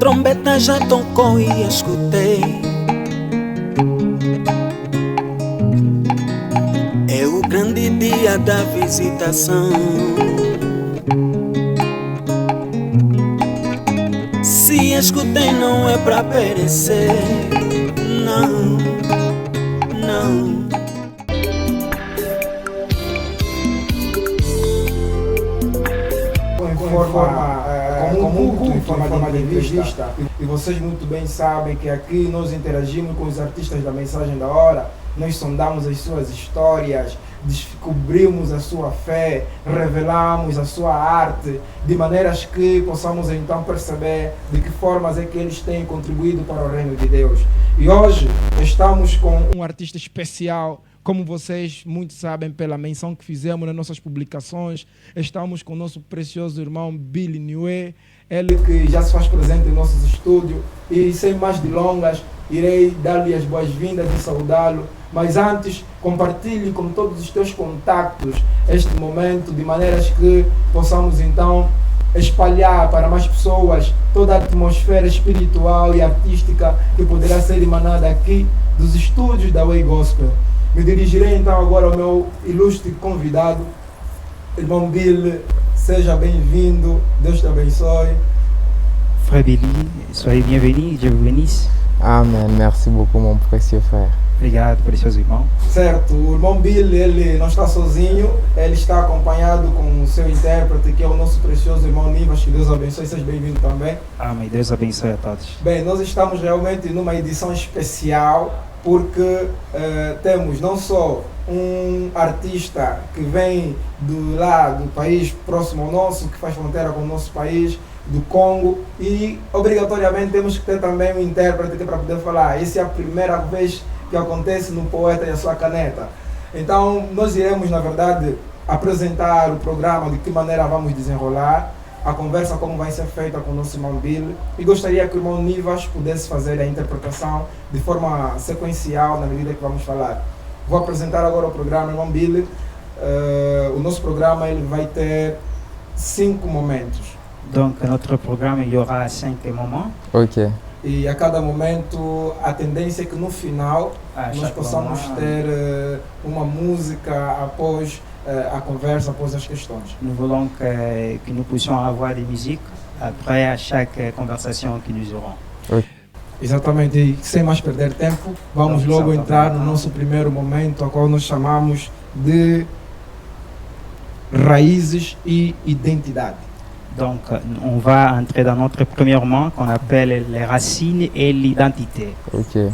trombeta já tocou e escutei. É o grande dia da visitação. Se escutei não é pra perecer. Não, não. Como um culto, em forma de entrevista. E vocês muito bem sabem que aqui nós interagimos com os artistas da Mensagem da Hora, nós sondamos as suas histórias, descobrimos a sua fé, revelamos a sua arte, de maneiras que possamos então perceber de que formas é que eles têm contribuído para o reino de Deus. E hoje estamos com um artista especial. Como vocês muito sabem pela menção que fizemos nas nossas publicações, estamos com o nosso precioso irmão Billy Niue, ele que já se faz presente em nossos estúdios. E sem mais delongas, irei dar-lhe as boas-vindas e saudá-lo. Mas antes, compartilhe com todos os teus contactos este momento, de maneiras que possamos então espalhar para mais pessoas toda a atmosfera espiritual e artística que poderá ser emanada aqui dos estúdios da Way Gospel. Me dirigirei então agora ao meu ilustre convidado, irmão Billy. Seja bem-vindo, Deus te abençoe. Frère Billy, soyez bienvenue, Dieu vous bénisse. Amen, merci beaucoup mon précieux frère. Obrigado, precioso irmão. Certo, o irmão Billy, ele não está sozinho, ele está acompanhado com o seu intérprete, que é o nosso precioso irmão Nivas. Que Deus abençoe, seja bem-vindo também. Amém, Deus abençoe a todos. Bem, nós estamos realmente numa edição especial, porque temos não só um artista que vem do país próximo ao nosso, que faz fronteira com o nosso país, do Congo, e obrigatoriamente temos que ter também um intérprete para poder falar. Essa é a primeira vez que acontece no Poeta e a Sua Caneta. Então nós iremos, na verdade, apresentar o programa, de que maneira vamos desenrolar, a conversa como vai ser feita com o nosso irmão Billy, e gostaria que o irmão Nivas pudesse fazer a interpretação de forma sequencial na medida que vamos falar. Vou apresentar agora o programa, irmão Billy. O nosso programa ele vai ter 5 momentos. Donc notre programme, il y aura 5 moments. Ok. E a cada momento a tendência é que no final nós possamos ter uma música após a conversa, após as questões. Nous voulons que nous puissions avoir des musiques après à chaque conversation que nous aurons. Ok. Exatamente, e sem mais perder tempo, vamos logo entrar no nosso primeiro momento, a qual nós chamamos de raízes e identidade. Donc on va entrer dans notre premier moment qu'on appelle les racines et l'identité. Ok.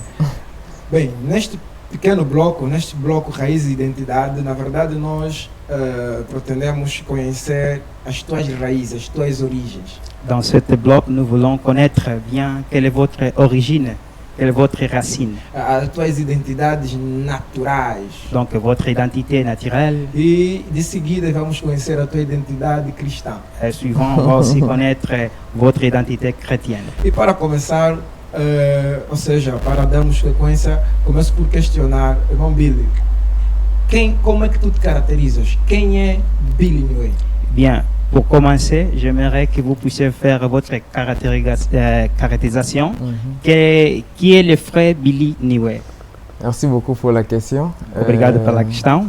Bem, neste pequeno bloco, neste bloco Raiz e Identidade, na verdade nós pretendemos conhecer as tuas raízes, as tuas origens. Dans ce bloc, nous voulons connaître bien quelle est votre origine, quelle est votre racine. As tuas identidades naturais. Donc votre identité naturelle. E de seguida vamos conhecer a tua identidade cristã. Suivant, on va aussi connaître votre identité chrétienne. E para começar, ou seja, para darmos sequência, começo por questionar, irmão Billy, como é que tu te caracterizas? Quem é Billy Niue? Bien, pour commencer, j'aimerais que vous puissiez faire votre caractérisation. Qui est le frère Billy Niue? Merci beaucoup pour la question. Obrigado pela questão.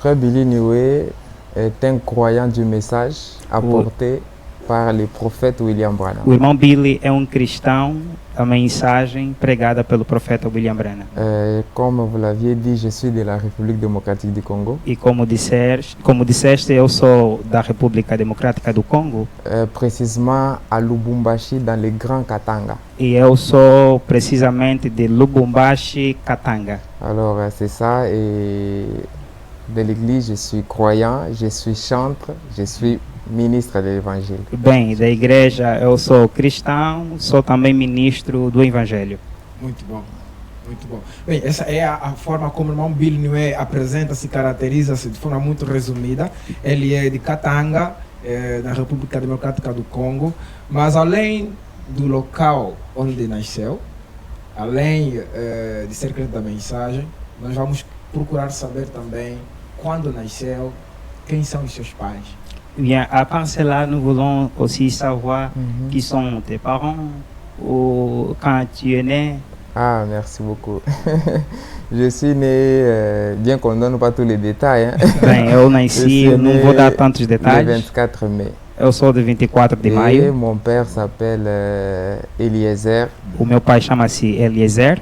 Frère Billy Niue est un croyant du message apporté par le prophète William Branham. O irmão Billy é cristão, a mensagem pregada pelo profeta William Branham. Comme vous l'aviez dit, je suis de la République démocratique du Congo. E como disseste, eu sou da República Democrática do Congo. Précisément à Lubumbashi, dans le Grand Katanga. E eu sou precisamente de Lubumbashi, Katanga. Alors c'est ça, et de l'église je suis croyant, je suis chantre, je suis ministre do Evangelho. Bem, da igreja eu sou cristão, sou também ministro do Evangelho. Muito bom, muito bom. Bem, essa é a forma como o irmão Billy Niue apresenta-se, caracteriza-se de forma muito resumida. Ele é de Katanga, da República Democrática do Congo, mas além do local onde nasceu, além de ser crente da mensagem, nós vamos procurar saber também quando nasceu, quem são os seus pais. Bien, à part cela, nous voulons aussi savoir qui sont tes parents, ou quand tu es né? Ah, merci beaucoup. Je suis né, bien qu'on ne donne pas tous les détails. Hein. Bem, eu nasci, eu não vou dar tantos le detalhes. 24 mai. Eu sou de 24 de Et maio. mon père s'appelle Eliezer O meu pai chama-se Eliezer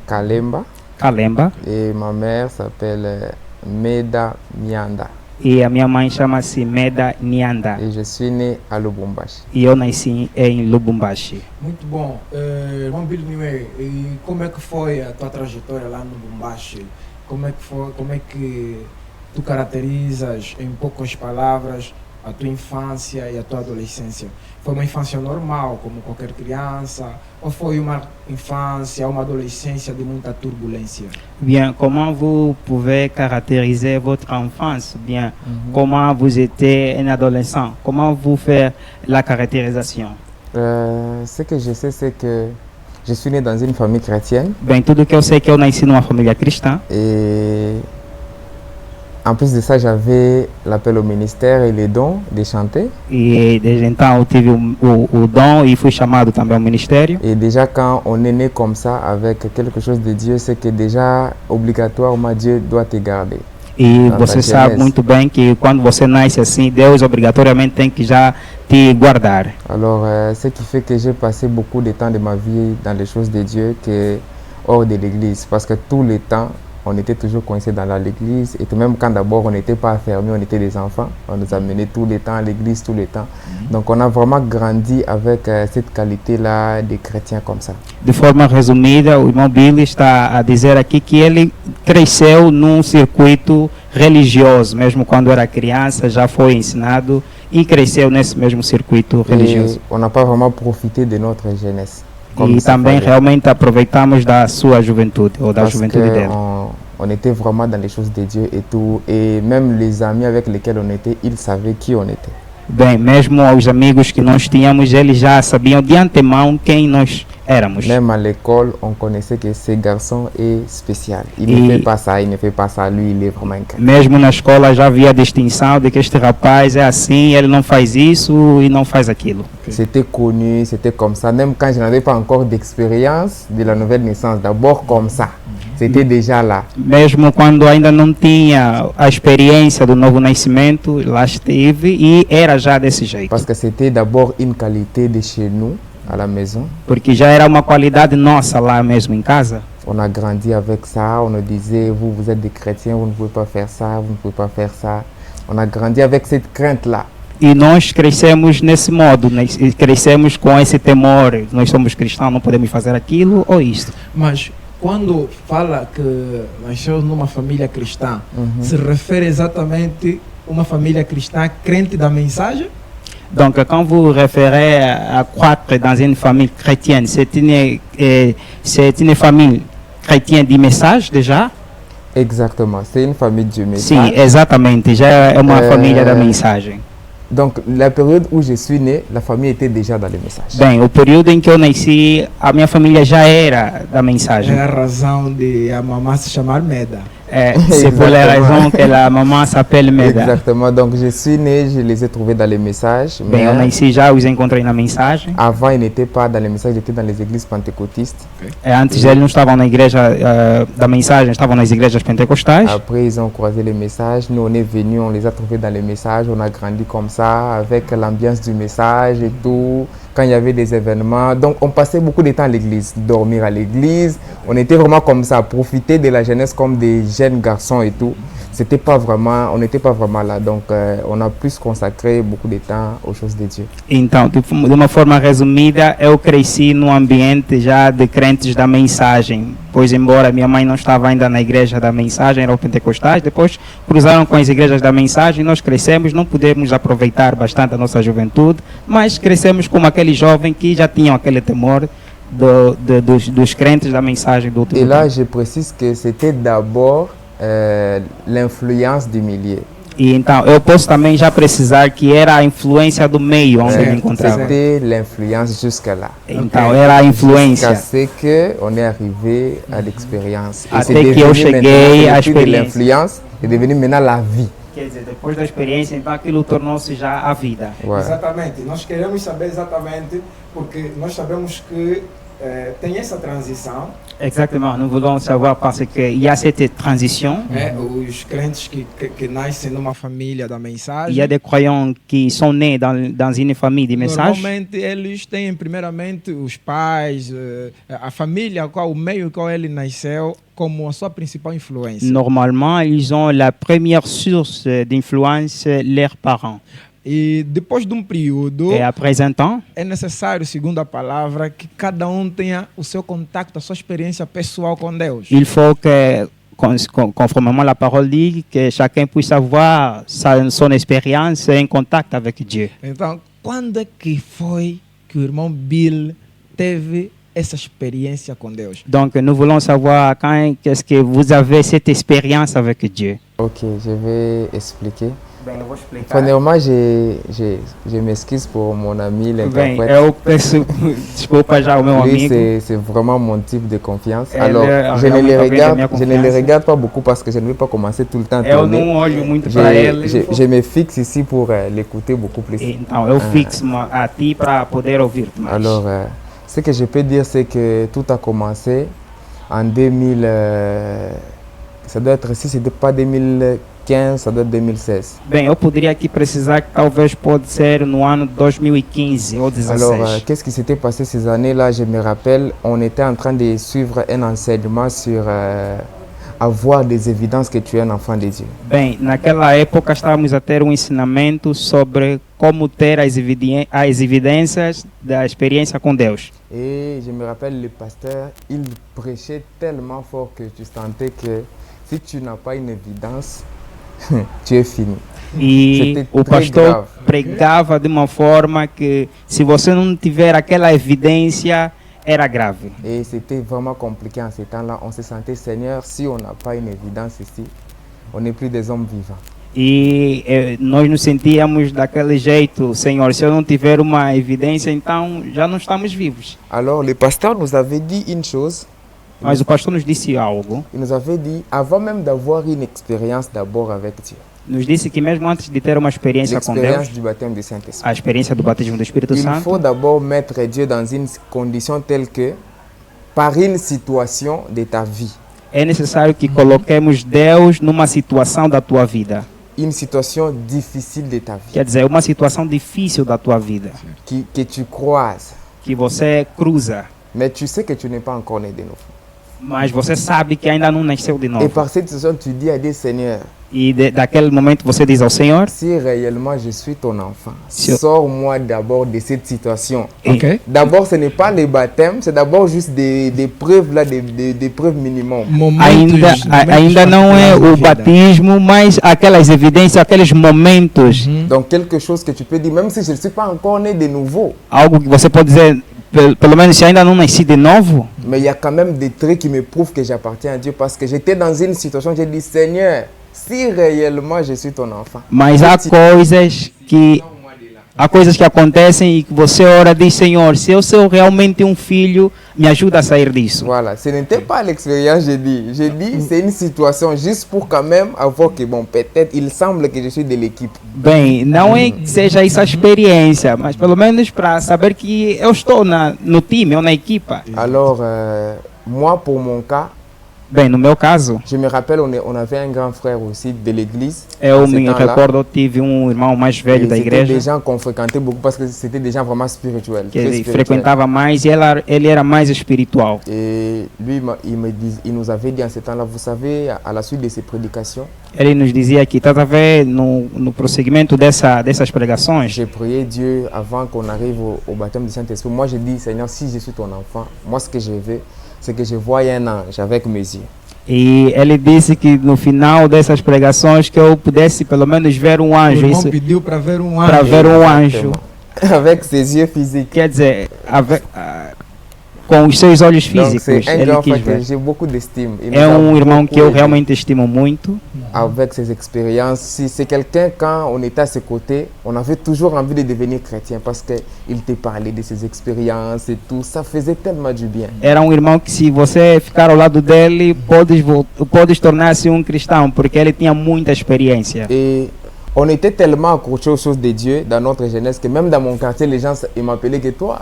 Kalemba Kalemba et ma mère s'appelle Meda Mianda. e a minha mãe chama-se Meda Nyanda. Et je suis né à Lubumbashi. E eu nasci em Lubumbashi. Muito bom. Irmão Billy Niue, e como é que foi a tua trajetória lá no Lubumbashi? Como é que foi, como é que tu caracterizas em poucas palavras a tua infância e a tua adolescência? Foi uma infância normal, como qualquer criança? Ou foi uma infância, uma adolescência de muita turbulência? Bien, comment vous pouvez caractériser votre enfance? Bien, comment vous étiez un adolescent? Comment vous faites la caractérisation? Ce que je sais, c'est que je suis né dans une famille chrétienne. Bem, tudo que eu sei é que eu nasci numa família cristã. Et en plus de ça, j'avais l'appel au ministère et les dons de chanter. E desde então eu tive o dom e fui chamado também ao ministério. Et déjà, quand on est né comme ça, avec quelque chose de Dieu, c'est que déjà, obligatoirement, Dieu doit te garder. E Tá, você tá, sabe beleza. muito bem que quando você nasce assim, Deus obrigatoriamente tem que já te guardar. Alors, ce qui fait que j'ai passé beaucoup de temps de ma vie dans les choses de Dieu que hors de l'église. Parce que tout le temps, on était toujours coincés dans l'église. Et même quand d'abord on n'était pas fermés, on était des enfants. On nous amenait tout le temps à l'église, tout le temps. Donc on a vraiment grandi avec cette qualité-là des chrétiens comme ça. De forma resumida, o irmão Billy está a dizer aqui que ele cresceu num circuito religioso, mesmo quando era criança, já foi ensinado e cresceu nesse mesmo circuito religioso. Et on n'a pas vraiment profité de notre jeunesse. Comme E il também fallait. realmente aproveitamos da sua juventude, ou da Parce juventude dele. qu'on était vraiment dans les choses de Dieu et tout. Et même les amis avec lesquels on était, ils savaient qui on était. Bem, mesmo os amigos que nós tínhamos, eles já sabiam de antemão quem nós éramos. Même à l'école, on connaissait que ce garçon est spécial. Il Et- ne fait pas ça, il ne fait pas ça. Lui, il est vraiment un chrétien. Mesmo na escola já havia a distinção de que este rapaz é assim, ele não faz isso e não faz aquilo. C'était connu, c'était comme ça. Même quand je n'avais pas encore d'expérience de la nouvelle naissance, d'abord comme ça. C'était déjà là. Mesmo quando ainda não tinha a experiência do novo nascimento, lá estive e era já desse jeito. Parce que c'était d'abord une qualité de chez nous, à la maison. Porque já era uma qualidade nossa lá mesmo em casa. On a grandi avec ça. On nous disait, vous êtes des chrétiens, vous ne pouvez pas faire ça, vous ne pouvez pas faire ça. On a grandi avec cette crainte-là. E nós crescemos nesse modo, e crescemos com esse temor. Nós somos cristãos, não podemos fazer aquilo ou isto. Mas quando fala que nasceu numa família cristã, se refere exatamente a uma família cristã crente da mensagem? Donc, quand vous référez à croître dans une famille chrétienne, c'est une famille chrétienne du message déjà? Exactement. C'est une famille de message. Sim, exatamente. Já é uma família da mensagem. Donc, la période où je suis né, la famille était déjà dans le message. Bem, o período em que eu nasci, a minha família já era da mensagem. É a razão de a mamãe se chamar Meda. C'est pour la Exactement. raison que la maman s'appelle Meda. Exactement. Donc, je suis né, je les ai trouvés dans les messages. Bem, eu Mais nasci já, os encontrei na mensagem. avant, ils n'étaient pas dans les messages, ils étaient dans les églises pentecôtistes. Antes eles não estavam na igreja da mensagem, estavam nas igrejas pentecostais. Après, ils ont croisé les messages. Nous, on est venus, on les a trouvés dans les messages. On a grandi comme ça, avec l'ambiance du message et tout. Quand il y avait des événements. Donc, on passait beaucoup de temps à l'église, dormir à l'église. On était vraiment comme ça, profiter de la jeunesse comme des jeunes garçons et tout. C'était pas vraiment, on n'était pas vraiment là. Donc, on a plus consacré beaucoup de temps aux choses de Dieu. Então, de uma forma resumida, eu cresci num ambiente já de crentes da mensagem. Pois, embora minha mãe não estava ainda na igreja da mensagem, eram pentecostais, depois cruzaram com as igrejas da mensagem, nós crescemos, não pudemos aproveitar bastante a nossa juventude, mas crescemos como aquele jovem que já tinham aquele temor dos crentes da mensagem do último Et là, tempo. je précise que c'était d'abord l'influence du milieu. E então, eu posso também já precisar que era a influência do meio onde eu me encontrava. C'était l'influence jusque-là. Então, era a influência. C'est que on est arrivé à l'expérience. Et Até c'est que eu devenu cheguei maintenant, à c'est plus de experiência. l'influence, c'est devenu maintenant la vie. Quer dizer, depois da experiência, então aquilo tornou-se já a vida. Ouais. Exatamente. Nós queremos saber exatamente, porque nós sabemos que tem essa transição. Exactement, nous voulons savoir parce qu'il y a cette transition. Os crentes que nascem numa família da mensagem. Il y a des croyants qui sont nés dans une famille de messages. Normalmente eles têm primeiramente os pais, a família, o meio qual ele nasceu, como a sua principal influência. Normalement, ils ont la première source d'influence, leurs parents. E depois de período, Et après un temps, é necessário, segundo a palavra, que cada tenha o seu contato, a sua experiência pessoal com Deus. il faut que, conformément à la parole dit, que chacun puisse avoir son expérience et un contact avec Dieu. Então, quando é que foi que o irmão Bill teve essa experiência com Deus? Donc, nous voulons savoir quand est-ce que vous avez cette expérience avec Dieu. Ok, je vais expliquer. Bem, eu vou explicar. Premièrement, je m'excuse pour mon ami Bem, l'interprète. eu peço desculpa já ao meu Lui, amigo. c'est vraiment mon type de confiance. Elle Alors, est je ne realmente les alguém da regarde, minha je ne les confiança. regarde pas beaucoup parce que je ne vais pas commencer tout le temps à Eu tourner. não olho muito para ele. Je me fixe ici pour l'écouter beaucoup plus. Então, eu fixo a ti para poder ouvir-te mais. Alors, ce que je peux dire, c'est que tout a commencé en 2000. Ça doit être, si ce n'était pas 2015, ça doit être 2016. Bem, eu poderia aqui precisar que talvez pode ser no ano 2015 ou 2016. Alors, qu'est-ce qui s'était passé ces années-là? Je me rappelle, on était en train de suivre un enseignement sur avoir des évidences que tu es un enfant de Dieu. Bem, naquela época estávamos a ter ensinamento sobre como ter as evidências da experiência com Deus. Et je me rappelle, le pasteur, il prêchait tellement fort que tu sentais que si tu n'as pas une évidence, tu es fini. E C'était o très pastor grave. pregava de uma forma que, se você não tiver aquela evidência, era grave. Et c'était vraiment compliqué en ces temps-là. On se sentait, Seigneur, si on n'a pas une évidence ici, on n'est plus des hommes vivants. E nós nos sentíamos daquele jeito, Senhor, se eu não tiver uma evidência, então já não estamos vivos. Alors, le pasteur nous avait dit une chose. Mas o pastor nos disse algo, Il nous avait dit, avant même d'avoir une expérience d'abord avec Dieu, nos disse que mesmo antes de ter uma experiência com Deus, l'expérience du baptême du Saint-Esprit, a experiência do batismo do Espírito il Santo, faut d'abord mettre Dieu dans une condition telle que, par une situation de ta vie, é necessário que coloquemos Deus numa situação da tua vida. une situation difficile de ta vie, Quer dizer, uma situação difícil da tua vida, que tu croises, que você cruza, mais tu sais que tu n'es pas encore né de nouveau. mas você sabe que ainda não nasceu de Et novo. par cette situation, tu dis à Dieu, Seigneur, E daquele momento você diz ao Senhor, si réellement je suis ton enfant, Si- sors-moi d'abord de cette situation. Ok? D'abord, ce n'est pas le baptême, c'est d'abord juste des preuves, là, des preuves minimum. ainda não é o batismo, mas aquelas evidências, aqueles momentos, Donc, quelque chose que tu peux dire, même si je ne suis pas encore né de nouveau, algo que você pode dizer, pelo menos se ainda não nasci de novo, mais il y a quand même des traits qui me prouvent que j'appartiens à Dieu parce que j'étais dans une situation, j'ai dit, Seigneur, si réellement je suis ton enfant, mas há coisas que acontecem e que você ora e diz, Senhor, se eu sou realmente um filho, me ajuda a sair disso. voilà, ce n'était pas l'expérience, j'ai dit, c'est une situation juste pour quand même avoir que, bon, peut-être, il semble que je suis de l'équipe. Bem, não é que seja essa a experiência, mas pelo menos para saber que eu estou no time ou na equipa. Alors, moi, pour mon cas, Bem, no meu caso, je me rappelle, on avait un grand frère aussi de l'église. eu en ce me temps-là. recordo, eu tive irmão mais velho Et da c'était igreja, des gens qu'on fréquentait beaucoup parce que c'était des gens vraiment spirituels. que très ele spirituels. frequentava mais e ele era mais espiritual. Et lui, il nous avait dit en ce temps-là, vous savez, à la suite de ces prédications, Ele nos dizia que, estás a ver, no prosseguimento dessas pregações, j'ai prié Dieu avant qu'on arrive au baptême du Saint-Esprit. Moi, j'ai dit, Seigneur, si je suis ton enfant, moi, ce que je veux, c'est que je voie un ange avec mes yeux. e ele disse que no final dessas pregações que eu pudesse pelo menos ver um O anjo, irmão isso pediu para ver um para anjo. ver um anjo, Avec ses yeux physiques. quer dizer, com os seus olhos Donc, físicos, c'est un ele grand quis frère que ver. j'ai beaucoup d'estime. Il É nous a irmão que eu beaucoup aidé realmente estimo muito. avec ses expériences. Si c'est quelqu'un, quand on était à ses côtés, on avait toujours envie de devenir chrétien parce qu'il te parlait de ses expériences et tout. Ça faisait tellement du bien. Era irmão que, se você ficar ao lado dele, podes tornar-se cristão, porque ele tinha muita experiência. Et on était tellement accrochés aux choses de Dieu dans notre jeunesse que même dans mon quartier, les gens ils m'appelaient que toi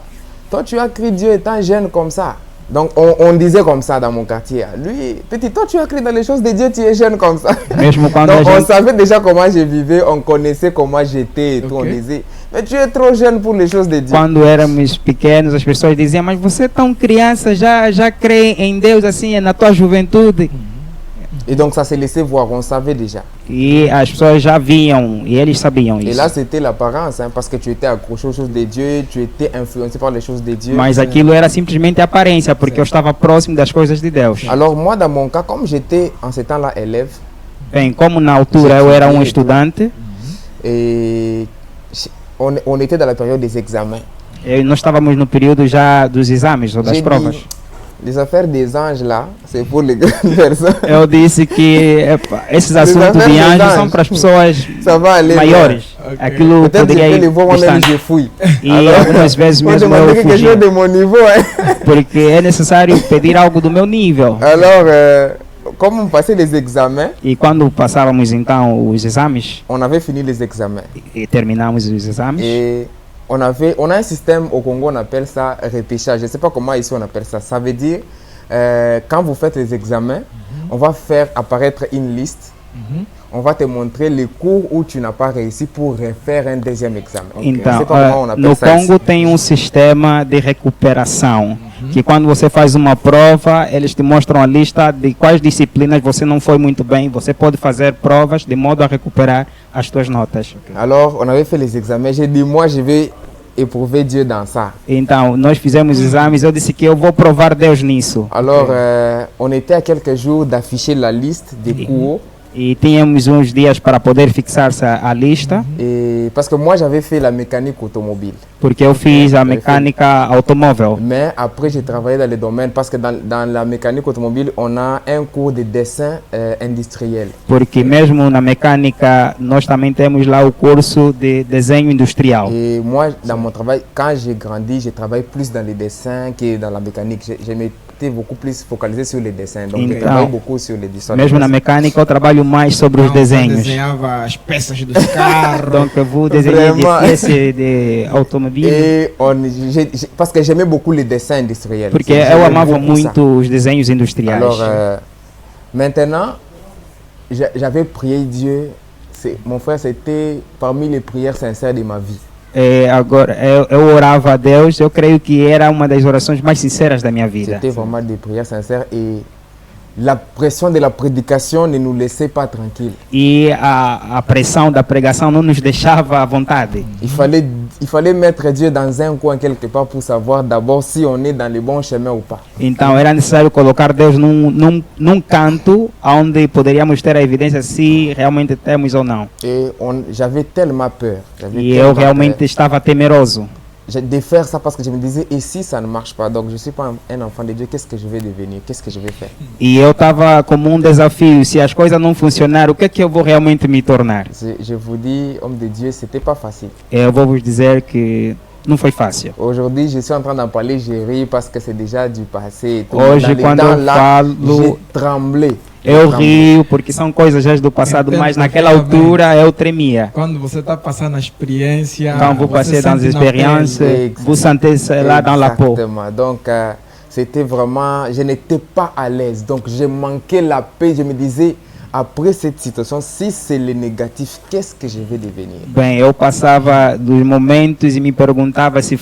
tu as cru Dieu étant jeune comme ça. Donc on disait comme ça dans mon quartier. Lui, petit, toi tu as cru dans les choses de Dieu, tu es jeune comme ça. Mesmo quando Donc a on gente, savait déjà comment je vivais, on connaissait comment j'étais et tout. On disait, mais tu es trop jeune pour les choses de Dieu. quando éramos pequenos, as pessoas diziam, mas você é tão criança, já crê em Deus assim, é na tua juventude. Et donc ça s'est laissé voir, on savait déjà. E as pessoas já viam, e eles sabiam Et isso. là c'était l'apparence, hein, parce que tu étais accroché aux choses de Dieu, tu étais influencé par les choses de Dieu. Mas aquilo era simplesmente aparência, porque eu estava próximo das coisas de Deus. Alors moi dans mon cas, comme j'étais en ce temps-là élève, Bem, como na altura eu era um estudante, et on était dans la période des examens. nós estávamos no período já dos exames ou das J'ai provas. dit, les affaires des anges là, c'est pour les grandes personnes. Eu disse que epa, esses assuntos de affaires dos anjos são anjos. para as pessoas Ça va aller. maiores. Aquilo Peut-être que je poderia peux les ir voir moi-même, distante. je fouille. E algumas vezes Moi, mesmo demander eu quelque chose fugia, de mon niveau. Hein. porque é necessário pedir algo do meu nível. Alors, comme on passait les examens, E quando passávamos então os exames, on avait fini les examens. e terminamos os exames, Et on a un système au Congo, on appelle ça repêchage. Je ne sais pas comment ici on appelle ça. Ça veut dire, quand vous faites les examens, on va faire apparaître une liste. On va te montrer les cours où tu n'as pas réussi pour refaire un deuxième examen. Je ne então, sais pas comment on appelle no ça Congo ici. tem um sistema de recuperação, que quando você faz uma prova, eles te mostram a lista de quais disciplinas você não foi muito bem, você pode fazer provas de modo a recuperar as suas notas. Alors, on avait fait les examens. J'ai dit, moi, je vais éprouver Dieu dans ça. Então, nós fizemos exames, eu disse que eu vou provar Deus nisso. Alors, on était à quelques jours d'afficher la liste des cours. E tínhamos uns dias para poder fixar-se a lista, Et parce que moi, j'avais fait la mécanique automobile. porque eu fiz a mecânica automóvel. Mais après, j'ai travaillé dans le domaine parce que dans la mécanique automobile, on a un cours de dessin industriel. Porque mesmo na mecânica nós também temos lá o curso de desenho industrial. Et moi, dans mon travail, quand j'ai grandi, j'ai travaillé plus dans les dessins que dans la mécanique. Je m'étais beaucoup plus focalisé sur les dessins. Donc, j'ai Então, travaillé beaucoup sur les dessins. Mesmo na mecânica eu trabalho mais sobre os Não, desenhos. desenhava as peças dos carros. Donc vous desenhez des Vraiment. pièces de automobile. Et parce que j'aimais beaucoup les dessins industriels. Porque J'aimais eu amava beaucoup ça. muito os desenhos industriais. Alors, maintenant, j'avais prié Dieu. Mon frère, c'était parmi les prières sincères de ma vie. Agora, eu orava a Deus, eu creio que era uma das orações mais sinceras da minha vida. C'était vraiment des prières sincères et la pression de la prédication ne nous laissait pas tranquilles. E a pressão da pregação não nos deixava à vontade. Il fallait mettre Dieu dans un coin quelque part pour savoir d'abord si on est dans le bon chemin ou pas. Então era necessário colocar Deus num canto onde poderíamos ter a evidência se realmente temos ou não. Et j'avais tellement peur. E eu realmente estava temeroso. De faire ça parce que je me disais, et si ça ne marche pas, donc je ne suis pas un enfant de Dieu, qu'est-ce que je vais devenir? Qu'est-ce que je vais faire? E eu estava como um desafio, se as coisas não funcionarem, o que é que eu vou realmente me tornar? Je vous dis, homme de Dieu, c'était pas facile. Eu vou vos dizer que não foi fácil. Aujourd'hui, je suis en train d'en parler, je ris parce que c'est déjà du passé. Et tout. Hoje, Dans les quando temps eu là, falo, j'ai tremblé. eu rio porque são coisas já do passado, mas naquela altura eu tremia. Quando você está passando a experiência, Quand vous passez dans les expériences, vous sentez cela dans la peau. Exactement. Donc, c'était vraiment, je n'étais pas à l'aise. Donc, je manquais la paix. Je me disais, après cette situation, si c'est le négatif, qu'est-ce que je vais devenir? Bem, eu passava dos momentos e me perguntava se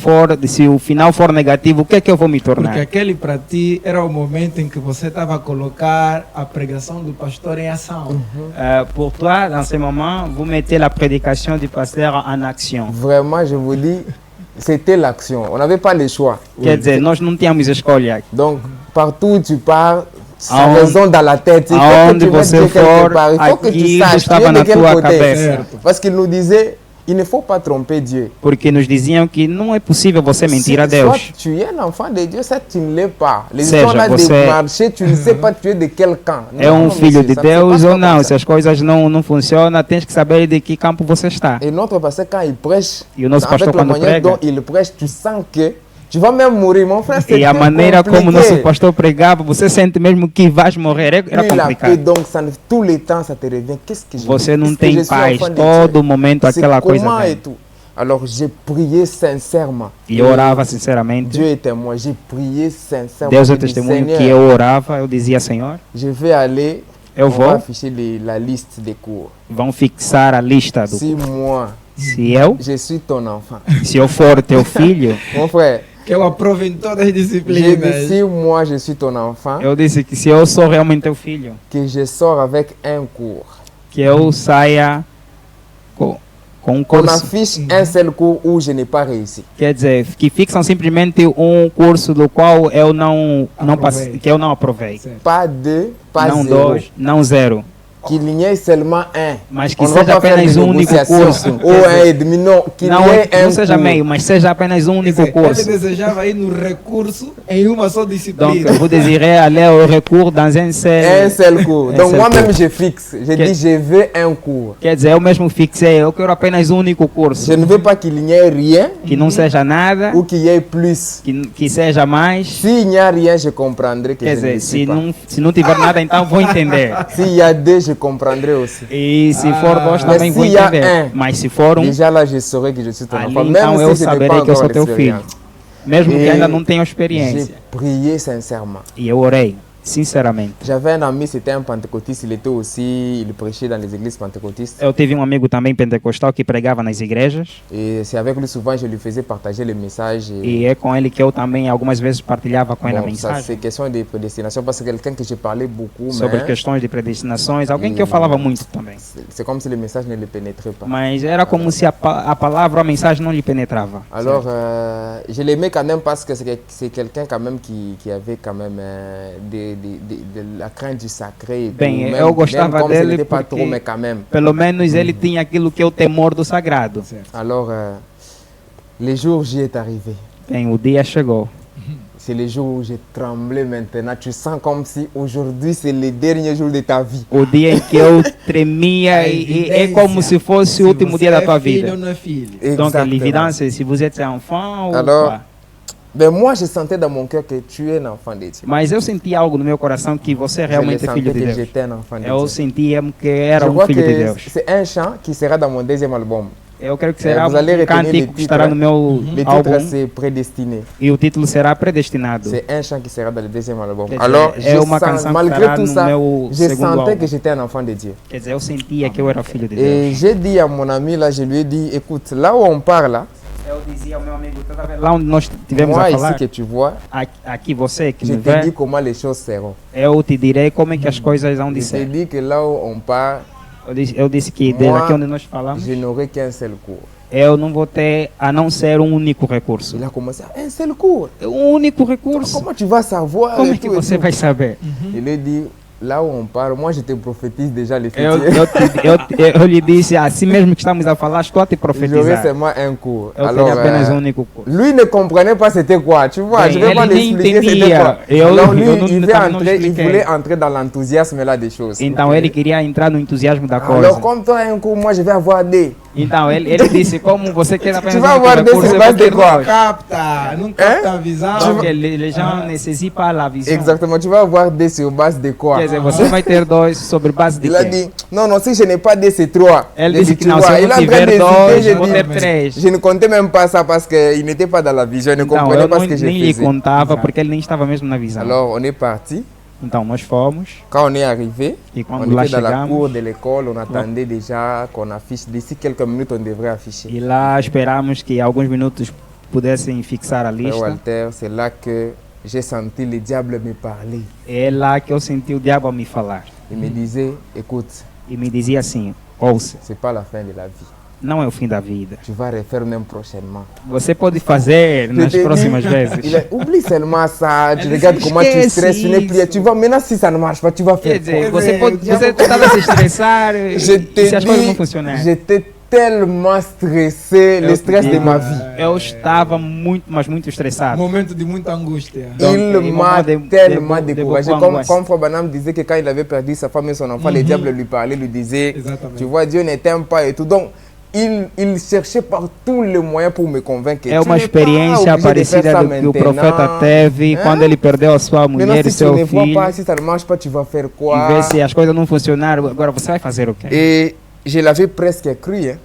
o final for negativo, o que é que eu vou me porque tornar? aquele para ti era o momento em que você estava a colocar a pregação do pastor em ação. Pour toi, dans ce moment, vous mettez la prédication du pasteur en action. Vraiment, je vous dis, c'était l'action. On n'avait pas le choix. Quer dizer, nós não tínhamos escolha. Donc, partout où tu pars, ça Aonde- résonne dans la tête. Il faut que aonde tu mettes você Dieu quelque for, part. Il faut que tu aquilo saches, tu estava es de na quel tua côté. cabeça. Parce qu'il nous disait, il ne faut pas tromper Dieu. Porque nos diziam que não é possível você mentir a Soit Deus. tu es un enfant de Dieu, soit tu ne l'es pas. Les Seja, histoires là de você- marcher, tu ne sais pas tu es de quel camp. É um filho de ça ne se Deus passe ou pas não? comme Se ça. as coisas não funcionam, tens que saber de que campo você está. Et notre pasteur, quand il prêche, E o nosso avec pastor, la quando manière prega, dont il prêche, tu sens que Tu vas même mourir, mon frère. E a maneira como o nosso pastor pregava, você sente mesmo que vais morrer. Era complicado. Donc, tous les temps, ça te revient. Qu'est-ce que je Você não Qu'est-ce que tem je suis paz. enfant de Todo Dieu? momento C'est aquela coisa comment et vem. tout. Alors, j'ai prié sincèrement. E eu orava sinceramente. Dieu est témoin. J'ai prié sincèrement. Deus é J'ai dit, testemunho que Seigneur, eu orava. Eu dizia, Senhor, je vais aller. eu On va vou. afficher la liste des cours. Vão fixar a lista do. Si moi, Se eu, je suis ton enfant. se eu for teu filho, Mon frère, Que eu aprovo em todas as j'ai dit, disciplinas. si moi je suis ton enfant, eu disse que se eu sou realmente teu filho, que je sors avec un cours. que eu saia com um On curso. affiche un seul cours où je n'ai pas réussi. Quer dizer, que fixam simplesmente um curso do qual eu não passei, que eu não aprovei. Certo. Pas deux, pas Não zéro. dois, não zero. Qu'il y ait seulement un. Mas que On ne va seja pas faire apenas des um único négociations. curso. Ou un et demi, non. Qu'il Não, y ait un não seja cours. meio, mas seja apenas um único Ele curso. desejava ir no recurso em uma só Donc, disciplina. vous désirez aller au recours dans un Un seul. seul cours. Un Donc seul moi-même, cours. je fixe. Je Que- dis, je veux un cours. Quer dizer, eu mesmo fixei, eu quero apenas um único curso. Je ne veux pas qu'il n'y ait rien Que não seja nada, ou qu'il y ait plus. que seja mais. S'il n'y a rien, je comprendrai que Quer je ne le dizer, suis pas. se não tiver nada, então vou entender. S'il y a deux, je comprendrai aussi. E se for dois, Mas também vou se há entender. Mas se for um, Déjà là, je saurai que je suis ton ali enfant. então Même eu si je n'ai saberei pas que eu encore sou teu filho. l'expérience. Mesmo que E ainda não tenha J'ai experiência. prié sincèrement. E eu orei, sinceramente. J'avais un ami, c'était un pentecôtiste, il était aussi, il prêchait dans les églises pentecôtistes. Eu tive um amigo também pentecostal que pregava nas igrejas. Et c'est avec lui souvent, je lui faisais partager les messages. E é com ele que eu também algumas vezes partilhava com ele a Bon, ça mensagem. c'est question de prédestination parce que quelqu'un que je parlais beaucoup, Sobre mais questões de predestinações. Alguém que eu falava muito também. c'est comme si le message ne le pénétrait pas. Mas era como se a palavra, a mensagem não lhe penetrava. Alors, je l'aimais quand même parce que c'est quelqu'un quand même qui avait quand même de la crainte du sacré. Et Bem, tout. eu gostava même comme s'il dele n'était pas porque- trop, mais quand même. Pelo menos ele tinha aquilo que é o temor do sagrado. Alors, le jour où j'y est arrivé, Bem, o dia chegou. c'est le jour où j'ai tremblé maintenant. Tu sens comme si aujourd'hui c'est le dernier jour de ta vie. O dia em que eu tremia e é como se fosse o último dia da tua Filho vida. ou não é filho? Donc, Exactement. l'évidence, si vous êtes enfant ou Alors, pas. Ben moi, je sentais dans mon cœur que tu es un enfant de Dieu. Mas eu sentia algo no meu coração que você Je le realmente é sentais filho de que Deus. j'étais un enfant de Eu Dieu. sentia que Je era crois filho de que Deus. c'est un chant qui sera dans mon deuxième album. Eu creio que será Vous allez um retenir cântico le que estará no titre. meu Le titre, álbum c'est Prédestiné. e o título será Predestinado. C'est un chant qui sera dans le deuxième album. Quer Alors, dizer, é uma je sens, canção que malgré estará tout no ça, meu je segundo sentais álbum. que j'étais un enfant de Dieu. Quer dizer, eu sentia que eu era filho de Deus. Et j'ai dit à mon ami, là, je lui ai dit, écoute, là où on part, là, Eu dizia ao meu amigo, tá vendo? Lá onde nós tivemos moi a ici falar, que tu vois, aqui você que je me te dis vê, comment les choses seront. eu te direi como é que as coisas vão Je te ser. dis que là où on part, Eu disse que desde Moi, aqui onde nós falamos, je n'aurai qu'un seul cours. eu não vou ter a não ser um único recurso. Il a commencé, un seul cours. Um único recurso. Comment tu vas savoir Como et é que tout, et você tout. vai saber? Je lui ai dit, là où on part, moi je te prophétise déjà les Eu, futurs. eu lhe disse, assim mesmo que estamos a falar, estou a te J'aurai profetizar. seulement un cours. Eu teria apenas um único curso. lui ne comprenait pas c'était quoi, tu vois, Bem, je vais pas ele nem l'expliquer c'était entendia. quoi. Eu- Alors lui, eu não- il, também não il expliquei. voulait entrer dans l'enthousiasme là des choses. Então ele queria entrar no entusiasmo da Alors coisa. comme toi un cours, moi je vais avoir des. Então ele disse, como você quer apenas Tu um vas único avoir des recurso, sur eu base vou de ter quoi? dois. Capta, não capta a visão. Donc les gens necessitent pas la vision. Exactement, tu vas avoir des sur base de quoi? Quer dizer, você vai ter dois sobre base de Il a quê? dit, non, non, si je n'ai pas des, c'est trois. Ele J'ai disse dit, que tu não, vois, se eu il não est en train tiver d'hésiter, dois, j'ai vou dit, ter três. je ne comptais même pas ça parce qu'il n'était pas dans la vision, il ne Então, comprenait eu pas não, ce que je nem lhe faisais. contava porque ele nem estava mesmo na visão. Alors on est parti. Então nós fomos Quand on est arrivé, e on quando lá était dans la chegamos, cour de l'école, on attendait déjà qu'on affiche. D'ici quelques minutes, on devrait afficher. e lá esperamos que alguns minutos pudessem fixar a Frère lista. Walter, c'est là que j'ai senti le diable me parler. É lá que eu senti o diabo a me falar. Il me disait, écoute, E me dizia assim, ouça, c'est pas la fin de la vie. não é o fim da vida. Tu vas refaire même prochainement. Você pode fazer nas te próximas dis, vezes. Oublie seulement ça, tu Elle regardes dit, comment tu esquece stresses, tu n'es plus. isso. Tu vois, maintenant si ça ne marche pas, tu vas Quer faire dizer, quoi? você pode, você estava a se estressar Je te se as coisas não dis, funcionarem. j'étais tellement stressé, le stress de ma vie. Eu estava muito, mas muito estressado. Momento de muita angústia. Donc, Il il m'a m'a de- tellement de- de découragé. beaucoup Comme angoisse. Frère Branham disait que quand il avait perdu sa femme et son enfant, le diable lui parlait, lui disait, Exatamente. tu vois, Dieu ne t'aime pas et tout. Donc, il cherchait par tous les moyens pour me convaincre que É tu uma n'es experiência pas obligé de faire parecida ça do que o profeta maintenant. teve Hein? quando ele perdeu a sua Maintenant, mulher e si tu seu ne vois filho. pas, si ça ne marche pas, tu vas faire E quoi? ver se as coisas não funcionaram, agora você vai fazer o quê? Et je l'avais presque cru. Hein.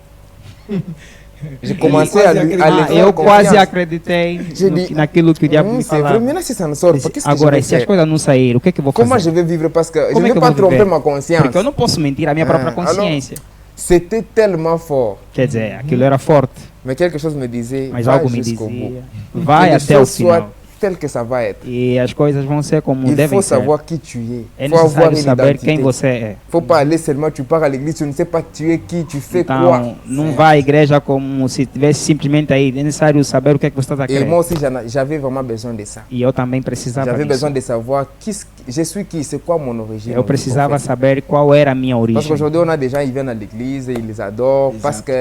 J'ai commencé à lui Ah, faire eu quase confiance. acreditei J'ai dit, naquilo que o diabo me C'est vrai, falava. maintenant si ça ne sort pas, qu'est-ce que je Agora, vais se as faire? coisas não saírem, o que é que eu vou Comment fazer? je vais vivre? Parce que je Como ne é vais que eu pas vou tromper viver? ma conscience. Porque eu não posso mentir à minha própria Alors, consciência. c'était tellement fort. Quer dizer, aquilo era forte, Mais quelque chose me disait, mas va algo me jusqu'au bout. dizia, vai Que les até o choses soient final. telles que ça va être. E as coisas vão ser como Il devem faut ser. savoir qui tu es. É Il faut avoir necessário une saber quem identité. você é. Il faut pas aller seulement, tu pars à l'église, tu ne sais pas tu es qui, tu fais quoi. Então, não vá à igreja como se estivesse simplesmente aí. É necessário saber o que é que você está Et querendo. moi aussi, j'avais vraiment besoin de ça. E eu também precisava J'avais disso. besoin de savoir je suis qui, c'est quoi mon origine. Eu precisava en fait. saber qual era a minha Parce origem. qu'aujourd'hui, on a des gens, ils viennent à l'église et ils les adorent parce que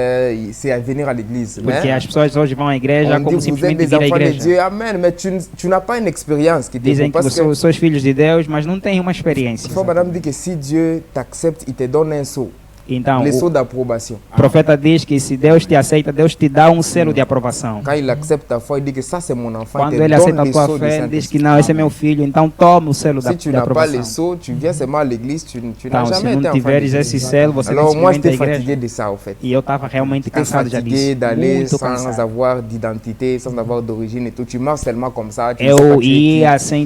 c'est à venir à l'église. Porque Mais as pessoas hoje vão à igreja on como dit, vous êtes simplesmente des vir à enfants de igreja. Dieu, amen, mais tu n'as pas une expérience qui te Dizem que parce você que sois filhos de Deus, mas não têm uma experiência. il faut madame dit que si Dieu t'accepte, il te donne un sceau, Então, le o sceau d'approbation. profeta diz que se Deus te aceita, Deus te dá um selo de aprovação. Quand il accepte ta foi, il dit que ça c'est mon enfant, Quando il te ele donne aceita a le tua sceau du fé, diz que Saint-Esprit. não, esse é meu filho, então toma o selo Si tu de n'as pas le aprovação. sceau, tu viens seulement à l'église, tu n'as Então, se jamais été não enfant de tiveres Dieu. esse selo, você Alors não moi experimenta a j'étais igreja. fatigué de ça en fait. E eu estava realmente J'étais cansado já fatigué disso. d'aller Muito sans cansado. avoir d'identité, sans avoir d'origine et tout. Tu marches seulement comme ça. Tu ne sais pas Eu tu es qui. ia sem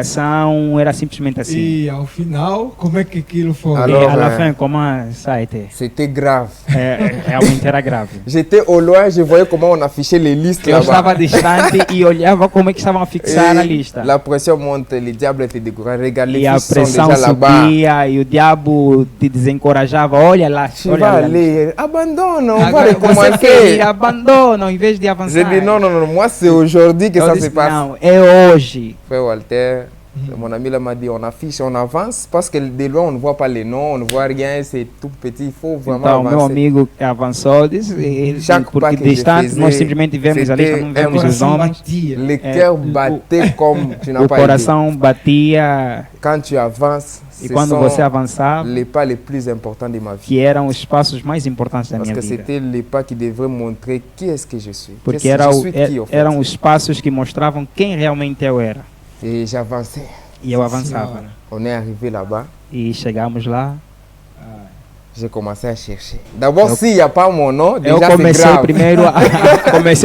identificação, era simplesmente assim. E ao final, como é que aquilo foi? Alors, e à la fin, comment ça a été? C'était grave. Realmente era grave. J'étais au loin, je voyais comment on affichait les listes Eu estava là-bas. distante e olhava como é que estavam a fixar a lista. La pression monte, le diable était découragé. Regarde, les E a fils sont pressão déjà là-bas. subia e o diabo te desencorajava. Olha lá, Tu olha vas lá. aller, abandonne, on va Agora você quer ir, recommencer. abandona em vez de avançar. J'ai dit non, non, non, moi c'est aujourd'hui que Eu ça disse, se passe. não, é hoje. Frère Walter, mon ami là m'a dit on affiche, on avance parce que de loin on ne voit pas les noms, on ne voit rien, c'est tout petit, il faut vraiment Então, meu avancer. amigo avançou, disse, Chaque pas porque que je distante faisais, nós simplesmente vemos a lista, não c'était vemos un os homens. batia. Le cœur battait comme tu n'as O pas idée. coração batia Quand tu avances, e ce quando você sont avançava, les pas les plus importants de ma vie. que eram os passos mais importantes da Parce minha que vida. c'était les pas qui devraient montrer qui est-ce que je suis. Porque Qu'est-ce que era je o- suis qui, au fait. eram os passos que mostravam quem realmente eu era. Et j'avançais. E eu avançava. On est arrivé là-bas, E chegamos lá. j'ai commencé à chercher. D'abord, s'il n'y a pas mon nom, Eu déjà c'est comecei grave.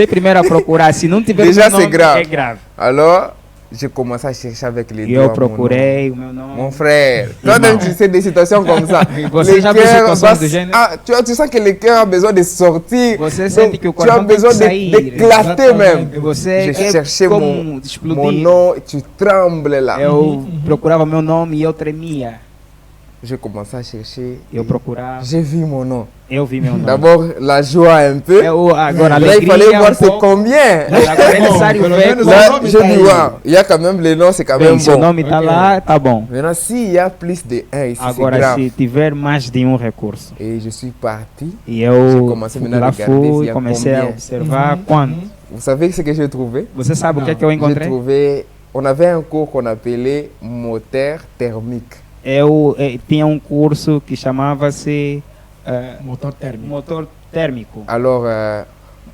primeiro a procurar. Se não tiver Déjà, meu nome, c'est grave. é grave. Alors, j'ai commencé à chercher avec les E doigts. eu mon procurei o meu nom. nome. Mon frère, Irmão. toi-même tu sais des situations comme ça. Você Le já viu cœur situações va- do gênero? Ah, tu sens que le cœur a besoin de sortir. Você Donc, sente que o tu as coração tem besoin que sair. d'éclater même. E você J'ai quer cherché como mon explodir. nom, tu trembles là. Eu procurava meu nome e eu tremia. J'ai commencé à chercher. Eu procurava. J'ai vu mon nom. Eu vi meu nome. D'abord, la joie un peu. Agora, Là, il fallait alegria voir um c'est pouco. combien. Agora é necessário pelo ver menos qual- o Là, nome j'ai tá dit, aí. waouh, il y a quand même les noms, c'est quand Bem, même seu bon. nome está Ok. lá, tá bom. Maintenant, s'il y a plus de 1 ici, c'est Agora, grave. se tiver mais de um recurso. Et je suis parti. E J'ai eu commencé maintenant à lá regarder s'il fui, y a comecei a combien. observar quanto. Vous savez ce que j'ai trouvé? Você sabe o que é que eu J'ai encontrei? trouvé, on avait un cours qu'on appelait moteur thermique. Eu tinha um curso que chamava-se Motor térmico. motor térmico. Alors,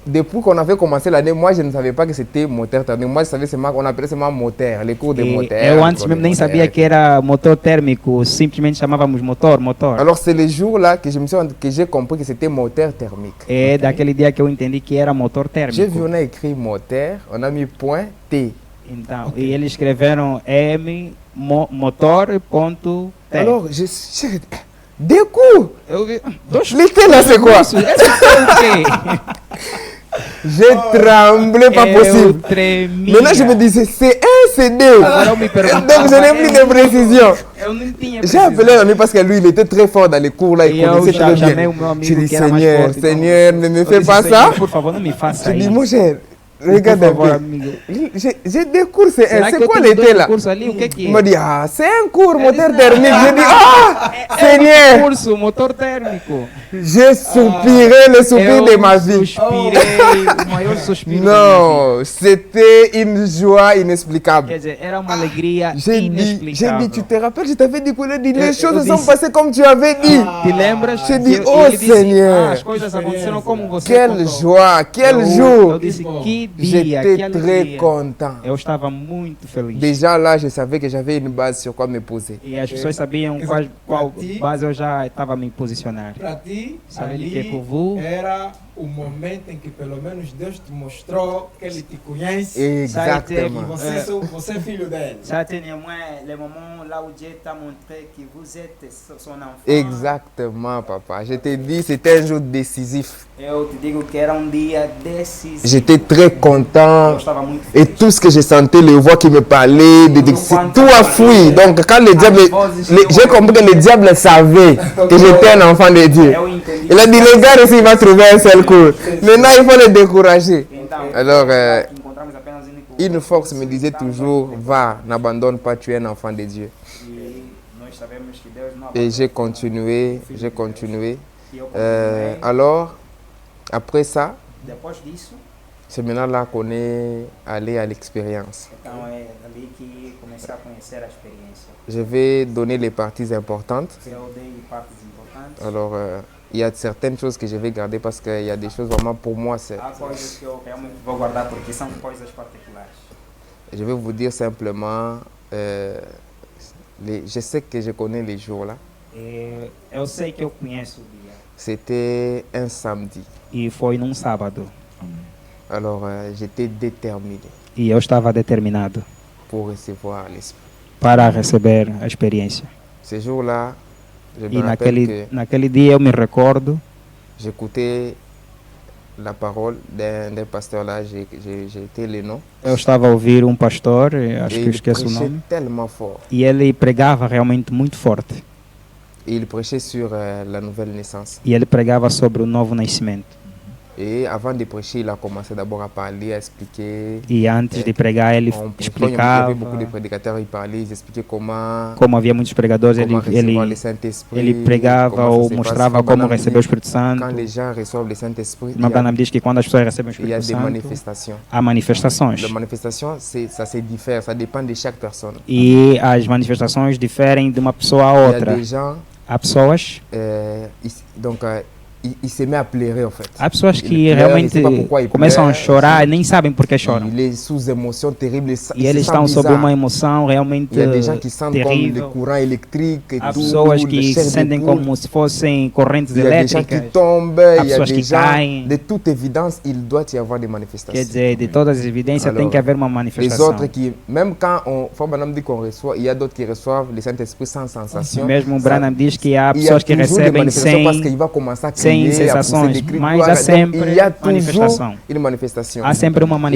depuis qu'on avait commencé l'année, moi je ne savais pas que c'était moteur thermique. Moi je savais seulement qu'on appelait seulement moteur, les cours de E moteur. eu les antes cours de mesmo nem moteur. sabia que era motor térmico, simplesmente chamávamos motor. Alors c'est le jour-là que que j'ai compris que c'était moteur thermique. É daquele dia que eu entendi que era motor J'ai vu, térmico. on a écrit moteur, on a mis point T. Então, e eles escreveram motor ponto T. Alors, j'ai des coups. Eu vi, dois Le T là c'est quoi? cursos, esse foi o quê? J'ai tremblé, pas Eu possible. tremia. Maintenant je me disais, c'est un, c'est deux. Agora eu me perguntava, Donc je n'ai plus de précision. Eu não tinha J'ai appelé un ami parce que lui il était très fort dans les cours là, il E eu connaissait já très chamei bien. o meu Je amigo dis que era mais Seigneur, forte. então, Seigneur, ne me eu fais disse, pas Senhor, ça. por favor, não me faça Je dis isso. mon cher, Regarde Por un favor, peu. amigo. J'ai des cours, c'est Será que eu quoi tenho l'été dois là? cursos ali? O que que Il é? m'a dit, ah, c'est un cours moteur disse, thermique. J'ai dit, ah, Seigneur, Curso, motor térmico. j'ai soupiré le soupir de ma vie. Suspirei, o maior suspiro da minha Non, c'était une joie vida. inexplicable. Quer dizer, era uma alegria J'ai dit, inexplicável. tu te rappelles, je t'avais dit que les Eu choses se sont disse- passées comme tu avais dit. Te lembras? J'ai dit, E oh, ele disse, Seigneur. as coisas aconteceram como você Quelle contou. joie, quel Eu jour. disse, que dia, que J'étais très alegria. content. Eu estava muito feliz. Déjà là, je savais que j'avais une base sur quoi me poser. E as pessoas sabiam qual base eu já estava a me posicionar. Para ti, Sabe de que ali por vous? era o momento em que pelo menos Deus te mostrou que Ele te conhece Exactement. e você é filho dele. Ça, témoin, le moment là où Dieu t'a montré que vous êtes son enfant. Exactement, papa. Je te dis, c'était un jour décisif. Eu te digo que era dia decisivo. J'étais très content. Eu estava muito Et feliz. tout ce que je sentais, les voix qui me parlaient, tout a fui. Donc quand le diable, j'ai compris que le diable savait que j'étais un enfant de Dieu. Eu entendi. Il a dit, les gars, ici, il va trouver un seul cours. Maintenant, il faut le décourager. Então, Alors, encontramos apenas um único. une force me disait toujours, va, n'abandonne pas, tu es un enfant de Dieu. E nós sabemos que Deus não Et j'ai continué, j'ai continué. E eu continuei. Alors, après ça, Depois disso, c'est maintenant là qu'on est allé à l'expérience. então é ali que comecei a conhecer a experiência. Je vais donner les parties importantes. Eu dei partes importantes. Alors, il y a certaines choses que je vais garder parce qu'il y a des choses vraiment pour moi. Há coisas que eu realmente vou guardar porque são coisas particulares. Je vais vous dire simplement, je sais que je connais les jours là. E eu sei que eu conheço o dia. C'était un samedi. E foi num sábado. Alors, j'étais déterminé E eu estava determinado pour recevoir l'esprit. para receber a experiência. Ce jour-là, je E me rappelle que naquele dia eu me recordo, j'écoutais la parole d'un pasteur là, j'ai été le nom. eu estava a ouvir um pastor, acho Et que eu il esqueço o prêchait nome, tellement fort. e ele pregava realmente muito forte. Et il prêchait sur la nouvelle naissance. E ele pregava sobre o novo nascimento. Et avant de prêcher, il a commencé d'abord à parler, à expliquer. E antes de pregar, ele Il y explicava. avait beaucoup de prédicateurs, ils parlaient, ils expliquaient comment, Como havia muitos pregadores, comment recevoir le ele Saint-Esprit. pregava comment ça ou se passe. mostrava Quand como Madame receber o dit, Espírito Santo. Quand les gens reçoivent le Saint-Esprit, Irmã Branham diz que quando as pessoas recebem o il y a Espírito des Santo, manifestations. há manifestações. Les manifestations, ça se diffère, ça dépend de chaque personne. E as manifestações diferem de uma pessoa a Il y a outra. des gens, Há pessoas, il se met à pleurer en fait. há pessoas Ele que pleure, realmente il sait pas pourquoi il começam a pleure, chorar e nem sabem porque choram. Il est sous émotion terrible. E eles estão sob uma emoção realmente Il y a des gens qui sentent comme le terrível. courant électrique et Há tout. pessoas le que chair se de sentem poule. como se fossem correntes Il y a des gens qui elétricas. tombent, Há il y a pessoas des que gens. caem. De toute évidence, il doit y avoir des Quer manifestations. dizer, de todas as evidências tem Alors, que haver uma Les manifestação. autres qui, même quand Madame dit qu'on reçoit, il y a d'autres qui reçoivent le Saint-Esprit sans sensation. Mesmo o Branham diz que há Il y a pessoas que toujours des recebem manifestations parce qu'il sem, va commencer à sem crier, à pousser sensações, des cris. mas há Donc, sempre il y a toujours manifestação. une manifestation. Há sempre uma Et quand on a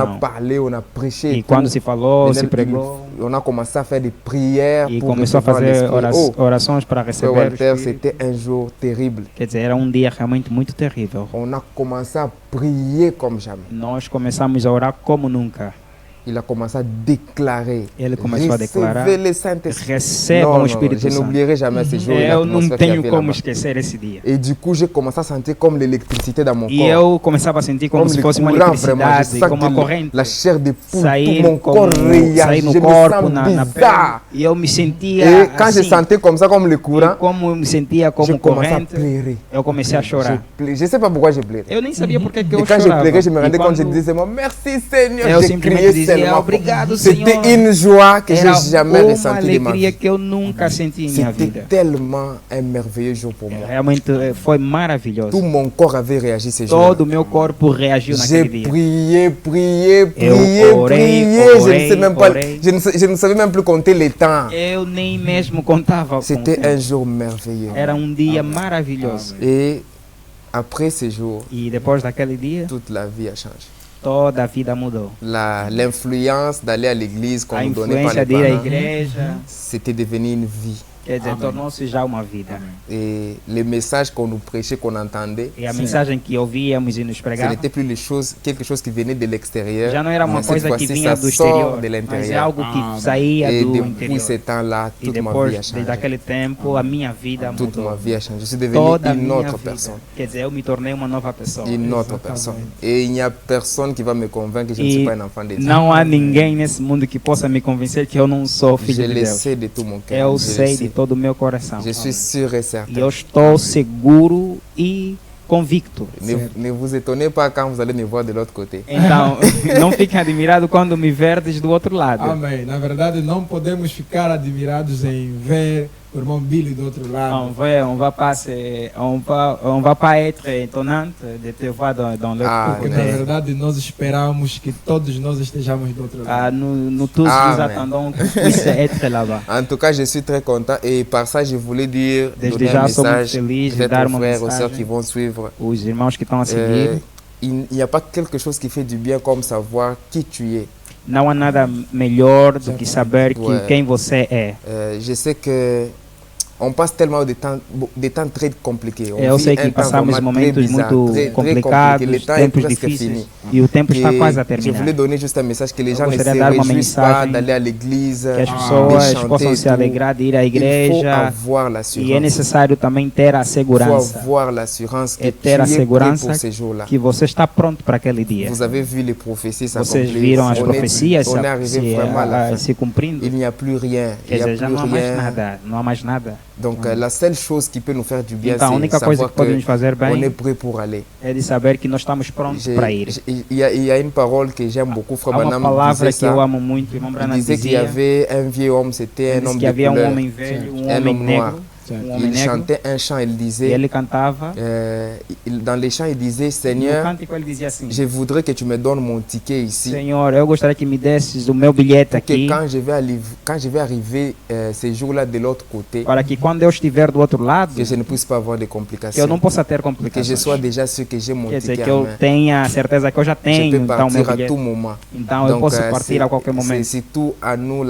manifestação. parlé, on a prêché. E et quando tout, se falou, se maintenant, pregou, on a commencé à faire des prières e pour começou a recevoir fazer l'Esprit. Oh, orações para Frère receber o Walter, Espírito. c'était un jour terrible. Quer dizer, era um dia realmente muito terrível. On a commencé à prier comme jamais. Nós começamos a orar como nunca. Il a commencé à déclarer. Ele começou a declarar: Recevez le Saint-Esprit. recebam o Espírito je Santo. n'oublierai jamais ce jour. Eu não tenho como esquecer esse dia. Et du coup, j'ai commencé à sentir comme l'électricité dans mon E corps. eu começava a sentir como se le fosse uma courant, vraiment. Je eletricidade, sens como uma que corrente la chair de poule, tout sair, mon corps réagit. sair no Je me corpo, sens na bizarre. pele. E eu me sentia Et quand je assim. sentais comme ça, comme le E courant, como eu me sentia je como commençais à corrente, pleurer. eu comecei a chorar. Je ne sais pas pourquoi je pleurais. Eu nem sabia por que Et eu quand je chorava. pleurais, je me E rendais compte, je quando disais seulement merci Seigneur. eu J'ai simplesmente crié dizia seulement. obrigado, Senhor. C'était une joie que Era j'ai jamais uma ressentie de ma alegria vie. que eu nunca senti em minha C'était vida. tellement un merveilleux jour pour moi. Realmente foi Tout maravilhoso. mon corps avait réagi ce jour. Todo o meu corpo reagiu J'ai naquele dia. prié, prié, Eu prié, orei, prié. Je ne orei, sais même pas, orei. je ne savais même plus compter les temps. Eu nem mesmo contava com C'était o tempo. un jour merveilleux. Era dia maravilhoso. Et après ce jour, E depois daquele dia, toute la vie a changé. toda a vida mudou. L'influence d'aller à l'église qu'on A nous donnait par influência les de ir à parents, igreja c'était devenu une vie. Quer dizer, Amém. tornou-se já uma vida. Et les messages qu'on nous prêchait, qu'on entendait, E a mensagem que ouvíamos e nos ce pregava n'était plus quelque chose qui venait de l'extérieur. já não era uma mais cette coisa que fois-ci, vinha ça do sort exterior, de mas é l'intérieur. algo que Amém. saía Et do depuis interior. ce temps-là, E toute ma depois, vie a desde changé. aquele tempo, a minha vida Toute ma mudou. vie a changé. Je suis devenu Toda a une minha autre vida. personne. Quer dizer, eu me tornei uma nova pessoa. Une autre Exactement. personne. Et il n'y a personne qui va me convaincre que je ne suis E pas un enfant de Dieu. não há ninguém nesse mundo que possa me convencer que eu não sou Je filho de le Deus. sais de tout mon cœur. Eu Je le sei de sais. todo o meu coração. Je suis sûr et E certain. eu estou seguro e convicto. Ne vous étonnez pas quand vous allez me voir de l'autre côté. Então, não fiquem admirados quando me verdes do outro lado. Amém. Na verdade, não podemos ficar admirados em ver o irmão Billy do outro lado. On va pas être étonnante de te voir dans l'autre Ah, Porque, côté. na verdade, nós esperamos que todos nós estejamos do outro lado. Nous tous Amen. nous attendons qu'on puisse être là-bas. En tout cas, je suis très content et par ça, je voulais dire, Desde donner já un sou muito message feliz de peut-être dar aux uma frères, aux sœurs mensagem. qui vont suivre. Os irmãos que estão a Euh, seguir, il n'y a pas quelque chose qui fait du bien comme savoir qui tu es. não há nada melhor do que saber Ouais. quem você é. Je sais que on passe tellement des temps très compliqués. On Eu vit sei que un temps passamos vraiment momentos très bizarre, muito très complicados, compliqué. Le temps est tempos presque difíceis, fini. e o tempo está Et quase a je terminar. voulais donner juste un message que les Eu gens ne se gostaria de dar uma réjouissent pas mensagem d'aller à l'église, Que as de pessoas chanter possam et se tout. alegrar de ir à Il faut igreja, avoir e é l'assurance. necessário também ter a Il faut segurança avoir l'assurance que É tu ter a es prêt segurança pour ces jours-là. que você está pronto para aquele dia. Vous avez vu les prophéties Vocês s'accomplir. viram as On est- profecias on est arrivé vraiment à la fin. se cumprindo. Il n'y a plus rien. Quer Il n'y a dizer, já plus não há mais rien. nada, não há mais nada. Donc la seule chose qui peut nous faire du bien, Então, a c'est única coisa savoir que pode nos que fazer on est bem prêt pour aller. é de saber que nós estamos prontos para ir. Il y a une parole que j'aime beaucoup. Frère Há uma Branham palavra disait que eu ça. amo muito, o irmão Il Branham disait qu'il y dizia, avait un vieux homme, c'était ele un disse homme que de havia couleur. homem velho, Un homem homme noir. negro, homem Il negro, chantait un chant, il e disait, ele cantava. dans les chants, il disait, No Seigneur, cântico ele dizia assim, je voudrais que tu me donnes mon ticket ici. Senhor, eu gostaria que me desses o meu bilhete Pour que aqui, quand je vais arriver ces jours-là de l'autre côté, para que quando eu estiver do outro lado, que je ne puisse pas avoir de que eu complications. não possa ter Que je complicações. sois déjà sûr que j'ai mon Quer dizer, ticket que en eu main. tenha a certeza que eu já Je tenho peux então o meu partir à bilhete. tout moment. Então eu posso partir a qualquer c'est momento. surtout à nous,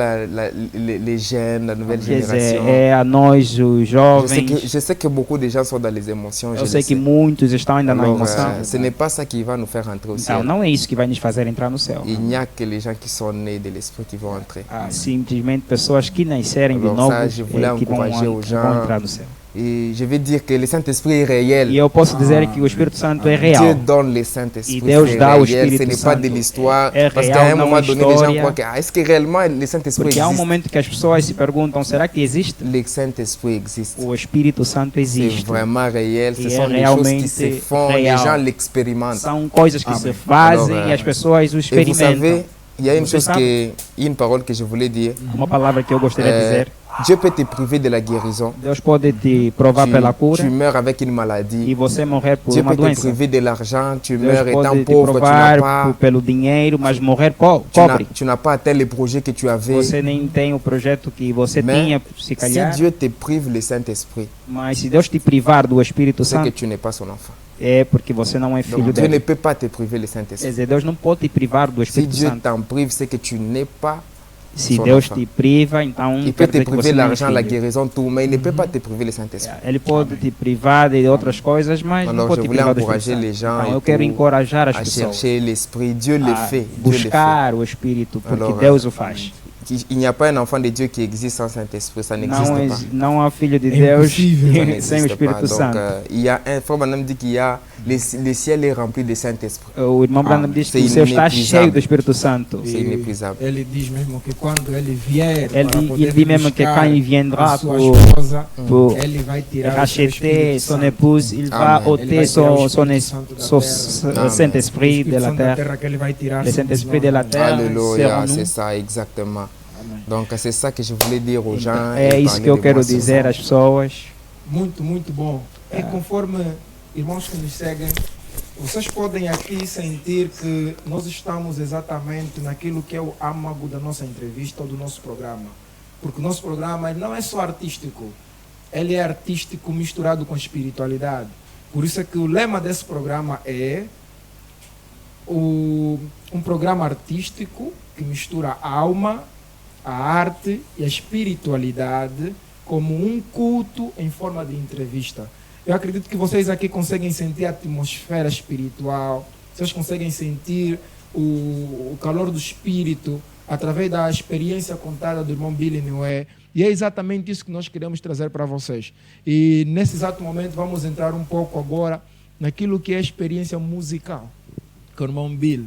les jeunes, la nouvelle Quer dizer, génération. é a nós, os jovens. Je sais que beaucoup de gens sont dans les émotions. Eu Je sei le que sais. muitos estão ainda na Alors, emoção. ce n'est pas ça qui va nous faire entrer au Então, ciel. não é isso que vai nos fazer entrar no céu. Il n'y a que les gens qui sont nés de l'esprit qui vont entrer. Ah, simplesmente pessoas que nascerem de Alors, novo ça, je voulais que vão encourager aux gens. entrar no céu. Et je vais dire que le Saint-Esprit est réel. E eu posso dizer que o Espírito Santo é Dieu real. donne le Saint-Esprit. E Deus C'est dá o réel. Espírito Ce n'est pas de Santo. l'histoire. É Parce real, qu'à un não moment é donné, les gens história. croient que est-ce que réellement le Saint-Esprit Porque há um existe? momento que as pessoas se perguntam, será que existe? Le Saint-Esprit existe. O Espírito Santo C'est existe. vraiment réel. Ce E sont é des choses qui realmente se font. Les real. gens l'expérimentent. São coisas que Amém. se fazem Alors, e as pessoas o Et vous experimentam. savez, il y a une Você chose une parole que je voulais dire. Uma palavra que eu gostaria de dizer. Dieu peut te priver de la guérison. Deus pode te provar pela cura Tu meurs avec une e maladie. você morrer por Dieu uma peut te doença. priver de l'argent. Tu Deus meurs étant pode te pauvre. Tu provar n'as pas, pelo dinheiro, mas morrer pobre. tu n'as pas atteint les projets que tu avais. Você nem tem o projeto que você Mais tinha, se Si calhar. Dieu te prive le Saint-Esprit, Mas se Deus te privar do Espírito c'est que Santo, tu n'es pas son enfant. é porque você não é filho Donc Dieu ne dele. peut pas te priver le Quer Saint-Esprit. dizer, Deus não pode te privar do Si Espírito Dieu Santo. t'en prive, c'est que tu n'es pas. Se son Deus enfant. te priva, então Il peut quer te dizer que você priver não é l'argent, la filho. guérison, tout, mais il ne peut pas te priver le Saint-Esprit. Ele pode te privar de outras coisas, mas não Alors pode je te voulais privar do encourager Espírito les Santo. gens Então, et eu quero tout encorajar as à pessoas chercher l'Esprit. Dieu le a fait. Dieu le fait. buscar o Espírito, porque Alors, Deus o faz. Il n'y a pas un enfant de Dieu qui existe sans Saint-Esprit. Ça n'existe Não, pas. não há filho de É Deus impossível. Ça sem o n'existe pas. Espírito Donc, Santo. il y a un frère Branham dit qu'il y a le ciel est rempli de Saint-Esprit. O irmão Branham diz que c'est o céu está inépuisável. cheio do Espírito Santo. C'est inépuisable. Ele diz mesmo que quando ele vier, Ele para diz- poder ele diz mesmo que buscar quand il viendra a sua pour- esposa, Pour ele vai tirar o seu racheter Espírito son Santo. épouse, il va Amen. Ele ôter vai tirar o son Espírito Santo da son terra. Amen. Saint-Esprit O de la Espírito Santo da terre. terra que ele vai tirar Le somos Saint-Esprit nós. de la terre. Alléluia, serons c'est nous. ça, exactement. Amém. Donc c'est ça que je voulais dire aux gens. É et isso parler que eu de quero moi ce dizer soir. às pessoas. Muito bom. E conforme irmãos que nos seguem, vocês podem aqui sentir que nós estamos exatamente naquilo que é o âmago da nossa entrevista ou do nosso programa. Porque o nosso programa não é só artístico, ele é artístico misturado com espiritualidade. Por isso é que o lema desse programa é um programa artístico que mistura a alma, a arte e a espiritualidade como um culto em forma de entrevista. Eu acredito que vocês aqui conseguem sentir a atmosfera espiritual, vocês conseguem sentir o calor do espírito através da experiência contada do irmão Billy Niué. E é exatamente isso que nós queremos trazer para vocês. E nesse exato momento vamos entrar um pouco agora naquilo que é a experiência musical com o irmão Billy.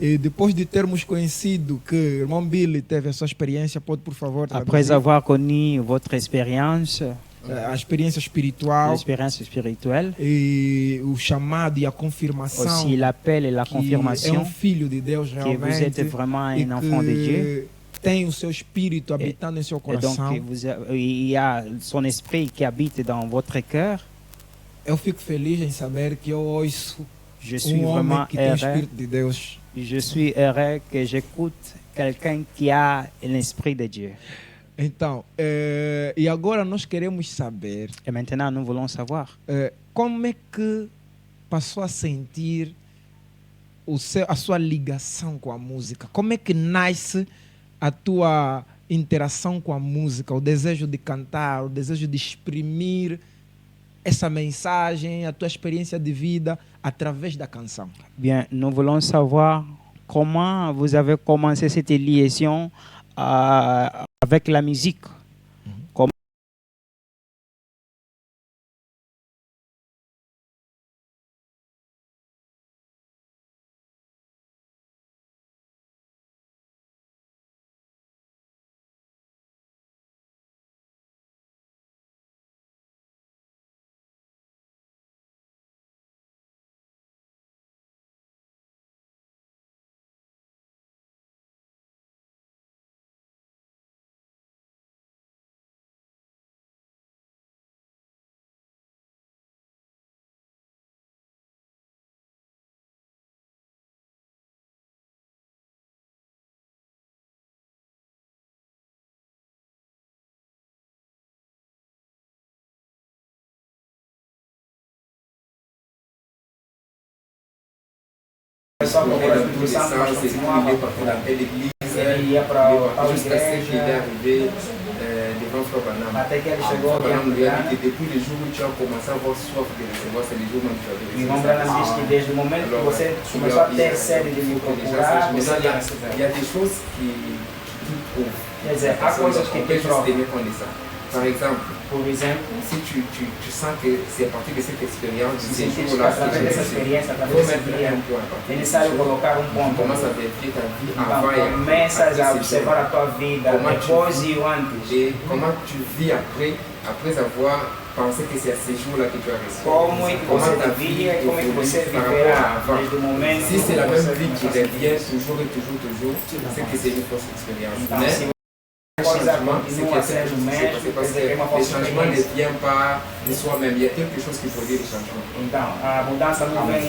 E depois de termos conhecido que o irmão Billy teve a sua experiência, pode por favor traduzir? Après avoir connu votre expérience, A experiência espiritual l'expérience spirituelle, e o chamado e a confirmação aussi l'appel et la que é confirmation filho de Deus que vous êtes realmente vraiment e un enfant de Dieu. que tem o seu espírito habitando em seu Et donc, coração. il y a son esprit qui habite dans votre cœur. Eu fico feliz em saber que eu ouço Je suis homem vraiment que tem o heureux. espírito de Deus. Je suis heureux que j'écoute quelqu'un qui a l'esprit de Dieu. Então, e agora nós queremos saber Et maintenant, nous voulons savoir como é que passou a sentir a sua ligação com a música. Como é que nasce a tua interação com a música, o desejo de cantar, o desejo de exprimir essa mensagem, a tua experiência de vida através da canção. Bien, nous voulons savoir comment vous avez commencé cette liaison avec la musique. Comment Ele ia para a Jusqu'à ce qu'il est igreja, arrivé devant Frère Branham. até que ele chegou Frère Branham lui a aqui. dit que depuis le jour où tu as commencé à avoir soif de recevoir, c'est le jour même que tu E avais o irmão recevoir. Branham diz que desde o momento que você começou a ter sede de me procurar, você Maintenant, ia il y receber. a des choses qui prouvent. Quer dizer, há coisas que On te peut juste provam. tenir compte de ça. Par exemple, Por exemplo, si tu sens que c'est à partir de cette expérience, de se ces sentir que jours-là, através dessa experiência, il através faut desse mettre dia, un point à partir é de necessário ça. colocar um Tu ponto. commences à vérifier ta vie Então, avant et começas a après ces observar a jours. tua vida Como é que- depois e o antes. Et comment tu vis après avoir pensé que c'est à ces jours-là que tu as reçu. Como é que você ta vivia, como é que évolue você par rapport viverá à avant. desde o momento Si c'est la que même você vie qui começou a revient toujours et toujours, c'est que c'est une fausse expérience. Então, Mais se le a coisa changement, c'est continua quelque chose sendo qui s'est mesmo, passé quer parce dizer que é uma que le falsa changement ne experiência. vient pas de soi-même. Il y a quelque chose qui produit le changement. Então, a mudança não vem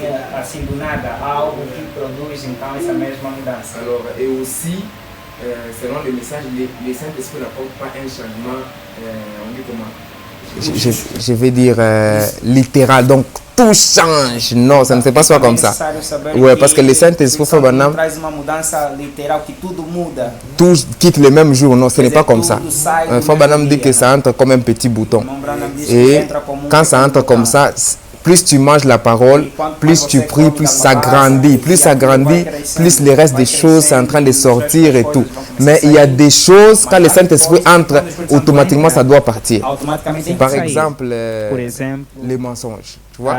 assim do nada, há algo que produz então essa mesma mudança. Alors, et aussi, selon le message, le Saint-Esprit n'apporte pas un changement, on dit comment Je vais dire littéral, donc tout change. Non, ça ne se passe pas comme ça. Ouais, parce que le Saint-Esprit, Frère Branham, traz uma mudança literal que tudo muda. tout quitte le même jour. Non, ce n'est pas comme ça. Frère Branham dit que ça entre comme un petit bouton. Et quand ça entre comme ça, plus tu manges la parole, plus tu pries, plus ça grandit. Plus ça grandit, plus le reste des choses sont en train de sortir et tout. Mais il y a des choses, quand le Saint-Esprit entre, automatiquement ça doit partir. Automaticamente tem que Par sair. exemple, Por exemplo, les mensonges. Tu vois,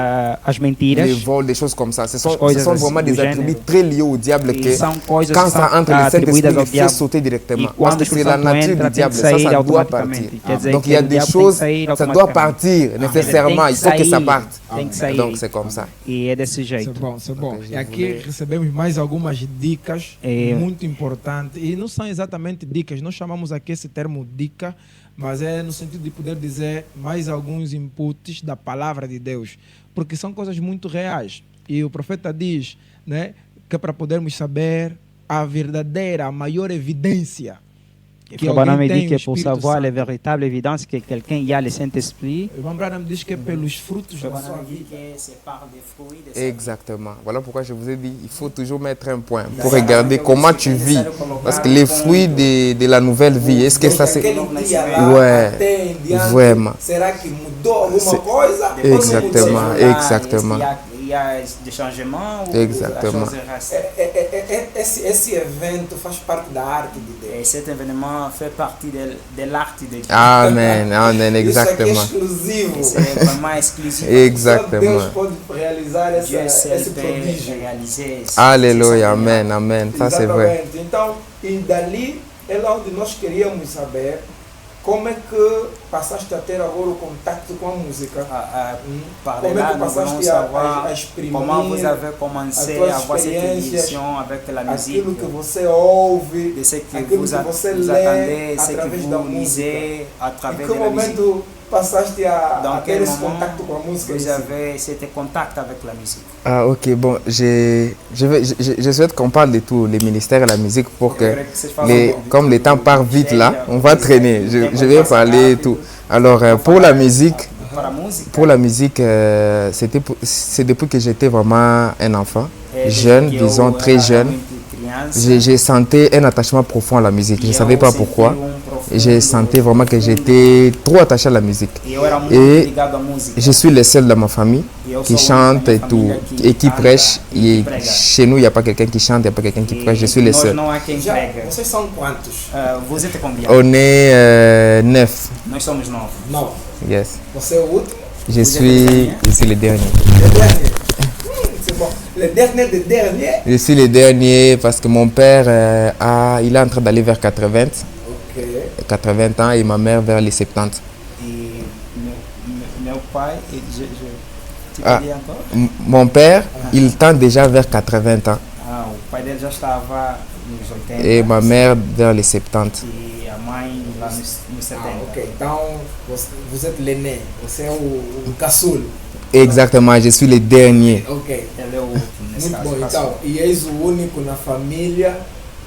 as mentiras. les vols, des choses comme ça. Ce sont coisas vraiment des do attributs gênero. très liés au diable E que são coisas quand que ça são entre le Saint-Esprit, atribuídas il ao fait diabo. sauter directement. E Parce quando que o c'est la Espírito nature Santo du entra, tem diable. que Ça sair doit automaticamente. partir. Quer dizer Donc que il y a o des diabo tem que choses, sair ça doit automaticamente. partir nécessairement. Il faut que ça sair. parte. Tem que sair. Donc c'est comme ça. E é desse jeito. Isso é bom. Ok, E aqui recebemos mais algumas dicas É. muito importantes. E não são exatamente dicas, nós chamamos aqui esse termo dica, mas é no sentido de poder dizer mais alguns inputs da palavra de Deus. Porque são coisas muito reais. E o profeta diz, né, que é para podermos saber a verdadeira, a maior evidência que Fabana alguém me dit tem o que pour Espírito savoir la Santo. véritable évidence que quelqu'un y a le Saint-Esprit, Vambra me diz que é pelos frutos da sua vida. Exactement. Voilà pourquoi je vous ai dit, il faut toujours mettre un point pour regarder comment tu vis. Parce que les fruits de la nouvelle vie, est-ce que ça c'est... Aquele dia lá, Ouais, até em diante, vraiment. será que mudou alguma coisa? Exactement, exactement. Il y a des changements ou Exactement. la chose reste. Esse evento faz parte da arte de Deus. Et cet événement fait partie de l'art de Dieu. Amen, amen, Isso aqui é exactement. exclusivo. C'est vraiment exclusif. Só Deus Exactement. pode realizar Dieu seul esse peut prodígio. réaliser. Alléluia, amen, amen. Ça c'est vrai. Exatamente. Então, e dali é lá onde nós queríamos saber como é que passaste a ter agora o contato com a música. Par Como é là, que nous voulons passaste savoir a exprimir comment vous avez as commencé tuas à avoir cette experiências, édition avec la musique, aquilo que você ouve, de ce que aquilo vous, que você vous lê attendez, ce que através da vous música. lisez à Em travers que de la musique. momento passaste a Dans ter quel esse moment contato com a música? vous em si? avez cet contact avec la musique? Ah ok, bon, je souhaite qu'on parle de tous les ministères et la musique pour que, comme le temps part vite là, on va traîner. Je vais parler et tout. Alors pour la musique, c'est depuis que j'étais vraiment un enfant, jeune, disons très jeune. J'ai senti un attachement profond à la musique. Je ne savais pas pourquoi. J'ai senti vraiment que j'étais trop attaché à la musique. Et je suis le seul dans ma famille qui chante et tout, et qui prêche. Et chez nous, il n'y a pas quelqu'un qui chante, il n'y a pas quelqu'un qui prêche. Je suis le seul. Já, vocês são quantos? Vous êtes combien? On est 9. Nós somos 9. 9. Yes. Você é o último? Je suis le dernier. Le dernier. C'est bon. Le dernier de dernier? Je suis le dernier parce que mon père, il est en train d'aller vers 80, Ok. 80 ans et ma mère vers les 70. E meu pai, tu Ah. peux dire encore? Mon père, il tend déjà vers 80 ans Ah, o pai dele já estava nos 80 et ma mère vers les 70. e a mãe lá nos 70. Ah, ok. Então, você êtes l'aîné. Você é o caçulo. Exactement, je suis le dernier. Ok. Ele é o último nesse Muito caso. bom. Então, e és o único na família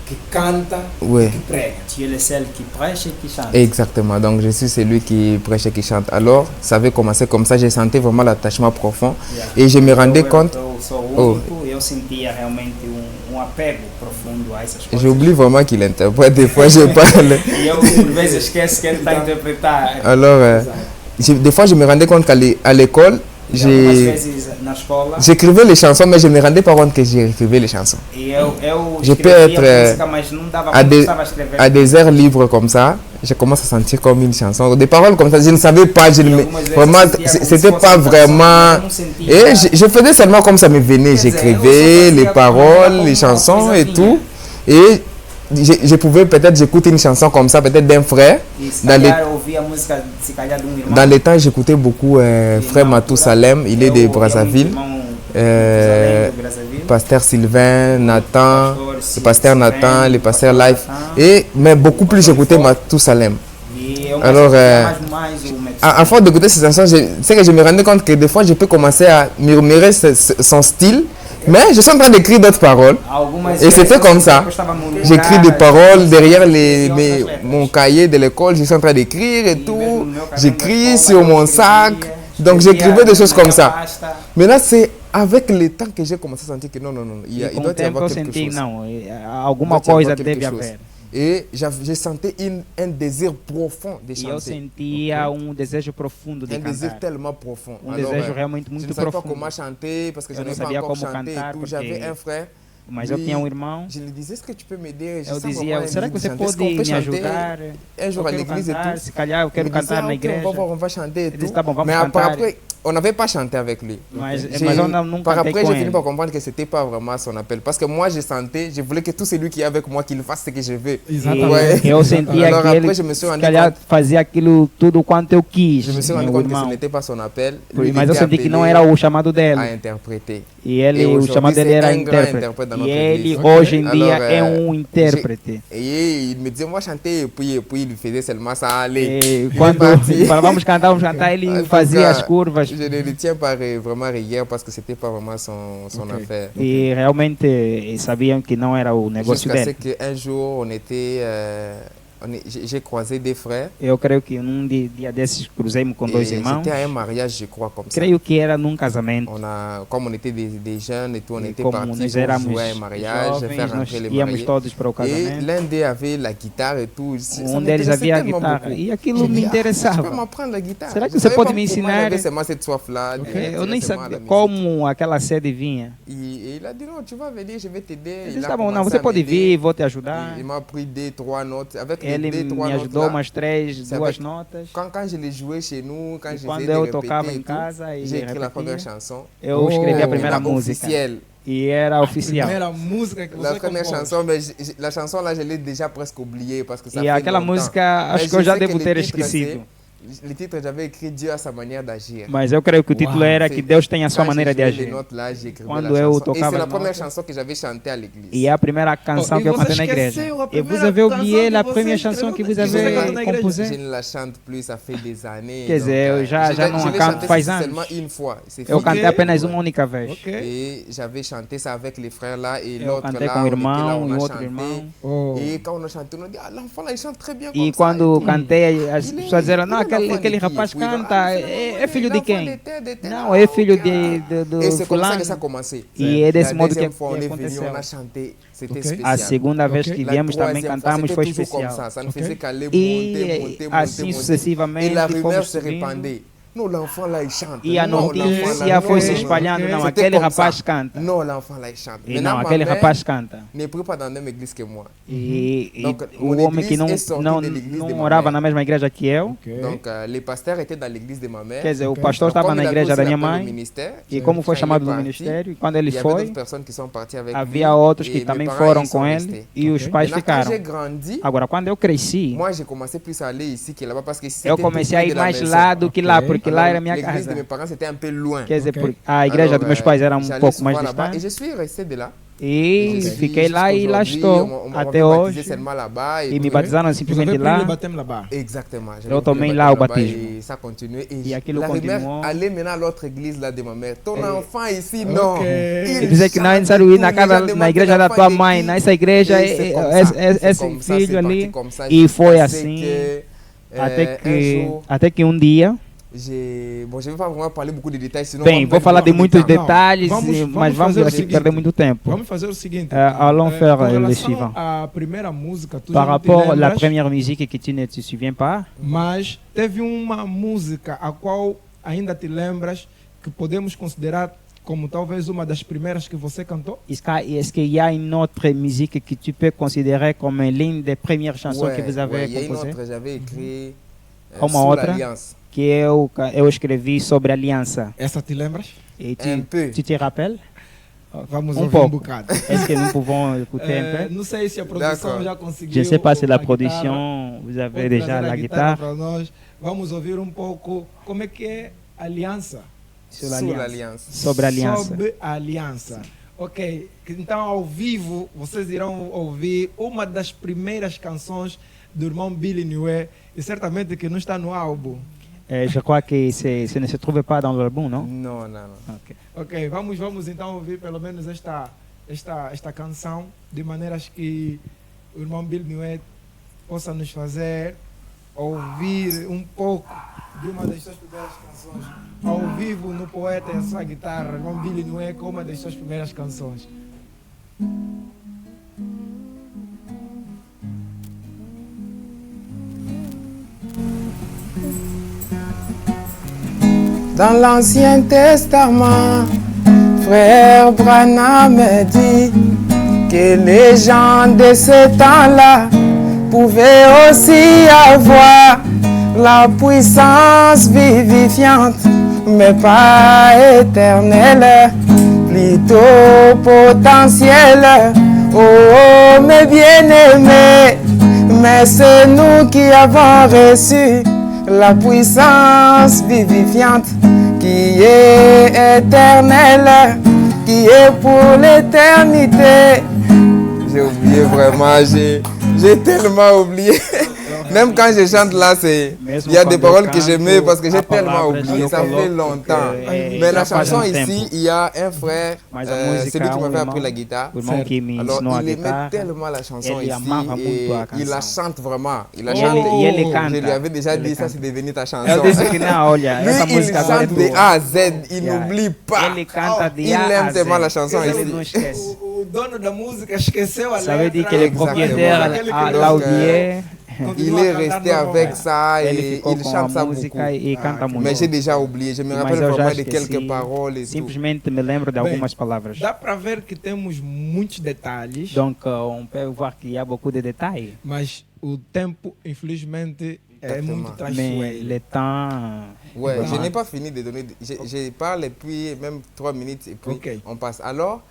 que canta Ouais. e que prega. Tu es le seul qui prêche et qui chante. Exactement, donc je suis celui qui prêche et qui chante. Alors, ça avait commencé comme ça, j'ai senti vraiment l'attachement profond et je me rendais compte, Eu sou o único e eu sentia realmente apego profundo a essas coisas. j'oublie vraiment qu'il interprète, des fois je parle. E eu, por vezes, esqueço que ele está a interpretar. Alors, des fois je me rendais compte qu'à l'école, Algumas vezes na escola, j'écrivais les chansons, mais je me rendais pas compte que j'écrivais les chansons. e eu Je peux escrevia être música, mas não dava à conta, des, estava a escrever. à des heures libres comme ça, je commence à sentir comme une chanson. Des paroles comme ça, je ne savais pas, je ne me- vraiment, c'était pas vraiment... Et je faisais seulement comme ça me venait, j'écrivais les paroles, les chansons et tout. Et je pouvais peut-être, j'écoutais une chanson comme ça, peut-être d'un frère. E se Dans les, calhar ouvia a música, se calhar, de irmão. dans les temps, j'écoutais beaucoup frère Matou Salem, il est de Brazzaville. Pasteur Sylvain, Nathan, le pasteur Nathan, le pasteur Life. Mais beaucoup plus, j'écoutais Matou Salem. Alors, à force d'écouter ces chansons, c'est que je me rendais compte que des fois, je peux commencer à murmurer son style, mais je suis en train d'écrire d'autres paroles. Et c'était comme ça. J'écris des paroles derrière mon cahier de l'école, je suis en train d'écrire et tout. J'écris sur mon sac. Donc, j'écrivais des choses comme ça. Maintenant, c'est avec le temps que j'ai commencé à sentir que non, il doit y avoir quelque chose. Não, alguma coisa deve haver. Et j'ai senti un désir profond de E eu chanter. sentia desejo profundo de Un désir cantar. tellement profond. Desejo realmente je muito ne savais pas profundo. comment chanter parce que je Eu não n'avais pas sabia encore como chanté et cantar tout. porque- J'avais un frère. Mas eu tinha irmão. Je lui disais, est-ce que tu peux m'aider? Eu dizia, será que você Est-ce pode qu'on peut me chanter ajudar? un jour Eu à quero l'église et cantar, tout? se calhar eu Il quero me disait, cantar na ok, igreja. on va chanter et Ele tout. disse, tá bom, vamos Mais cantar. après, on n'avait pas chanté avec lui. Mas eu não Par cantei après, com j'ai fini ele. par comprendre que c'était pas vraiment son appel. Parce que moi, je sentais, je voulais que tout celui qui est avec moi, qu'il fasse ce que je veux. Ouais. Eu sentia Alors que après, ele, je me suis se rendu calhar, compte, fazia aquilo tudo quanto eu quis, je me suis rendu meu compte que ce irmão. n'était pas son appel. Lui, il Mas eu était senti que não appelé era o chamado dele. à interpréter. E ele, E o aujourd'hui, chamado dele c'est era un grand intérprete. interprète dans E notre ele, église. hoje em Alors, dia, é intérprete. Et il me disait, on va chanter, et puis il lui faisait seulement ça, allez. E Il est quando parti. vamos cantar, ele En tout fazia cas, as curvas. Je ne le tiens pas vraiment rigueur parce que c'était pas vraiment son affaire. E realmente sabiam que não era o negócio Jusqu'à ce dele. qu'un jour, on était J'ai croisé des frères. Eu creio que num dia desses cruzei-me com dois irmãos. C'était à un mariage, je crois, comme ça. Creio que era num casamento. Comme on était des jeunes et tout, on était Como partis nós pour éramos jouer à un mariage, jovens, faire nós rentrer les íamos mariés. todos para o Et casamento. l'un d'eux avait la guitare et tout. Ça Deles m'intéressait havia a tellement guitarra. beaucoup. E aquilo J'ai me dit, tu peux interessava. m'apprendre la guitare. Será que Je você savais pode pas me pourquoi ensinar? j'avais seulement cette soif-là. Eu nem d'intéressement à la sabia musique. como aquela sede vinha. Et il a dit non, tu vas venir, je vais t'aider. Ele Il disse, a tá bom, não, commencé você à pode m'aider. vir, vou te ajudar. Il m'a pris 2, 3 notes. Avec les Ele 2, 3 me notes ajudou là, umas c'est duas avec- notas. quand je l'ai joué chez nous, quand E j'essayais quando de eu répéter tocava et em tout, casa e j'ai écrit la repetia, première chanson. eu escrevi a primeira La música. officielle. E era oficial. Primeira música que La você première compôs. chanson, mais la chanson là, je l'ai déjà presque oubliée parce que ça E fait aquela longtemps. música, acho Mais que eu je já sais que devo le ter titre, esquecido. Le titre, j'avais écrit Dieu a sa manière d'agir. Mas eu creio que o título era que Deus tem a sua Quand maneira j'ai de joué les agir. notes là, j'ai écrit la Quando eu chanson. Et tocava c'est la as première notas. chanson que j'avais chantée à l'église. E é a primeira canção Oh, que eu e cantei você na igreja. esqueceu a E primeira vous avez canção oublié que la você première escreveu chanson que na- vous que você avez cantou na igreja? composée. Je ne la chante plus, ça fait des années. Quer dizer, eu já não je l'ai canto chanté faz anos. seulement une fois. C'est Eu fini. cantei apenas uma única vez. Ok. Et j'avais chanté ça avec les frères là et Eu l'autre cantei là, com o on était là, irmão on e a o outro chanté. irmão. Oh. Et quand on a chanté, on a dit, ah, l'enfant là, il chante très bien comme E ça. quando tout. cantei, as Il est- pessoas disseram, não, il est l'enfant aquele de qui? rapaz Puis il va, canta, ah, é filho de l'enfant quem? de tel, de tel. Não, Ah, é filho ok. do Et c'est comme ça fulano. que ça a commencé. E é desse La modo que deuxième fois, on est venu, aconteceu. on a chanté, c'était Ok. spécial. A segunda vez Ok. que La viemos também troisième fois, cantamos c'était foi toujours comme especial. ça. Ça ne Ok. faisait qu'aller E monter, assim monter. sucessivamente Et la rumeur fomos se subindo. répandait. Non, l'enfant là, il chante. E a Non, l'enfant là, notícia non, foi se non, espalhando, ok. não, C'était aquele comme rapaz ça. canta. Non, l'enfant là, il chante. E Maintenant, não, ma aquele mère rapaz canta. n'est plus pas dans la même église que moi. E Donc, o mon homem que église não, est sorti não, de l'église não de ma morava mère. na mesma igreja que eu, Ok. Donc, les pasteurs étaient dans l'église de ma mère. quer dizer, o Ok. pastor Donc, estava comme na il a igreja aussi da minha appelé au mãe, ministère, e como foi quand il chamado est do parti, ministério, e quando ele il y avait foi, d'autres personnes qui sont parties avec havia lui. outros que Et mes também parents, foram ils sont com ele, restés. e os pais Maintenant, quand j'ai ficaram. grandi, Agora, quando eu cresci, moi, j'ai commencé plus à aller ici que là-bas parce que ici, eu c'était tout comecei a près ir de la mais maison. lá do que lá, Ok. porque lá Alors, era a minha l'église de casa. mes parents, c'était un peu loin. Quer dizer, Ok. a igreja Alors, dos meus pais era j'allais pouco mais souvent là-bas distante. et je suis resté de là. E Je suis fiquei lá e lá jusqu'aujourd'hui, estou, on até m'a baptisé hoje. seulement là-bas. E me tout. batizaram Vous simplesmente avez pris lá. le baptême là-bas. Exactement. Eu tomei lá o batismo. Et ça continuait. E aquilo la continuou. rumeur allait maintenant à l'autre église là de ma mère. Ton enfant ici, non. Ok. E dizer que não é necessário ir na casa, na igreja da tua mãe, nessa igreja, esse filho ali. E foi assim, até que um dia, Bon, je ne vais pas vraiment parler beaucoup de détails, sinon bem, vou falar de muitos detalhes, Vamos mas vamos fazer o aqui seguinte. perder muito tempo. Vamos fazer o seguinte. Allons faire com le relação suivant. à primeira música, tu Par já não te rapport à la lembras, première musique que tu ne te souviens pas, mas teve uma música a qual ainda te lembras que podemos considerar como talvez uma das primeiras que você cantou? est-ce qu'il y a une autre musique que tu peux considérer comme l'une des premières chansons que vous avez il y a une composées? autre, j'avais écrit Uma Sous outra l'Alliance. que eu escrevi sobre aliança. Essa te lembras? Et Un peu. tu te rappelles? Vamos Um ouvir pouco. bocado. Est-ce que nous pouvons écouter un peu? Não sei se a produção D'accord. já conseguiu. Je ne sais pas si la a guitarra. production, vous avez Pode déjà trazer la a guitare para nós. Vamos ouvir um pouco como é que é aliança. sur Sous l'alliance. l'Alliance. Sobre a aliança. Sobre a aliança. Ok, então ao vivo vocês irão ouvir uma das primeiras canções do irmão Billy Newé e certamente que não está no álbum. Je crois que ce ne se trouve pas dans l'album, non? Non, non, non. Ok. Ok, vamos então ouvir pelo menos esta canção de maneiras que o irmão Billy Newé possa nos fazer ouvir um pouco de uma das suas primeiras canções. Ao vivo no Poeta e a sua guitarra, o irmão Billy Newé com uma das suas primeiras canções. Dans l'Ancien Testament, frère Branham dit que les gens de ce temps-là pouvaient aussi avoir la puissance vivifiante, mais pas éternelle, plutôt potentielle. Oh, mes bien-aimés, mais c'est nous qui avons reçu la puissance vivifiante qui est éternelle, qui est pour l'éternité. J'ai oublié vraiment, j'ai tellement oublié. Même quand je chante là, il y a des paroles que j'aimais parce que j'ai tellement oublié, ça fait longtemps. Mais la chanson ici, il y a un frère, celui qui m'avait appris la guitare. Alors il aimait tellement la chanson ici et il la chante vraiment. Il la chante. Je lui avais déjà dit ça, c'est devenu ta chanson. Lui, il chante de A à Z, il n'oublie pas. Il aime tellement la chanson ici. O dono da música esqueceu a Ça veut dire letra. que le propriétaire l'a oublié. Il est resté avec ça et il chante ça beaucoup. E canta muito. Mais j'ai déjà oublié, je me Mas rappelle eu já vraiment de esqueci. quelques paroles et tout. Simplesmente me lembro de algumas palavras. Dá para ver que temos muitos detalhes, Donc, on peut voir qu'il y a beaucoup de détails. mas o tempo, infelizmente, é muito Mais traiçoeiro. le temps. Ouais, je Vraiment. n'ai pas fini de donner. Je parle et puis même 3 minutes et puis Ok. on passe. Alors,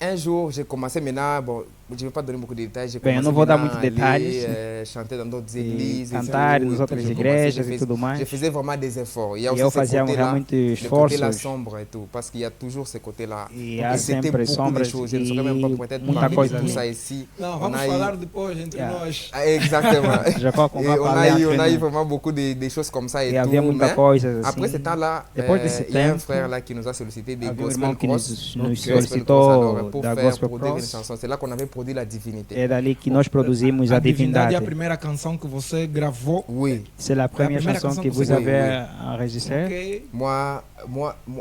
un jour, j'ai commencé maintenant, bon, je ne vais pas donner beaucoup de détails. J'ai Bem, eu commencé não vou dar maintenant muitos à aller, detalhes. chanter dans d'autres E églises. et cantar tout, nas et outras puis j'ai igrejas commencé, e tudo mais. je faisais vraiment des efforts. Il y a E aussi eu ce fazia côté-là, realmente le côté-là esforços. sombre et tout, parce qu'il y a toujours ce côté-là. E Et há c'était sempre beaucoup de sombras choses. Je ne saurais même pas e peut-être muita parler coisa de tout ali. ça ici. Não, On vamos a eu- falar depois entre Yeah. nós. Ah, exactement. Je crois qu'on Et va on parler a eu entre nous. vraiment beaucoup de choses comme ça et E havia tout. muita Mais coisa après ce assim. temps-là, Depois desse il y a un tempo, frère là qui nous a sollicité des havia um gospel irmão que cross. nos Gospel solicitou cross, alors, pour da faire Gospel produire une Cross. chanson. C'est là qu'on avait produit la divinité. É dali que nós produzimos a A Divindade é divindade. a primeira canção que você gravou. Oui, C'est la première primeira chanson canção que que vous você avez enregistrée. Ok. moi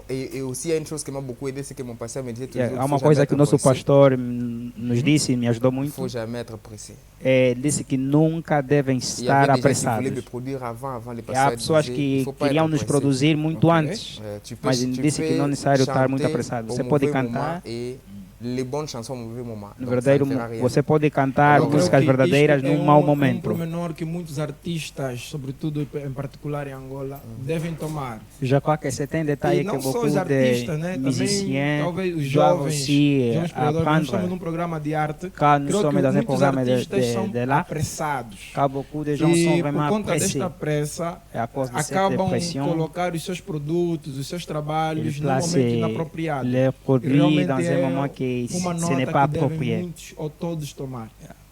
et aussi il y a une chose qui m'a beaucoup aidé, c'est que mon pasteur me disait toujours, Há il uma faut coisa jamais que o être nosso pressé. pastor nos disse e me ajudou Il muito. faut jamais être pressé. Ele disse que nunca devem Il y estar avait des gens qui voulaient apressados. me produire avant les E há pasteurs pessoas disaient, il que faut pas queriam être nos pressé. produzir muito Ok. antes. Tu peux, Mas ele tu disse que peux não é necessário estar muito chanter apressado. au Você pode mauvais moment cantar. et les bonnes chansons au mauvais moment. No Donc, ça ne verdadeiro, fera rien. você pode cantar Eu creio músicas que verdadeiras isto é num mau um momento. pormenor que muitos artistas, sobretudo em particular em Angola, devem tomar. Je crois que c'est un E détail que não só beaucoup os artistas, de né? Também musiciens talvez os doivent jovens, aussi jovens criadores. Nós estamos apprendre. num programa de arte. Quand nous Creio sommes que dans un muitos programme artistas são de l'art, apressados. car beaucoup de gens sont E por vraiment conta pressés. desta pressa, Et à cause de cette acabam pression, colocar os seus produtos, os seus trabalhos ils no momento placent inapropriado. leurs produits Realmente dans é un moment que uma ce n'est nota pas que devem approprié. muitos ou todos tomar.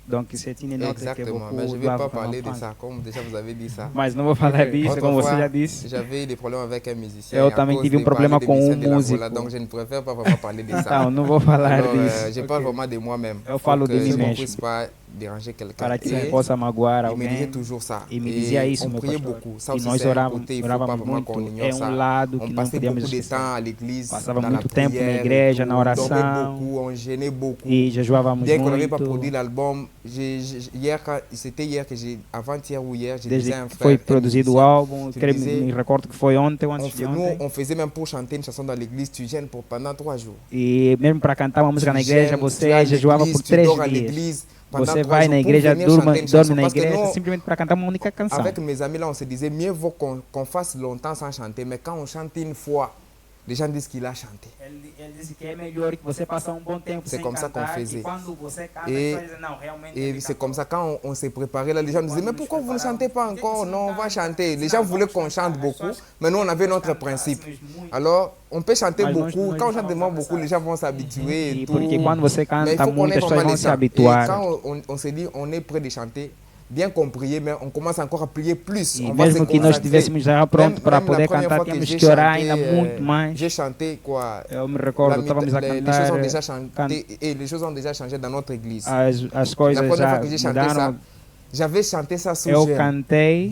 Donc c'est une note que Exactement, beaucoup mais je ne vais doivent pas vraiment parler de prendre. ça, comme déjà vous avez dit ça. Mas não vou falar disso, como você já disse. J'avais des problèmes avec un musicien. Eu à também cause tive des problema paroles des com musiciens de l'Angola, músico. donc je ne préfère pas vraiment parler de ça. Então, não vou falar Alors, disso. je parle vraiment de moi-même. Eu falo pour de que mim je ne mesmo. puisse pas déranger quelqu'un. Para que não Et possa magoar il me disait alguém. toujours ça. E me dizia Et isso, on meu priait pastor. beaucoup. Ça E aussi, nós c'est un orávamos, côté, il ne faut pas orávamos vraiment muito. qu'on ignore É ça. lado On que não passait podíamos beaucoup de esquecer. temps à l'église, Passava dans muito la tempo na prière, igreja, et na tout. oração. On dormait beaucoup, on gênait beaucoup. E jejuávamos Bien qu'on n'avait pas muito. produit l'album, c'était hier que j'ai, avant-hier ou hier, j'ai Desde disais à un que frère. foi un produzido o musicien, álbum, tu creio, disais, me recordo que foi ontem ou on, antes de nous, ontem. on faisait même pour chanter une chanson dans l'église, tu gênes pendant 3 jours. E mesmo para cantar uma música na Tu igreja, gênes, tu você vas à jejuava por l'église, tu 3 dors à dias. l'église pendant Você 3 vai jours na pour igreja, venir dorme chanter une chanson. na Parce que igreja, nous, simplesmente para cantar uma única canção. avec mes amis là, on se disait mieux vaut qu'on fasse longtemps sans chanter, mais quand on chante une fois, les gens disent qu'il a chanté. Ele disse que é melhor que você passar um bom tempo C'est sem comme ça qu'on cantar, faisait. e quando você canta, Et- as pessoas dizem, não, realmente Et ele c'est cantou. comme ça, quand on s'est préparé là, les gens disaient, mais pourquoi vous ne chantez pas encore? Non, on va chanter. Les gens voulaient qu'on chante beaucoup, mais nous, on avait notre principe. Alors, on peut chanter Mas nós- beaucoup. nós Quand on chante vraiment beaucoup, les gens vont s'habituer et E tout. porque quando você Mais il canta faut qu'on muito, ait as pessoas vraiment vão les se temps. Et habituar. quand on s'est dit, on est prêt de chanter, bien qu'on priait, mais on commence encore à prier plus. E On va se mesmo que nós consacrer. estivéssemos já pronto para Même la poder première cantar, fois que tínhamos j'ai que orar chanté, ainda muito mais. j'ai chanté quoi? Eu me recordo, estávamos a Les choses cantar, ont déjà changé et les choses ont déjà changé dans notre église. as La coisas première já fois que j'ai chanté ça, mudaram. j'avais chanté ça sous Eu jeûne. cantei,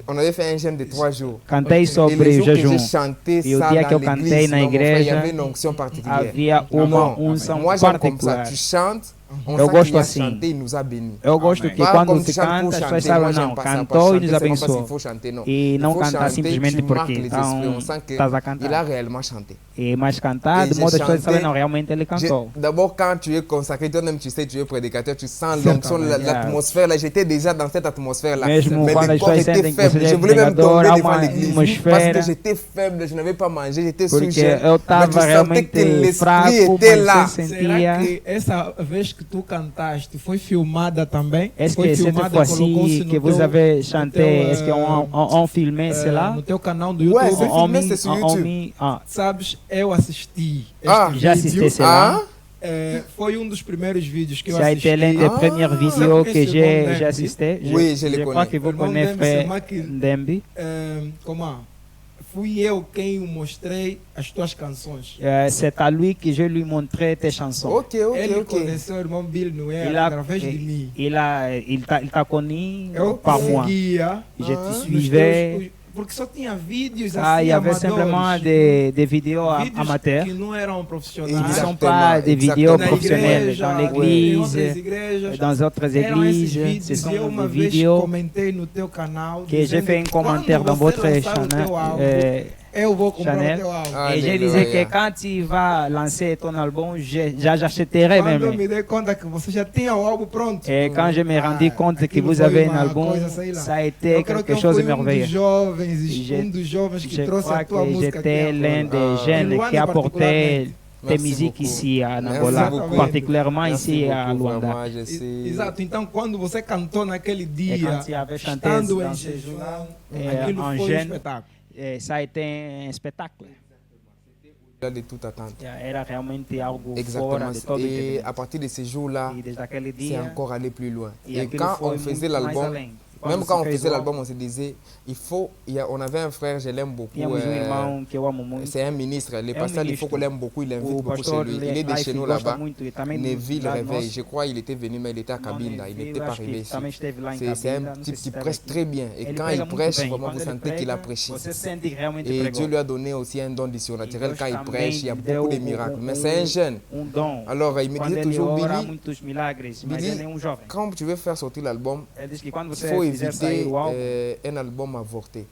On avait fait un jeûne de 3 jours. cantei Et sobre le o jour que jejum. j'ai chanté E o ça dia que eu dans cantei l'église, na non, mon frère, il y igreja, avait une onction particulière. havia uma Non, unção moi j'aime comme ça. particular. Tu chantes, on Eu sent gosto qu'il a assim. chanté, il nous a bénis. Eu gosto que Pas quando comme se tu chantes canta, pour as pessoas chanter. sabem, Moi, j'aime não, pas ça. cantou Pas e nos chanter, c'est pas parce abençoou. qu'il faut chanter, non. E Il não faut cantar chanter, simplesmente tu marques porque les esprits, on então, sent estás a qu'il a cantar. réellement chanté. E mais cantar, E de j'ai modo as pessoas chanté- sabem, não, realmente ele J'ai- cantou. D'abord, quand tu es consacré, toi-même tu sais, tu es prédicateur, tu sens l'onction, l'atmosphère. Là, j'étais déjà dans cette atmosphère-là. Mesmo Mais quando le as corps pessoas était sentem que faible. você Je é voulais même pregador, tomber há devant uma l'église. Parce atmosfera. que j'étais faible, je n'avais pas mangé, j'étais sous Porque jeûne. eu Mais estava tu sentais que realmente l'esprit fraco, était là. mas você Será sentia. que essa vez que tu cantaste foi filmada também? Est-ce Foi que cette filmada, fois-ci colocou-se que no vous teu- avez no chanté, teu, est-ce qu'on filmé cela? no teu canal do Ouais, YouTube? c'est filmé, c'est sur YouTube. Sabes, eu assisti este Ah, já vídeo. assisti Ah, cela. foi um dos primeiros vídeos que eu Ça a assisti. été l'une des premières vidéos que j'ai assisties. assistées. Oui, je le crois connais. que vous Irmão connaissez Ndembe, c'est Frère moi qui- Ndembe. Como? Fui eu quem mostrei as tuas canções. C'est à lui que je lui montrais tes chansons. Ok, Ele ok, ok. conheceu o irmão Bill Noel Il a- através de mim. Il t'a connu Eu par moi. seguia Je te nos suivais. teus- porque só tinha vídeos Ah, assim il y avait amadores. simplement des vidéos Vídeos amateurs. que não eram Ce ne profissionais. sont pas des Exactement. vidéos Na professionnelles igreja, dans em l'église, outras igrejas. dans d'autres Eram esses églises. vídeos. Ce E eu sont uma des vez vidéos comentei no teu canal que j'ai dizendo fait un que commentaire quando dans você votre lançar o channel. teu álbum, eu vou comprar Chanel. o teu álbum. Ah, Et je Alléluia. disais que quand tu vas lancer ton album, j'achèterai Quando eu même. me dei conta que você já tinha o álbum pronto. Et quand je me rendis compte que aquilo vous foi avez un uma album, coisa, sei lá. ça a été Eu creio quelque que chose de foi merveilleux. um dos jovens que Je trouxe crois a tua que música aqui j'étais em l'un Angola. des Ah. jeunes Em Luanda qui apportait particularmente. tes Merci musiques beaucoup. ici à Merci Angola, beaucoup. particulièrement Merci ici à beaucoup, Luanda. vraiment, je sais. Exato, então quando você cantou naquele Et dia, quand tu avais chanté estando dans em ce jejum, jour, aquilo en foi um jeûne, espetáculo. ça a été un spectacle. Là, de toute attente. Era realmente algo Exactement. fora de todo Et entendimento. à partir de ce jour-là, E desde aquele c'est dia, encore aller plus loin. Et aquilo quand foi on faisait muito mais l'album, além. même se quand on fez faisait o l'album, on se disait, on avait un frère, je l'aime beaucoup. Tínhamos irmão que eu amo muito. C'est un ministre. Le un pasteur, il faut ministre. qu'on l'aime beaucoup. Il l'invite O beaucoup chez pastor lui. Il est de chez nous gosta là-bas. muito e também Neville lá Réveil. nosso. Je crois qu'il était venu, mais il était à Cabinda. Il n'était pas acho que arrivé ici. também esteve lá em C'est un Cabinda, não type sei se qui esteve prêche aqui. très bien. Et Ele quand prega il muito prêche, bem. vraiment, Quando vous ele sentez qu'il a prega, prêché. Você sente que realmente Et pregou. Dieu lui a donné aussi un don du surnaturel. Quand il Deus prêche, il y a também beaucoup de deu miracles. Mais c'est un jeune. Dom. Alors, il me Quando disait ele toujours, ora, Billy, muitos milagres, mas Billy, ele é jovem. quand tu veux faire sortir l'album, Ele diz que quando il você faut fizer sair éviter o álbum, un album avorté.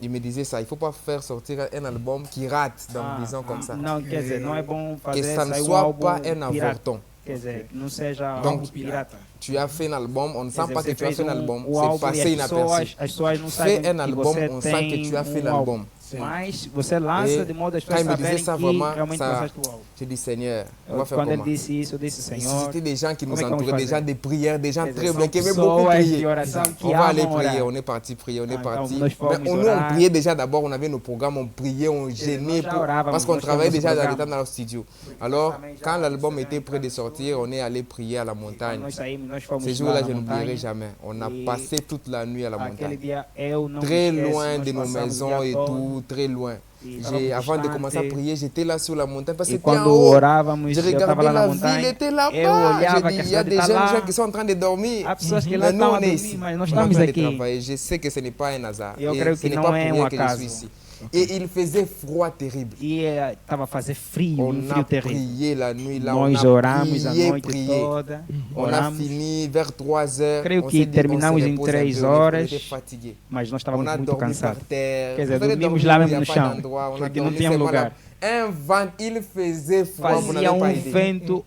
Il me disait ça, il ne faut pas faire sortir un album qui rate, disons comme ça. Não, quer dizer, não é bom Que fazer ça ne sair soit álbum pas un pirata. avorton. Quer dizer, que não seja Donc, algo pirata. Tu as fait un album, on ne Quer sent dizer, pas que você tu as fez fait un album, o álbum c'est passé e inaperçu. as pessoas não sabem Fais un que album, você on sent tem que tu as fait álbum. l'album. Mas você lança Et de modo as quand pessoas il me disait saberem ça, que vraiment, realmente ça, lançaste o álbum. j'ai dit Seigneur, on va faire Quando ele comment? disse isso, eu disse, Et Senhor, c'était des gens qui nous como é que vamos entouraient, des fazer? gens de prière, des gens Quer très dizer, bien, são qui aimaient beaucoup pessoas prier. de oração que On va aller amam prier, orar. on est parti prier, on est Ah, parti. então nós fomos Mais nous, on orar. priait déjà d'abord, on avait nos programmes, on priait, on gênait, nós já orávamos, parce qu'on nós travaillait tínhamos déjà dans programa. le temps dans le studio. Alors, quand l'album était prêt de sortir, on est allé prier à la montagne. Nós saímos, nós fomos Ces lá jours-là, na je n'oublierai montanha. jamais. On a Et passé toute la nuit à la Aquele montagne. dia eu não Très me esqueço, loin nós de nos passamos o maisons dia et todo. tout, très loin. estávamos Avant de distante. commencer à prier, j'étais là sur la montagne parce que E c'était en quando haut. orávamos, Je eu estava regardais lá na la ville, montanha. était Eu là-bas. olhava J'ai que a dit, il y a cidade des está jeunes lá. gens qui sont en train de dormir. Há pessoas que lá Mais nous, estão on a est dormir, ici. mas nós On est en estamos train de aqui. travailler. Je sais que ce n'est pas un hasard. Eu Et creio ce que n'est não pas é pour rien que je acaso. suis ici. Et il faisait froid terrible. E estava a fazer frio, On frio a terrível. prié la nuit là, on Nós a oramos a prié, noite prié. toda. On a Oramos, fini vers 3 heures. Creio On que s'est dit, terminamos on se em repose un 3 peu, on horas. était fatigué. mas nós On estávamos a muito dormi par cansados. terre. Quer dizer, Vous allez dormimos dormir lá où mesmo il y a no pas chão, d'endroit. On a porque não dormi tinha seulement lugar. là. Un vent, il faisait froid, vous Fazia n'avez pas idée. vento,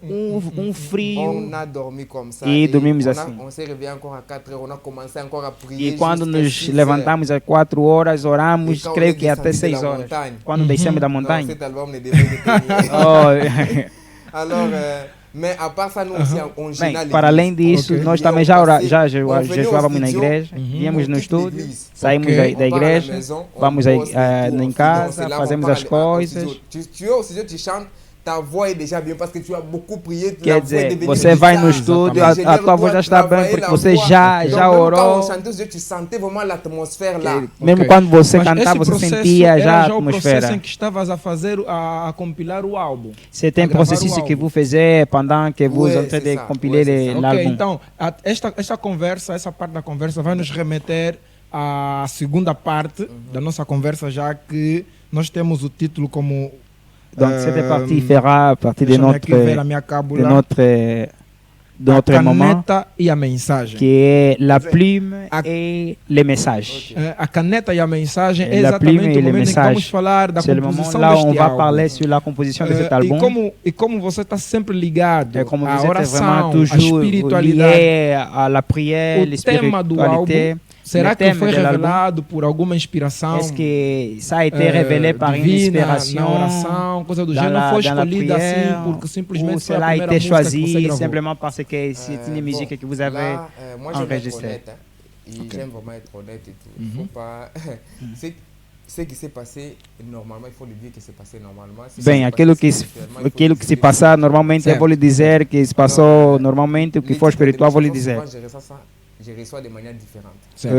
frio. On a dormi comme ça. E et dormimos on assim. on s'est réveillé encore à 4 heures. On a commencé encore à prier. E quando jusqu'à nos 6 heures. levantamos às 4 horas, oramos, E quando creio ele que até descendit de 6 la horas. montagne. Quando descemos da Non, montanha. cet album ne devait être mieux. Oh, Alors, mais à part ça, nous aussi, on gênait bem, para além disso, Ok. nós E também eu já, passei- já on venait au jejuávamos na studio, igreja, íamos no on quitte estúdio, l'église. saímos Ok. da On part à la igreja, maison, on vamos bosse et tout, em on finit, on casa, se lave, fazemos on as part au coisas. studio. Tu es au studio, tu chantes, ta voix est déjà bien parce que tu as beaucoup prié. La Quer voix est dizer, devenue você vai no bizarre. estúdio, L'ingénieur a tua voz já doit está bem travailler porque la você voix. já Donc, já même orou. quand on chantait au studio, tu sentais vraiment l'atmosphère là. Mesmo Ok. quando você Mas cantava, esse você processo sentia já a era o processo atmosfera. em que estavas a fazer, a compilar o álbum. C'est un a gravar processus o que álbum. vous faisiez pendant que vous Ouais, êtes en train c'est de ça. compiler Ouais, c'est ça. Ok, l'album. então, esta conversa, essa parte da conversa vai nos remeter à segunda parte da nossa conversa, já que nós temos o título como... Donc cette partie fera partie de deixa-me aqui ver a notre, minha de cábula. notre a moment, caneta e a mensagem. qui est la plume A- et les messages. A caneta e a mensagem é La plume exatamente et o les momento em que messages. vamos falar da C'est le moment composição là où on deste va álbum. parler sur la composition de cet album. E como você está sempre ligado Et comme à vous êtes oração, vraiment à toujours espiritualidade, lié à la prière, o tema do l'espiritualité, álbum, será le que thème foi de l'album, revelado por alguma inspiração est-ce que ça a été révélé par une divina, inspiration na oração, coisa do dans gênero, não la, foi dans la escolhida prière, assim porque ou simplesmente foi a cela a primeira été música que você choisi gravou? simplement parce que c'est une musique que vous avez Là, moi, je vais être enregistrée. honnête. Hein. Et j'aime vraiment être honnête et tout. Il faut pas... ce qui s'est passé normalement, il faut le dire que c'est passé normalement. Bem, aquilo que se passar normalmente, eu vou lhe dizer que se passou normalmente, o que for espiritual, vou lhe dizer. Je reçois de manière différente.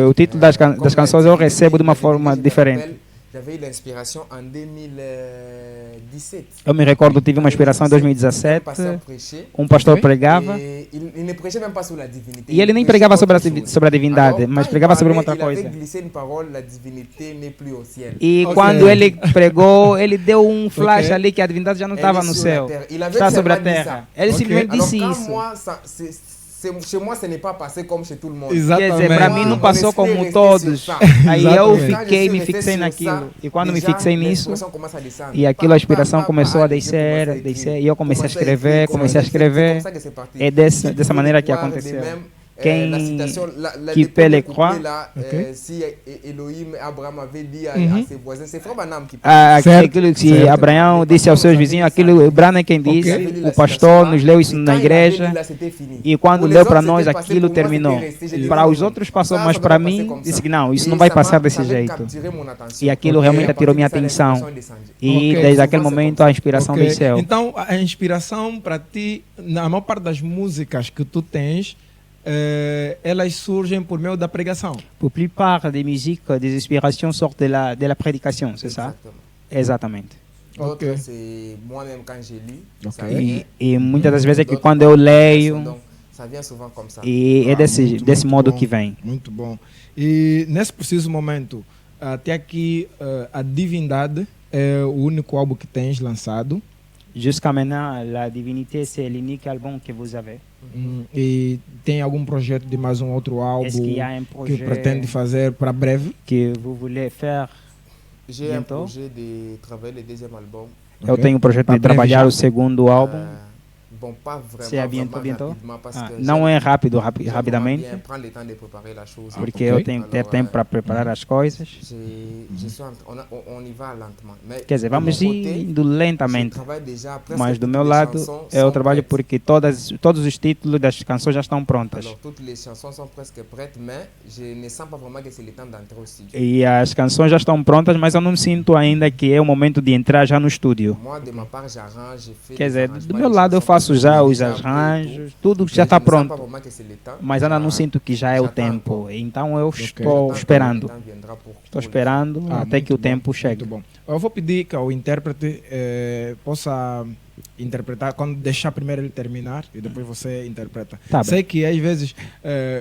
O título das canções eu recebo de uma forma diferente. J'avais eu l'inspiration en 2017. Eu me recordo, tive uma inspiração em 2017, pastor pregava, e ele nem pregava sobre a divindade, mas pregava sobre uma outra coisa. E quando ele pregou, ele deu um flash ali que a divindade já não estava no céu, está sobre a terra. Ele simplesmente disse isso. Chez moi, ce n'est pas passé comme chez tout le monde. Quer dizer, para mim não passou como todos. Aí eu me fixei naquilo. E quando me fixei nisso, e aquilo, a inspiração começou a descer, e eu comecei a escrever. É dessa maneira que aconteceu. Quem qui peut le croire, si Elohim, Abraham avait dit à ses voisins, c'est Frère Branham qui parle. Aquilo que Abraão disse aos seus vizinhos, aquilo Branham é quem disse, o pastor nos leu isso na igreja, e quando leu para nós, aquilo terminou. Para os outros passou, mas para mim, disse que não, isso não vai passar desse jeito. E aquilo realmente atirou minha atenção. E desde aquele momento a inspiração desceu. Então, a inspiração para ti, na maior parte das músicas que tu tens, elas surgem por meio da pregação. Pour plupart des musiques, des inspirations sortent de la prédication, c'est ça? Exatamente. D'autres, c'est moi-même quand je lis. E muitas das vezes é que quando eu leio, ça vient souvent comme ça. E é desse modo que vem. Muito bom. E nesse preciso momento, até aqui, a Divindade é o único álbum que tens lançado. Jusqu'à maintenant, la divinité, c'est l'unique album que vous avez. E tem algum projeto de mais um outro álbum que pretende fazer para breve? Que vous voulez faire? J'ai un projet de travailler le deuxième album. Eu tenho um projeto de trabalhar o segundo álbum. Bon, pas C'est à vraiment bientôt. rapidement parce que Não é rapidamente, prendre le temps de préparer la chose. porque eu tenho que ter tempo para preparar as coisas. On y va lentement. Mais Quer dizer, vamos indo lentamente. je travaille déjà presque Mas do toutes meu les lado, chansons eu sont trabalho prêtes. porque todos os títulos das canções já estão prontas. Alors, toutes les chansons sont presque prêtes, mais je ne sens pas vraiment que c'est le temps d'entrer au studio. E as canções já estão prontas, mas eu não sinto ainda que é o momento de entrar já no estúdio. Moi, de ma part, j'arrange, je fais Quer des dizer, do arrangements meu de lado eu chansons faço que já j'ai os déjà pris et arranjos, tout. tudo Mais já je está ne sens pas pronto. vraiment que c'est le temps. Mas ainda não sinto que já é o tempo. Então eu estou esperando. Estou esperando até que o tempo chegue. Muito bom. Eu vou pedir que o intérprete possa interpretar, quando deixar primeiro ele terminar e depois você interpreta. Tá Sei que às vezes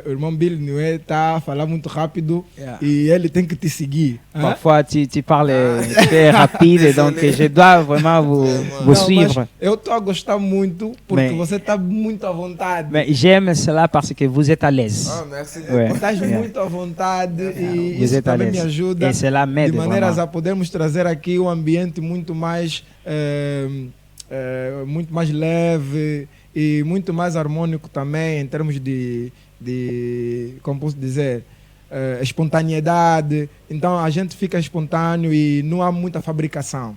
o irmão Bill Noé está a falar muito rápido e ele tem que te seguir. Parfois tu parles très rapide, donc je dois vraiment vous suivre. Eu estou a gostar muito porque Mais- você está muito à vontade. Mais j'aime cela parce que vous êtes à l'aise. Ah, merci. Ouais. Estás muito à vontade e Vous isso êtes à também me l'aise. ajuda Et cela de m'aide maneiras vraiment. a podermos trazer aqui um ambiente muito mais leve e muito mais harmônico também em termos de como posso dizer, espontaneidade. Então a gente fica espontâneo e não há muita fabricação.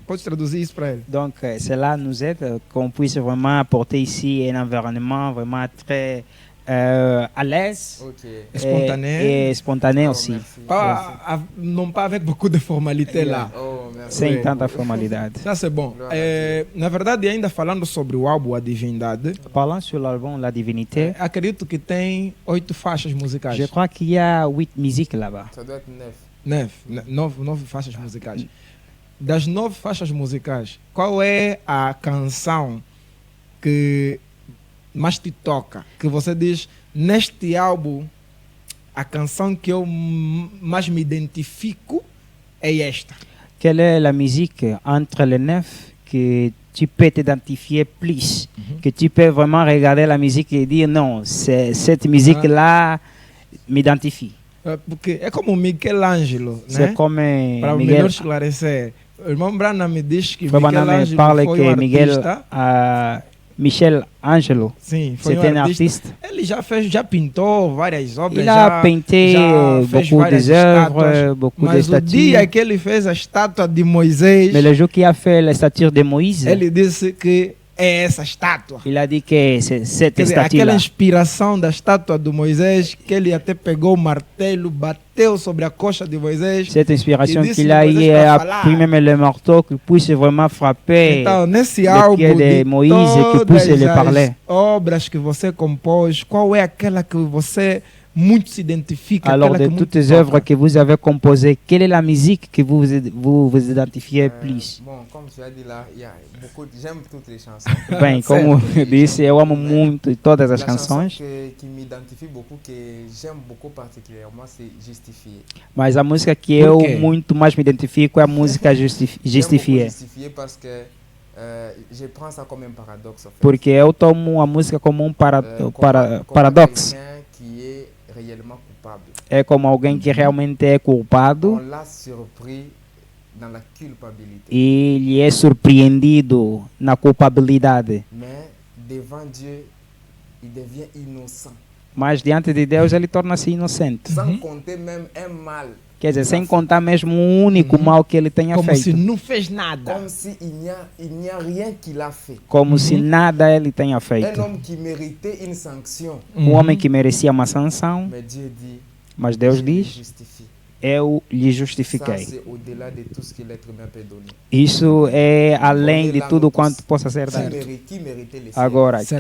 Pode traduzir isso para ele? Donc cela nous aide qu'on puisse vraiment apporter ici un environnement vraiment très à l'aise Ok. Spontané. et spontané Oh, aussi, merci. Non pas avec beaucoup de formalité lá. Oh, merci. sem Oui. tanta formalidade. Ça c'est bom. Na verdade, ainda falando sobre o álbum A Divindade, Parlant sur l'album La Divinité, acredito que tem 8 faixas musicais. je crois qu'il y a 8 musiques là-bas. Ça doit être 9. 9 faixas musicais. Das 9 faixas musicais, qual é a canção que mais te toca? Que você diz, neste álbum, a canção que eu mais me identifico é esta. Quelle est la musique entre les 9 que tu peux t'identifier plus, que tu peux vraiment regarder la musique et dire non, cette musique-là m'identifie. Porque é como Michelangelo, né? C'est comme Para Miguel. melhor esclarecer, o irmão Brana me diz que Frère Branham Michelangelo parle foi que Miguel, artista. Michel Angelo, Sim, foi c'était un artista. artiste. Ele já pintou várias obras, Il a peinté já fez beaucoup várias des œuvres, estátuas, beaucoup de mas o dia statues. que ele fez a estátua de Moisés, Mais le jour qu'il a fait la statue de Moïse, ele disse que é essa estátua. Il a dit que c'est cette Quer dizer, aquela statue-là. inspiração da estátua do Moisés, que ele até pegou o martelo, bateu sobre a coxa de Moisés. Cette inspiration Il dit, qu'il si a Moïse eu peut a falar. pris même le marteau, qu'il puisse vraiment frapper Então, nesse le álbum pied de de Moïse et qu'il puisse todas le as parler. obras que você compôs, qual é aquela que você muito se identifica? Alors, aquela de que toutes muito les toca? œuvres que vous avez composées, quelle est la musique que vous identifiez plus? Bon, comme tu as dit là, j'aime toutes les chansons. Bem, como eu disse, eu amo muito todas as La chanson canções, qui m'identifie beaucoup, que j'aime beaucoup particulièrement, c'est Justifié. mas a música que Por eu quê? muito mais me identifico é a música J'aime beaucoup Justifié. Justifié parce que je prends ça comme un paradoxe. En fait. Porque eu tomo a música como um Comme paradoxo. quelqu'un qui est réellement coupable. É como alguém que realmente é On culpado l'a surpris dans la culpabilité. e ele é surpreendido na culpabilidade. Mais devant Dieu, il devient innocent. Mas diante de Deus ele torna-se inocente. Sans compter même un mal. Quer dizer, sem contar mesmo o único mal que ele tenha Como se feito. não fez nada. Comme s'il n'y a rien qu'il a fait. Como se nada ele tenha Un feito. homme qui méritait une sanction. Um homem que merecia uma sanção, Mais Dieu dit, mas Deus je le diz, justifie. eu lhe Ça, justifiquei. c'est au-delà de tout ce que l'être humain peut donner. Isso é além de tudo quanto possa ser dado. Qui méritait le ciel? Agora, Certamente.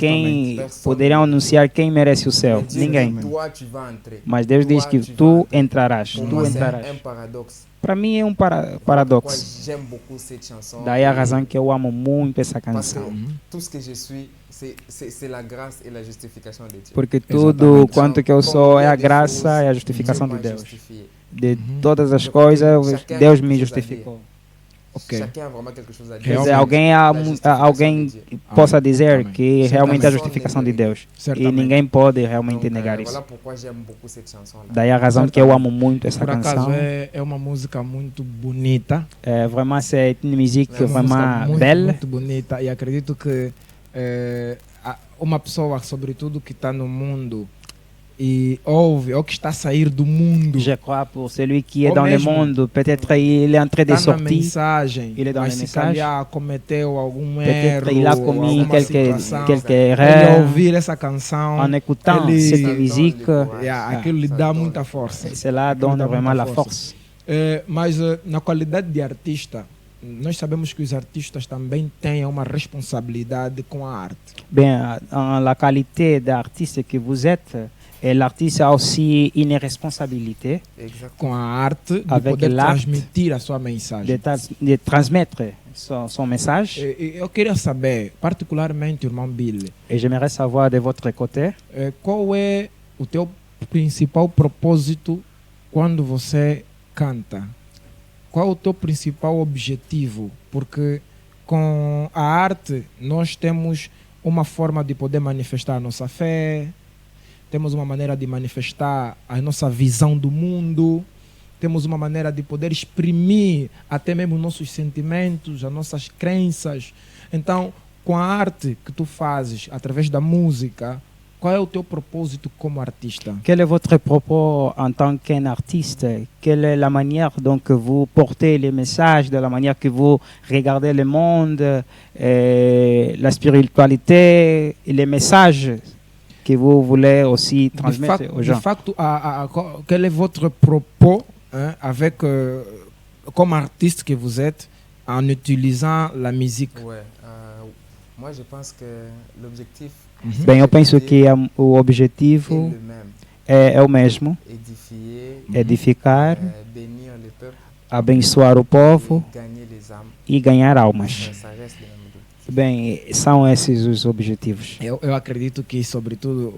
quem poderia anunciar quem merece o céu? Mais Dieu Ninguém. dit, toi, tu vas entrer. Mas Deus diz que Toi, tu tu vas entrer. entrarás, Pour tu moi, c'est entrarás. un paradoxe. Para mim é um Pourquoi paradoxo. j'aime beaucoup cette chanson. Daí a razão que eu amo muito essa Parce que canção. tout ce que je suis, c'est la grâce et la justification de Dieu. Porque tudo quanto que eu sou é a graça e a justificação de Dieu m'a Deus. justifié. De todas as coisas, Deus me justificou. Ok. Chacun a vraiment quelque chose à dire. Quer dizer, Realmente. alguém possa dizer Amém. que realmente é a Certamente. justificação de Deus. E Certamente. ninguém pode realmente Donc, negar isso. voilà pourquoi j'aime beaucoup cette chanson-là. Daí a razão que eu amo muito essa Por acaso canção. é uma música muito bonita. Vraiment, c'est une musique É uma música vraiment muito, belle. muito bonita. E acredito que uma pessoa, sobretudo que está no mundo e ouve, ou que está a sair do mundo, Je crois pour celui qui est Ou dans le mesmo. monde, peut-être il est en train de está na sortir. mensagem, Ele é dans mas le se message. calhar cometeu algum Peut-être erro, il a commis alguma quelques situação. Ele erreurs. ouvir essa canção, En écoutant ele- cette Ça musique, donne le courage. aquilo lhe dá muita força. cela donne dá vraiment muita la força. force. Mas na qualidade de artista, nós sabemos que os artistas também têm uma responsabilidade com a arte. Bien, en la qualité d'artiste que vous êtes, et l'artiste a aussi une responsabilité Exactement. Com a arte, de Avec poder l'arte, transmitir a sua mensagem. de transmettre son message. Eu queria saber, particularmente, irmão Billy, Et j'aimerais savoir de votre côté, qual é o teu principal propósito quando você canta? Qual é o teu principal objetivo? Porque com a arte nós temos uma forma de poder manifestar a nossa fé, temos uma maneira de manifestar a nossa visão do mundo, temos uma maneira de poder exprimir até mesmo nossos sentimentos, as nossas crenças. Então, com a arte que tu fazes, através da música, qual é o teu propósito como artista? quel est votre propos en tant qu'artiste? Quelle est la manière dont que vous portez les messages, de la manière que vous regardez le monde, la spiritualité et les messages que vous voulez aussi transmettre aux gens? De facto, quel est votre propos avec, comme artiste que vous êtes en utilisant la musique? Ouais, moi je pense que l'objectif Bem, eu penso que o est objetivo le même. é o mesmo, Édifier, edificar, bénir le peuple, abençoar o povo et gagner les âmes. e ganhar almas. Ça reste le même objectif. Bem, são esses os objetivos. Eu acredito que, sobretudo,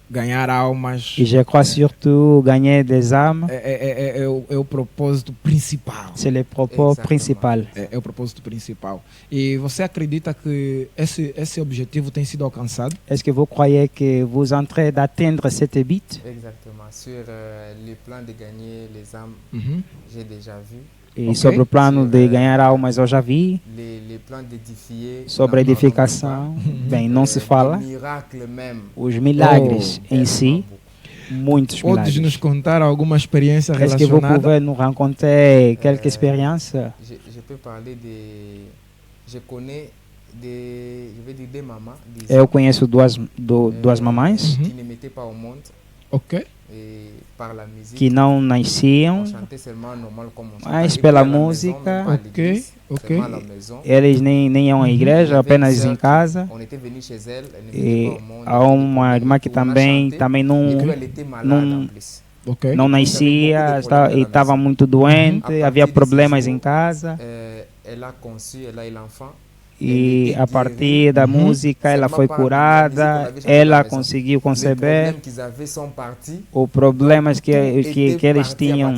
ganhar almas E je crois surtout gagner des âmes, é o propósito principal. c'est le propos Exactement. principal. É o propósito principal. E você acredita que esse objetivo tem sido alcançado? Est-ce que vous croyez que vous êtes en train d'atteindre cette but? Exactement. Sur le plan de gagner les âmes, Uhum. j'ai déjà vu. E Ok. sobre o plano de ganhar almas, eu já vi. Les plans d'édifier. Sobre a n'en parlons edificação, pas. bem, não se fala. Les miracles même. Os milagres Oh. em si, muitos Podes nos milagres. contar alguma experiência Est-ce que vous relacionada? pouvez nous raconter quelques expériences? Je peux parler de... Je connais je vais dire des mamans, Eu conheço duas mamães qui ne mettaient pas au monde Ok. et par la musique. que não On nasciam, chantait seulement normal comme on chante. mas Et pela puis à la maison, música, même pas à l'église, ok. seulement à la maison. eles nem iam à igreja, Il y avait apenas une sœur em qui- casa. On était venu chez elle, elle ne mettait E pas au monde. há uma irmã que On a também chanté, também et não, puis elle était malade não- en plus. Ok. não nascia e estava muito doente, Uhum. havia A partir problemas desse em jour, casa. Elle a conçu, elle a eu l'enfant. E a partir da música ela foi curada, ela conseguiu Les conceber. problèmes qu'ils avaient sont partis. Os problemas que eles tinham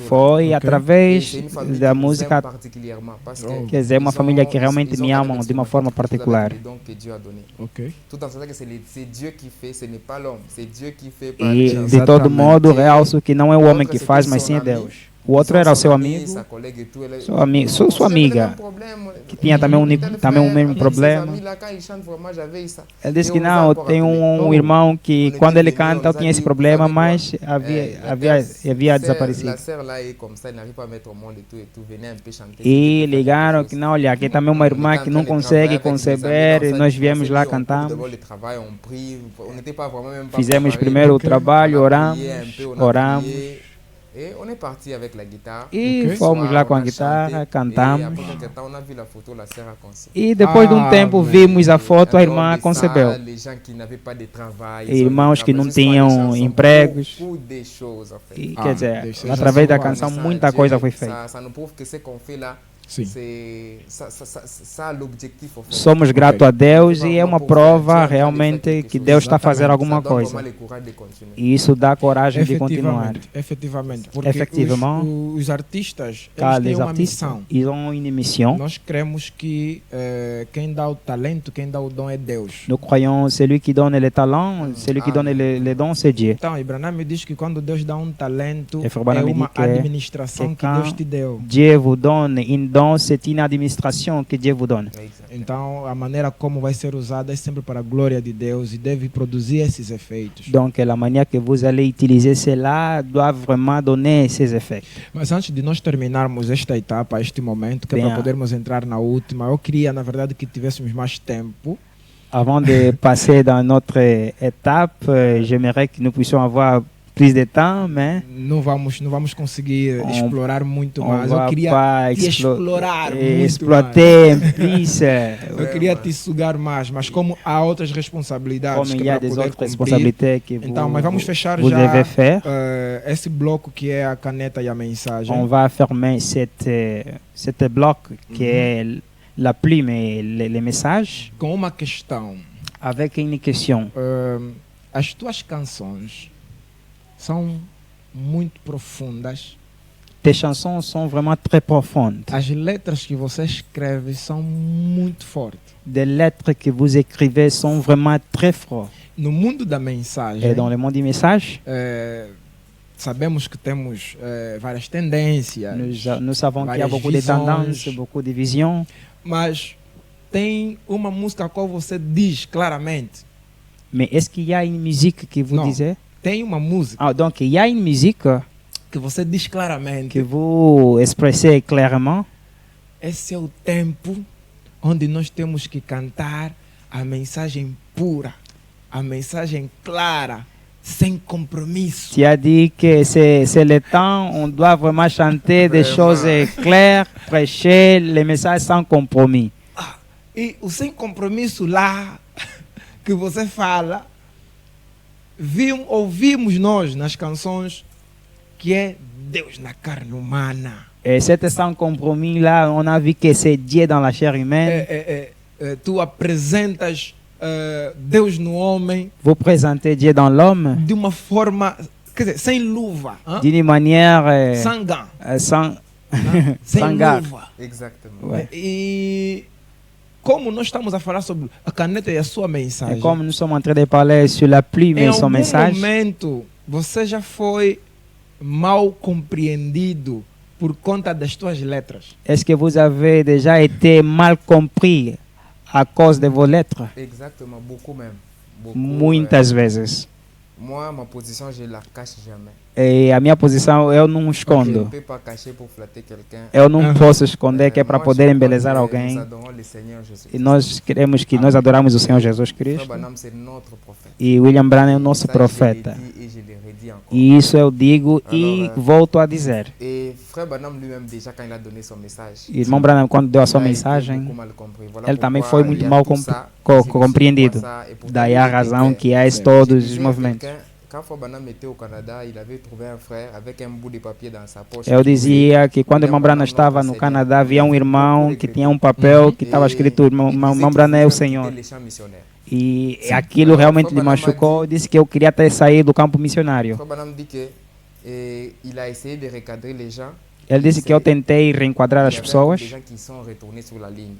foi Et através c'est une famille da qui nous música. aime particulièrement parce que Quer dizer, uma ils família ont- que realmente ils ont me un amam de uma forma avec particular. les dons que Dieu a donné. Ok. Tout en sachant que c'est Dieu qui fait, ce n'est pas l'homme, c'est Dieu qui fait par E les de todo Exatamente. modo realço que não é o homem que faz, mas sim é Deus. O outro era o seu amigo, sua amiga, que tinha também o mesmo problema. Ele disse que não, tem um irmão que quando ele canta eu tinha esse problema, mas havia desaparecido. E ligaram que não, olha, aqui também uma irmã que não consegue conceber, e nós viemos lá, cantamos. Fizemos primeiro o trabalho, oramos. Et on est parti avec la guitare. E Ok. fomos lá com a On a guitarra, chanté, cantamos. Et après quelques temps, on a vu la photo, la sœur a conçu. E depois de um tempo vimos a foto, a irmã concebeu. Les gens qui n'avaient pas de travail, Irmãos que não tinham empregos. E, quer dizer, deixa eu através da salvar. canção muita coisa foi feita. Ça nous prouve que ce qu'on fait là, Sim. ça a l'objectif. au fait. Somos gratos a Deus e é uma prova realmente que Deus está fazendo alguma Ça donne coisa. vraiment le courage de continuer. E isso dá coragem de continuar. Efetivamente. Porque Effectivement. os artistas, Car eles têm les uma artistes, missão. ils ont une mission. Nós cremos que quem dá o talento, quem dá o dom é Deus. Nous croyons celui qui donne les talents, celui qui donne les dons, c'est Dieu. Então, Ibrahim me diz que quando Deus dá um talento, E Frabana é me uma diz que- administração que que Deus te deu. Dieu vous donne une don, c'est une administration que Dieu vous donne. Então, a maneira como vai ser usada é sempre para a glória de Deus e deve produzir esses efeitos. Donc la manière que vous allez utiliser cela doit vraiment donner ses effets. Mas antes de nós terminarmos esta etapa, este momento, que é Bem, para podermos entrar na última, eu queria, na verdade, que tivéssemos mais tempo. Avant de passer dans notre étape, j'aimerais que nous puissions avoir plus de temps, mais Não vamos conseguir explorar muito on mais. Eu va queria pas te explorar muito mais. exploiter plus. Eu queria te sugar mais, mas como há outras responsabilidades Comme que il y a para des poder autres cumprir, responsabilités que então, mas vamos fechar vous já devez faire. esse bloco que é a caneta e a mensagem. On va fermer cette bloc qui est la plume et les messages Com uma questão. avec une question. As tuas canções são muito profundas. Tes chansons sont vraiment très profondes. As letras que você escreve são muito fortes. Des lettres que vous écrivez sont vraiment très fortes. No mundo da mensagem, Et dans le monde du message, sabemos que temos várias tendências, nous savons qu'il y a várias beaucoup de visões, tendances, beaucoup de visions. mas tem uma música a qual você diz claramente. Mais est-ce qu'il y a une musique que vous Non. disiez? Tem uma música Ah, donc il y a une musique que você diz claramente. que vous expressez clairement. Esse é o tempo onde nós temos que cantar a mensagem pura, a mensagem clara, sem compromisso. Tu as dit que c'est le temps, on doit vraiment chanter des choses claires, prêcher les messages sans compromis. E o sem compromisso lá que você fala, ouvimos nós nas canções que é Deus na carne humana. Et cet sans compromis là, on a vu que c'est Dieu dans la chair humaine. Tu apresentas Deus no homem Vous présentez Dieu dans l'homme de uma forma, quer dizer, sem luva, d'une manière sem gants, sans, sem sans garde. luva. Exactement. Ouais. E como nós estamos a falar sobre a caneta e a sua mensagem, Et comme nous sommes en train de parler sur la plume em et son algum message, momento você já foi mal compreendido por conta das tuas letras? est-ce que vous avez déjà été mal compris à cause de vos lettres? Exactement, beaucoup même. Beaucoup, Muitas vezes. moi, ma position, je la cache jamais. E a minha posição eu não Je ne escondo. peux pas cacher pour flatter quelqu'un. Eu não posso esconder que é para Moi, poder je embelezar crois que alguém. Nous adorons le Seigneur Jésus. E nós queremos que nós adoramos o Senhor Jesus Frère Cristo. Branham, c'est notre prophète. E William Branham é o nosso Ça, je l'ai profeta. dit et je le redis encore. E isso eu digo e volto a dizer. Et Frère Branham lui-même, déjà, quand il a donné son message, Irmão Branham, quando deu a sua il a été mensagem, beaucoup mal compris. Voilà ele também pourquoi foi muito il y a mal tout ça, compreendido. c'est ça, et pourtant, Daí il a était razão clair. que há Je todos os disais à movimentos. quelqu'un, quand Frère Branham était au Canada, il avait trouvé un frère avec un bout de papier dans sa poche. Eu dizia que quando o irmão Branham estava no Canadá, havia um irmão que tinha um papel que estava escrito: irmão Branham é o Senhor. E aquilo realmente lhe machucou. Disse que eu queria até sair do campo missionário. Frère Branham dit que il a essayé de recadrer les gens. Ele disse que eu tentei reenquadrar as pessoas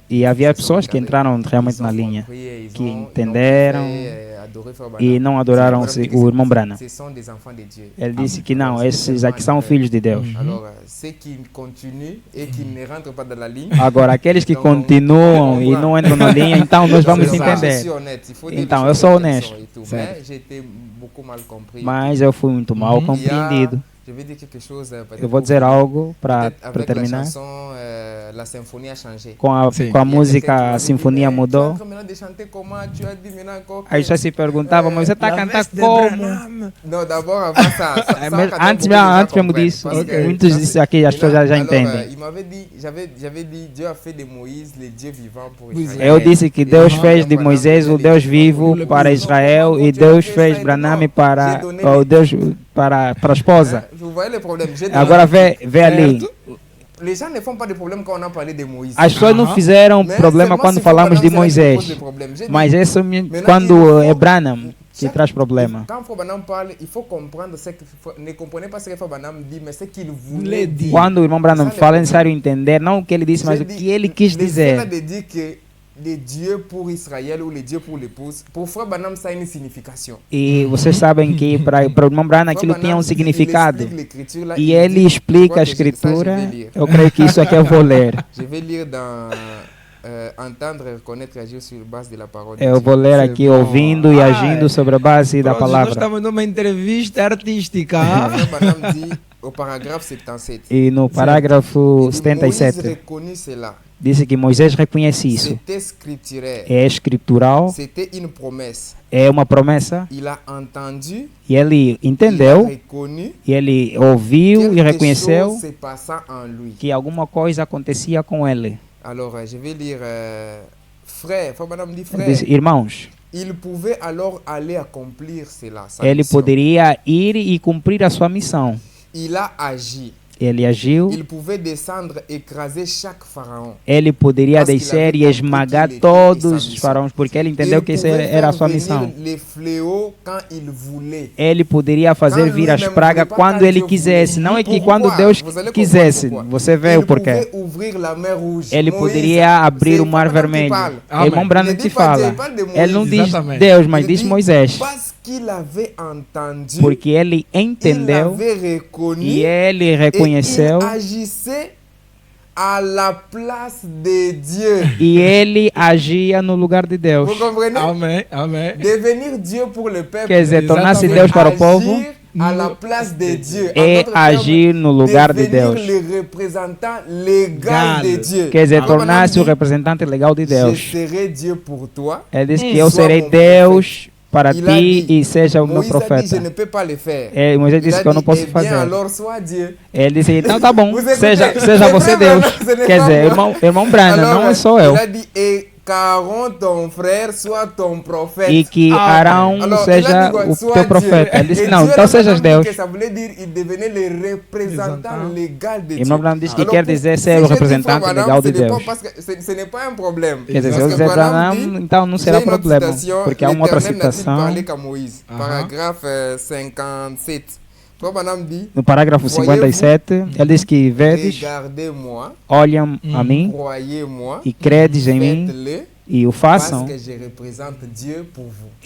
e havia pessoas que entraram realmente na linha, que entenderam e não adoraram o irmão Branham. Ele disse que não, esses aqui são filhos de Deus. Agora, aqueles que continuam e não entram na linha, então nós vamos entender. Então, eu sou honesto. Mas eu fui muito mal compreendido. Eu vou dizer algo para terminar. Com a música, a sinfonia mudou. Aí já se perguntava, mas você está a cantar como? Antes mesmo disso, muitos disso aqui as pessoas já entendem. Eu disse que Deus fez de Moisés o Deus vivo para Israel e Deus fez Branham para o Deus para a esposa. Agora vê ali. As pessoas não fizeram problema quando falamos de Moisés, mas isso quando é Branham que traz problema. Quando o irmão Branham fala, é necessário entender não o que ele disse, mas o que ele quis dizer. Le Dieu pour Israël ou le Dieu pour l'épouse, pour Frère Branham, ça a une signification. E vocês sabem que para o irmão Branham aquilo tinha um significado. E ele explica a escritura. Eu creio que isso aqui eu vou ler. Eu vou ler aqui ouvindo e agindo sobre a base da palavra. Nós estamos numa entrevista artística. Au parágrafo 77. E no parágrafo 77 disse que Moisés reconhece isso. É escritural. É uma promessa. E ele entendeu. E ele ouviu e reconheceu que alguma coisa acontecia com ele. Alors, je vais lire frère, Madame dit frère. Diz, irmãos. Il pouvait alors aller accomplir cela. Ele poderia ir e cumprir a sua missão. Il a agi. Ele agiu. Il pouvait descendre, écraser chaque pharaon. Ele poderia descer e esmagar todos os faraós, porque ele entendeu que essa era a sua missão. Ele poderia fazer vir as pragas quando ele quisesse. Não é que quando Deus quisesse. Você vê o porquê. Ele poderia abrir o mar vermelho. O irmão Branham te fala. Ele não diz Deus, mas diz Moisés. Porque ele entendeu e ele reconheceu e ele agia no lugar de Deus. Amém, amém. Quer dizer, tornar-se Deus para o povo é agir no lugar de Deus. Quer dizer, tornar-se o representante legal de Deus. Ele disse que eu serei Deus para ti e seja o meu profeta. Moisés disse que eu não posso fazer. Ele disse, então tá bom, seja você Deus. Quer dizer, irmão Branham, não sou eu. E que Arão seja o teu profeta. Ele disse, não, então sejas Deus. Irmão Branham disse que quer dizer ser o representante legal de Deus. Quer dizer, se eu dizer Branham, então não será problema, porque há uma outra citação. Parágrafo 57. No parágrafo 57, ele diz que vedes, olham a mim e credes em mim e o façam,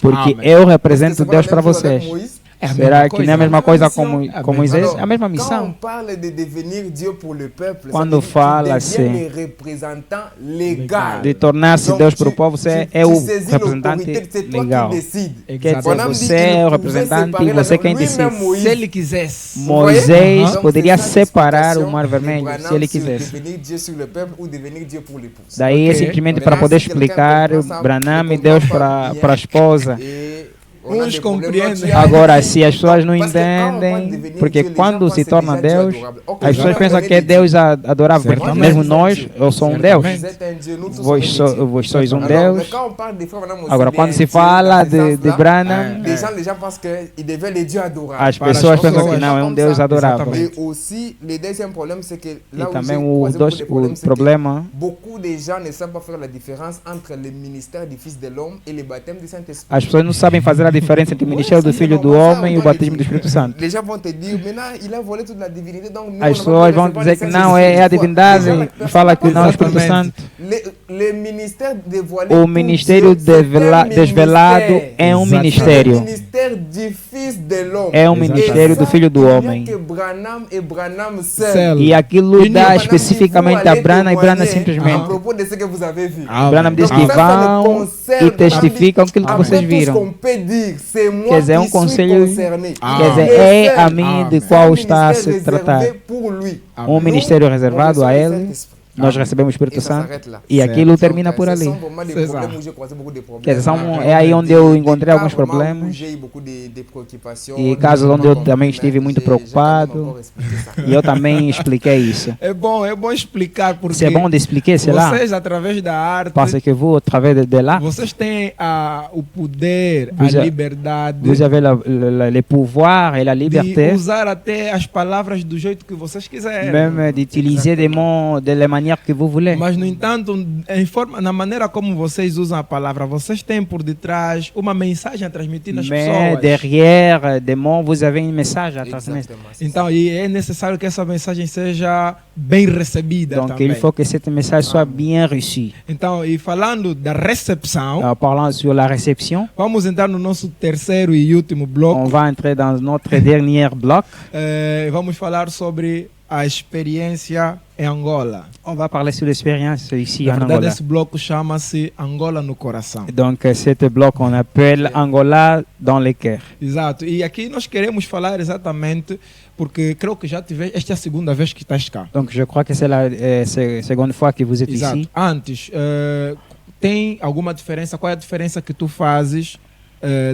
porque eu represento Deus para vocês. Será que não é a mesma coisa com Moisés? Alors, É a mesma quand on missão. parle de devenir Dieu pour le peuple, Quando ça veut dire que fala-se tu deviens le représentant légal. De tornar-se Donc, Deus para o povo, você é tu o saisis representante l'autorité, c'est toi legal. qui décides. Quer dizer, Bonhomme dit você qu'il é o pouvait representante séparer e la você mer. quem Lui-même, decide. Moïse, Se ele quisesse. Moisés Donc, poderia c'est ça separar o l'explication Mar de Vermelho Branham se ele sur quisesse. devenir Dieu sur le peuple ou devenir Dieu pour l'épouse. Daí é Ok. simplesmente para poder explicar Branham e Deus para a esposa. Et on a Uns des problèmes. compreendem. Tu as- Agora, se as pessoas não Parce que quand on va entendem, devenir porque Dieu, les quando gens se pensent torna déjà Dieu Deus, adorable. Ok, as pessoas je pensam connais que é Dieu. Deus adorável, porque Certamente. mesmo nós, eu sou um Deus. Vous êtes un Dieu, nous tous Vós, sommes des dieux. vós sois um Alors, mais Deus. quand on parle des frères Branham aussi, Agora, il quando est se un Dieu fala dans ce de sens-là. Branham, Les gens pensent qu'ils deviennent les dieux adorables. as Para as pessoas pensam pessoas. que não, é um Comme Deus ça. adorável. Et aussi, le deuxième problème, c'est que E là où também j'ai o, croisé beaucoup de problèmes, o c'est que problema, beaucoup de gens ne savent pas faire la différence entre le ministère du Fils de l'homme et le baptême du Saint-Esprit. as pessoas não sabem fazer a diferença entre o ministério do Filho do Homem e o batismo do Espírito Santo. Les gens vont te dire, maintenant, il a volé toute la divinité, donc nous, As pessoas vão dizer que não, é a divindade e fala que não é o Espírito Santo. Le ministère dévoilé O pour ministério Dieu, c'est un desvelado ministère. é um Exatamente. C'est le ministério. ministère du Fils de l'homme. É um Exatamente. ministério do Filho do Il n'y a Homem. que Branham et Branham Seul. seul. E aquilo E dá Branham especificamente dit, vous a allez Branham e Branham témoigner à simplesmente. propos de ce que vous avez vu. Ah, Branham ok. diz que Donc ça, ça me vão concerne. e testificam aquilo que Après vocês tout ce viram. qu'on peut dire, c'est moi Quer dizer, qui um suis conselho- concerné. Ah. Quer dizer, Le é seul. a mim de Ah, qual Un está a se ministère tratar. réservé pour lui. Um ministério reservado a On reçoit le ele, Saint-Esprit. nós recebemos o Espírito Et ça Santo s'arrête là. e Certo. aquilo Donc, termina por ce ali. sont vraiment des C'est problèmes ça. où j'ai croisé beaucoup de problèmes. Quer dizer, Ah, é aí onde eu des encontrei cas alguns vraiment où problemas j'ai eu beaucoup de préoccupations, e de casos onde eu problèmes, também mais estive muito j'ai quand même preocupado encore expliqué ça. e eu também expliquei isso. É bom explicar porque C'est bon d'expliquer cela vocês, através da arte, parce que vous, au travers de là, vocês têm o poder, Vous a a- liberdade vous avez le pouvoir et la de liberté usar até as palavras do jeito que vocês quiserem. même d'utiliser des mots de la manière que vous voulez. Mas, no entanto, na maneira como vocês usam a palavra, vocês têm por detrás uma mensagem a transmitir nas Mais pessoas. derrière des mots, vous avez un message à transmettre. Exactement, c'est ça. Então, e é necessário que essa mensagem seja bem recebida Donc também. il faut que ce message soit bien reçu. Então, e falando da recepção, Parlant sur la réception, vamos entrar no nosso terceiro e último on bloco. va entrer dans notre dernier bloc. Vamos falar sobre a experiência em Angola. On va parler sur l'expérience ici Na en verdade, Angola. esse bloco chama-se Angola no Coração. Donc ce bloc on appelle Angola dans les cœurs. Exato. E aqui nós queremos falar exatamente, porque creio que já tiveste, esta é a segunda vez que estás cá. Donc je crois que c'est la seconde fois que vous êtes Exato. ici. Antes, tem alguma diferença? Qual é a diferença que tu fazes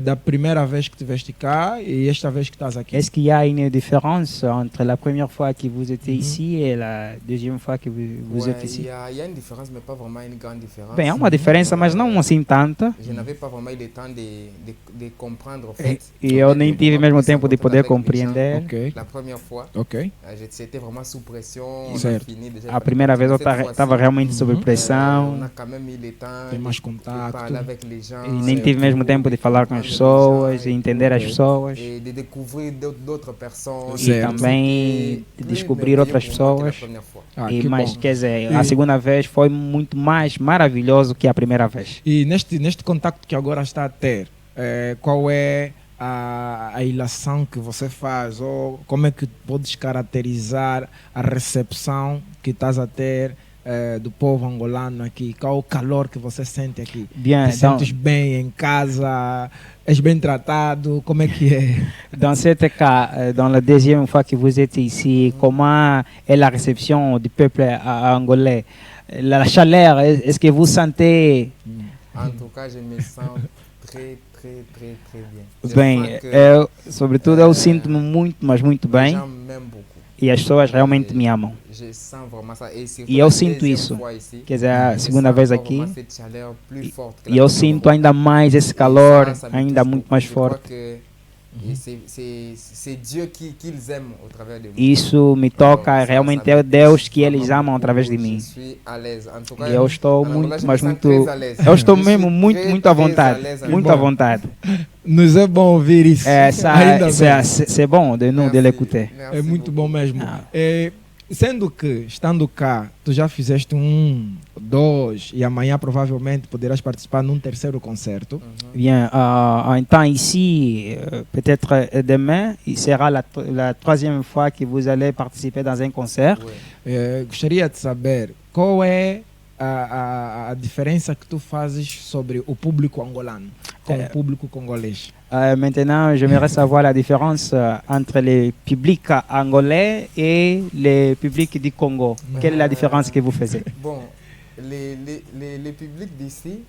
da primeira vez que estiveste cá e esta vez que estás aqui? Est-ce qu'il y a une différence entre la première fois que vous étiez ici et la deuxième fois que vous Ouais, êtes ici? il y a une différence, mais pas vraiment une grande différence. Bem, há uma diferença, mas não assim tanta. Je n'avais pas vraiment eu le temps de comprendre, en fait. E eu nem tive mesmo Plus tempo de rencontrer poder avec les gens. compreender. Ok, La première fois, ok. c'était vraiment sous pression. On a Certo. fini déjà. A primeira vez eu estava realmente sob On pressão a quand même eu le temps Tem mais de contato. parler avec les gens. e nem tive mesmo tempo de falar com as pessoas e entender as pessoas Et de découvrir d'autres personnes. e também de descobrir outras pessoas. Ah, E que mas bom. quer dizer, a segunda vez foi muito mais maravilhoso que a primeira vez. E neste contacto que agora está a ter, qual é a ilação que você faz? Ou como é que podes caracterizar a recepção que estás a ter do povo angolano aqui? Qual o calor que você sente aqui? Bien, Te sentes bem em casa? És bem tratado? Como é que é? dans ce cas, dans la deuxième fois que vous êtes ici, comment est la réception du peuple angolais? La chaleur, est-ce que vous sentez En tout cas, je me sens très bien. Je bem? sens que Sobretudo, eu sinto-me muito, mas muito les bem gens m'aiment beaucoup. e as pessoas realmente me amam. Je sens vraiment ça. Et surtout E eu la sinto deuxième isso. fois ici, Quer dizer, a je segunda sens vez encore aqui, vraiment cette chaleur plus forte que la e eu première sinto fois. ainda mais esse Et calor, ça me ainda touche muito beaucoup. mais Je crois forte. que c'est Dieu qu'ils aiment au travers de moi. Isso me toca, realmente é Deus que eles amam através de mim. Je suis à l'aise. En tout cas, E eu estou en Angola, muito, je mas me sens muito. très à l'aise. Eu estou Je mesmo suis muito, très, muito à très vontade. l'aise Muito en à Angola. vontade. Nos é bom ouvir isso. É, Ainda bem. c'est bon de nous de Merci, l'écouter. merci É muito beaucoup. bom mesmo. Ah. sendo que, estando cá, tu já fizeste 1, 2 e amanhã provavelmente poderás participar num terceiro concerto. Bien, então ici, peut-être demain, il sera la troisième fois que vous allez participer dans un concert. Gostaria de saber qual é a diferença que tu fazes sobre o público angolano com o público congolês. Maintenant, j'aimerais savoir la différence entre les publics angolais et les publics du Congo. Quelle est la différence que vous faites? Bon, les publics d'ici,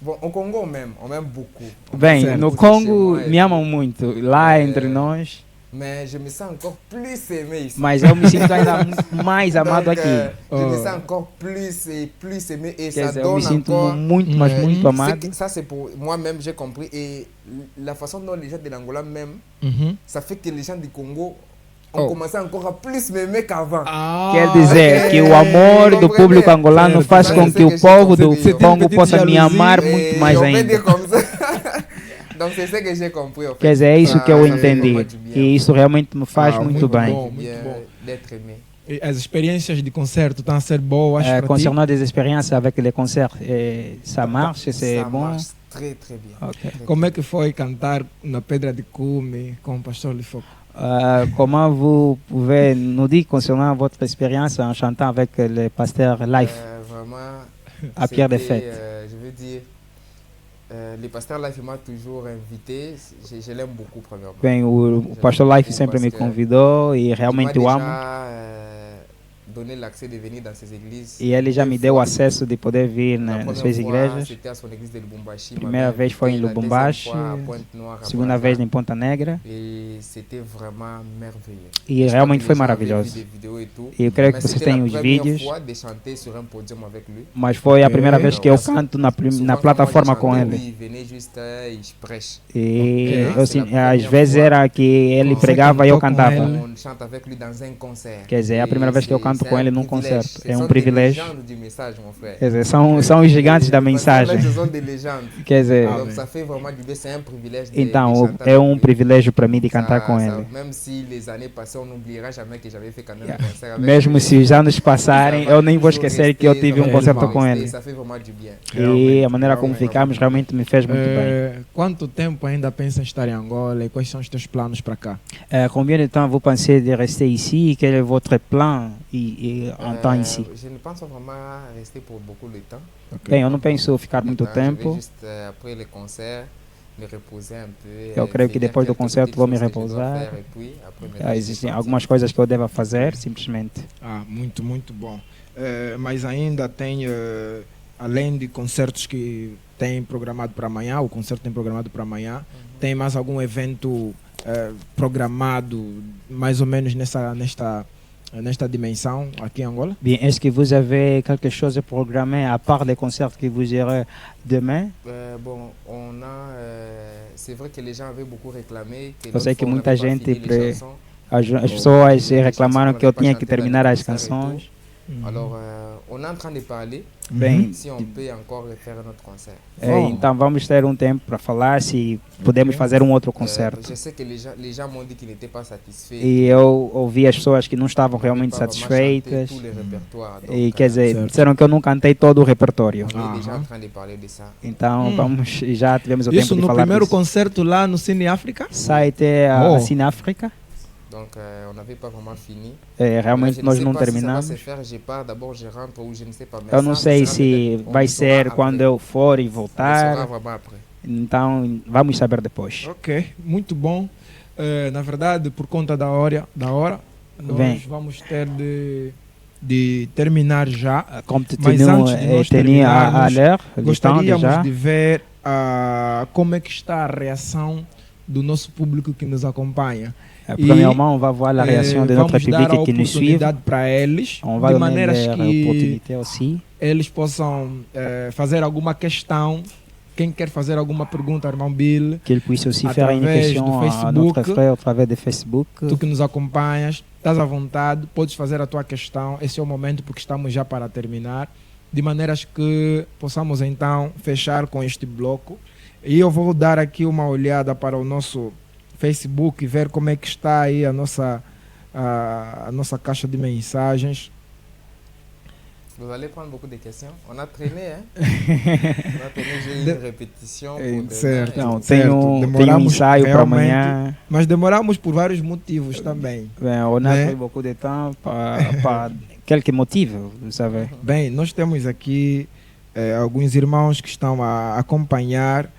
bon, au Congo même, on m'aime beaucoup. Bem, no Congo me amam muito, lá entre nós. Mais je me sens encore plus aimé ici. Mas eu me sinto ainda mais amado Donc, aqui. je me sens encore plus aimé et Quer ça dizer, eu donne me sinto encore... muito, mas muito amado. Ça c'est pour moi-même, j'ai compris. Et la façon dont les gens de l'Angola m'aiment, ça fait que les gens du Congo ont commencé encore à plus m'aimer qu'avant. Quer dizer que o amor do público angolano faz com que o povo do Congo possa me amar muito mais ainda. Donc c'est ça que j'ai compris. En fait. Quer dizer, é isso que eu entendi. E isso realmente me faz muito bem. Bom, muito bom. D'être aimé. E as experiências de concerto estão a ser boas para ti? Concernant des expériences avec les concerts, ça marche, c'est bon? Ça marche très très bien. Okay. Como é que foi cantar na Pedra de Cume com o Pastor Lifoco? Comment vous pouvez nous dire concernant votre expérience en chantant avec le pasteur Life Vraiment, à Pierre des Fêtes? Je veux dire, le pasteur Life m'a toujours invité, je l'aime beaucoup premièrement. Bem, o pastor Life sempre me convidou e realmente o amo. Donné l'accès de venir dans ces églises. E ele já me deu acesso de poder vir nas suas igrejas. Primeira vez foi em Lubumbashi, segunda vez em Ponta Negra. E realmente foi maravilhoso. E eu creio que vocês têm os vídeos. Mas foi a primeira vez que eu canto na plataforma com ele. E às vezes era que ele pregava e eu cantava. Quer dizer, é a primeira vez que eu canto com ele num concerto. É um privilégio. Quer dizer, são os gigantes da mensagem. Quer dizer, então é um privilégio para mim de cantar com ele. Mesmo se os anos passarem, eu nem vou esquecer que eu tive um concerto com ele. E a maneira como ficamos realmente me fez muito bem. Quanto tempo ainda pensa em estar em Angola e quais são os teus planos para cá? Combien de temps vous pensez de rester ici? Quel est votre plan en temps ici? Je ne pense pas vraiment rester pour beaucoup de temps. Bem, eu não penso ficar muito tempo. Après le concert, me reposer un peu. Eu creio que depois do concerto vou me repousar. Existem algumas coisas que eu devo fazer, simplesmente. Muito, muito bom. Mas ainda tem, além de concertos que tem programado para amanhã, o concerto tem programado para amanhã, tem mais algum evento programado mais ou menos nesta dimensão aqui em Angola? Bien, est-ce que vous avez quelque chose programmé à part les concerts que vous irez demain? Bon, on a, c'est vrai que les gens avaient beaucoup réclamé. Eu sei que muita gente, as pessoas reclamaram que eu tinha que terminar as canções. Alors, on est en train de parler. Bem, si on peut encore faire notre concert. Então vamos ter um tempo para falar se podemos fazer um outro concerto. Je sais que les gens m'ont dit qu'ils n'étaient pas satisfaits. E eu ouvi as pessoas que não estavam realmente satisfeitas. E quer dizer, disseram que eu não cantei todo o repertório. Então já tivemos o tempo de falar. Isso no primeiro concerto lá no Cine África? Ça a été à Cine África. Donc, on n'avait pas vraiment fini. Realmente nós não terminamos. Eu não sei se vai ser quando eu for e voltar. Então, vamos saber depois. Ok, muito bom. Na verdade, por conta da hora nós vamos ter de terminar já. Mas antes de nós terminarmos, gostaríamos de ver como é que está a reação do nosso público que nos acompanha. Premièrement, on va voir la réaction de notre public qui nous suit. On va donner leur opportunité aussi. Eles possam fazer alguma questão. Quem quer fazer alguma pergunta, irmão Bill, qu'il puisse aussi faire une question à notre frère au travers de Facebook. Tu que nos acompanhas, estás à vontade, podes fazer a tua questão. Esse é o momento porque estamos já para terminar, de maneiras que possamos então fechar com este bloco. E eu vou dar aqui uma olhada para o nosso Facebook e ver como é que está aí a nossa a nossa caixa de mensagens. Vous allez prendre beaucoup de questions. On a traîné, hein? On a traîné, j'ai une répétition. Pour Certo. Não, Certo. tem um Demoramos ensaio para realmente, amanhã. Mas demoramos por vários motivos também. Ben, on a Né? pris beaucoup de temps par quelques motifs, vous savez. Bem, nós temos aqui alguns irmãos que estão a acompanhar,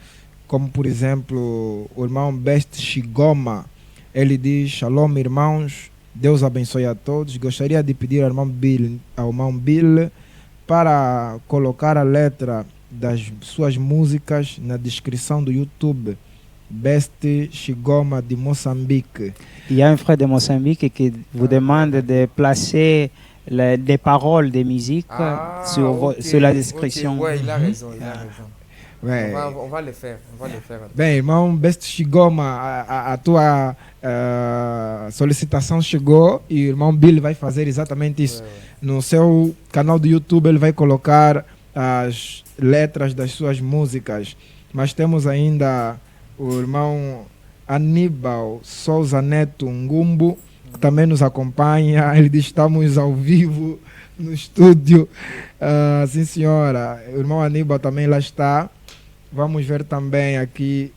como por exemplo o irmão Best Shigoma. Ele diz: Shalom, irmãos, Deus abençoe a todos. Gostaria de pedir ao irmão Bill para colocar a letra das suas músicas na descrição do YouTube. Best Shigoma de Moçambique. Il y a un frère de Mozambique qui vous demande de placer des paroles de musique sur la description. Oui, il a raison, il a raison. Bem, On va le faire, on va le faire. bem, irmão Best Shigoma, a tua solicitação chegou e o irmão Bill vai fazer exatamente isso. No seu canal do YouTube ele vai colocar as letras das suas músicas. Mas temos ainda o irmão Aníbal Souza Neto Ngumbo, que também nos acompanha. Ele diz: estamos ao vivo no estúdio. Sim, senhora. O irmão Aníbal também lá está. Vamos ver também aqui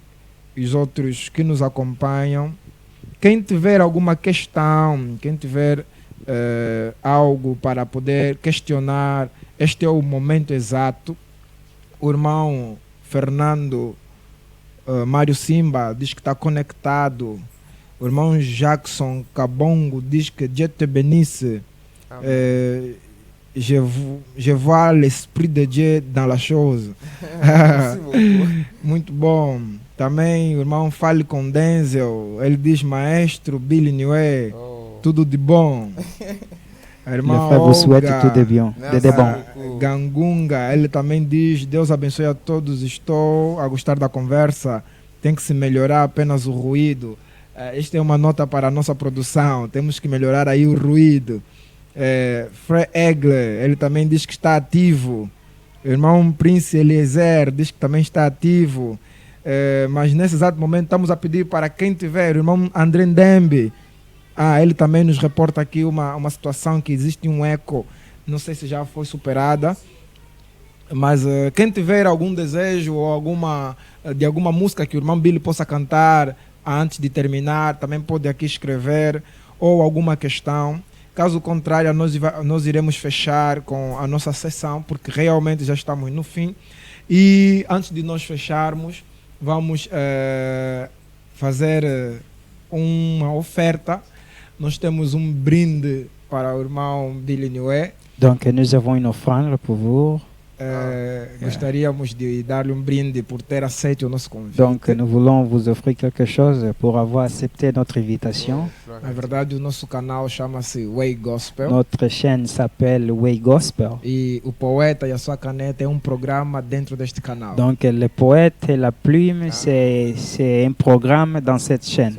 os outros que nos acompanham. Quem tiver alguma questão, quem tiver algo para poder questionar, este é o momento exato. O irmão Fernando Mário Simba diz que está conectado. O irmão Jackson Cabongo diz que Dieu te bénisse. Je vois l'esprit de Dieu dans la chose. Muito bom. Também o irmão Fale com Denzel. Ele diz: Maestro Billy Niue, tudo de bom. Le frère vous souhaite tout de bien, de bon. Gangunga, ele também diz: Deus abençoe a todos, estou a gostar da conversa, tem que se melhorar apenas o ruído. Esta é uma nota para a nossa produção, temos que melhorar aí o ruído. Fred Egler, ele também diz que está ativo. O irmão Prince Eliezer diz que também está ativo. Mas nesse exato momento estamos a pedir para quem tiver, o irmão André Ndembe. Ele também nos reporta aqui uma situação que existe um eco, não sei se já foi superada, mas quem tiver algum desejo ou de alguma música que o irmão Billy possa cantar antes de terminar, também pode aqui escrever, ou alguma questão. Caso contrário, nós iremos fechar com a nossa sessão, porque realmente já estamos no fim. E antes de nós fecharmos, vamos fazer uma oferta. Nós temos um brinde para o irmão Billy Niue. Donc nous avons une offrande pour vous. Gostaríamos de dar-lhe um brinde por ter aceito o nosso convite. Donc nous voulons vous offrir quelque chose pour avoir accepté notre invitation. Na verdade, o nosso canal chama-se Way Gospel. Notre chaîne s'appelle Way Gospel. E o Poeta e a Sua Caneta é um programa dentro deste canal. Donc le poète et la plume, c'est un programme dans cette chaîne.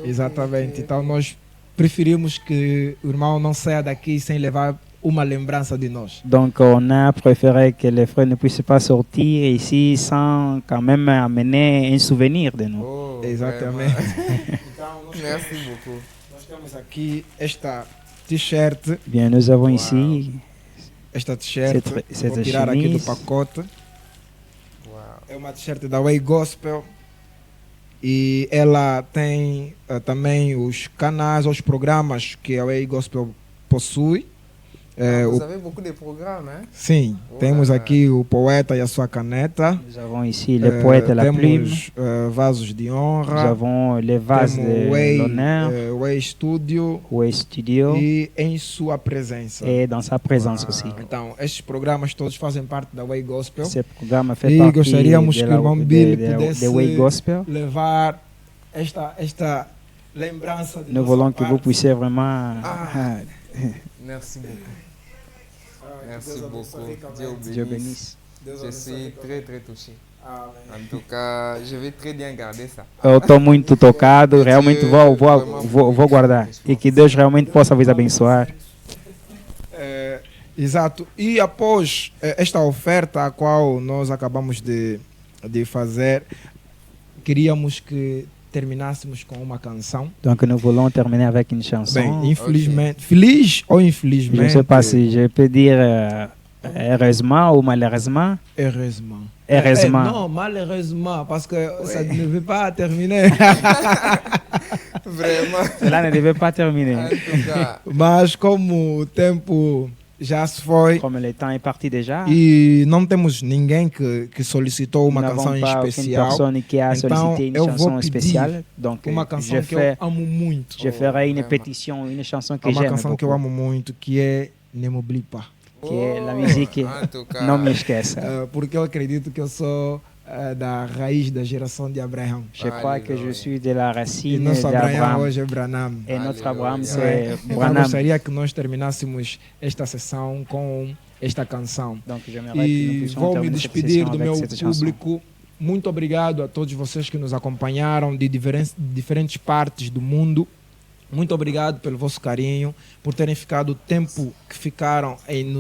Exatamente. Então nós preferimos que o irmão não saia daqui sem levar uma lembrança de nós. Donc on a préféré que les frères ne puissent pas sortir ici sans quand même amener un souvenir de nous. Exatamente. Então, Merci beaucoup. Nós temos aqui esta t-shirt. Bien, nous avons ici esta t-shirt. cette Vou tirar aqui do chemise. pacote. É uma t-shirt da Way Gospel. E ela tem também os canais, os programas que a Way Gospel possui. Vous avez beaucoup de programmes, hein? Sim, temos aqui o Poeta e a Sua Caneta. Nous avons ici le poète et la plume. Temos vasos de honra. Nous avons les vases de l'honneur, Way Studio. Way Studio, E em sua presença. et dans sa présence aussi. Então, estes programas todos fazem parte da Way Gospel. Ce programme fait E partie gostaríamos que o irmão Billy de pudesse Way Gospel. levar esta lembrança de Nous nossa voulons que vous parte. puissiez vraiment... Merci beaucoup. Merci Deus beaucoup. abençoe também. Dieu bénisse. Deus Je abençoe suis também. très touché. Amém. En tout cas, je vais très bien garder ça. Eu estou muito tocado, realmente vou guardar. E que Deus realmente possa vos abençoar. Exato. E após esta oferta a qual nós acabamos de fazer, queríamos que terminássemos com uma canção. Donc nous voulons terminer avec une chanson. Bem, infelizmente, feliz ou infelizmente? Je ne sais pas si je peux dire heureusement ou malheureusement. Heureusement. Heureusement. Non, malheureusement, parce que ça ne veut pas terminer. Vraiment. Cela ne devait pas terminer. En tout cas. Mas como o tempo já se foi Comme le temps est parti déjà, e não temos ninguém que solicitou uma nous canção n'avons em pas aucune especial, personne qui a Então, sollicité une eu chanson vou pedir spéciale. Donc uma canção que eu amo muito. je ferai une vraiment. pétition, une chanson que Uma j'aime canção que eu beaucoup, amo muito, que é Ne m'oublie pas. qui est la musique En tout cas. Non me esqueça. Porque eu acredito que eu sou da raiz da geração de Abraão. Je crois que je suis de la E racine nosso Abraão d'Abraham. hoje é Branham. Et notre Alléluia. Abraham, É. c'est Então, Branham. gostaria que nós terminássemos esta sessão com esta canção. Donc j'aimerais que nous E puissions vou me terminer cette despedir session do avec meu cette chanson. público. Muito obrigado a todos vocês que nos acompanharam de diferentes partes do mundo. Muito obrigado pelo vosso carinho, por terem ficado o tempo que ficaram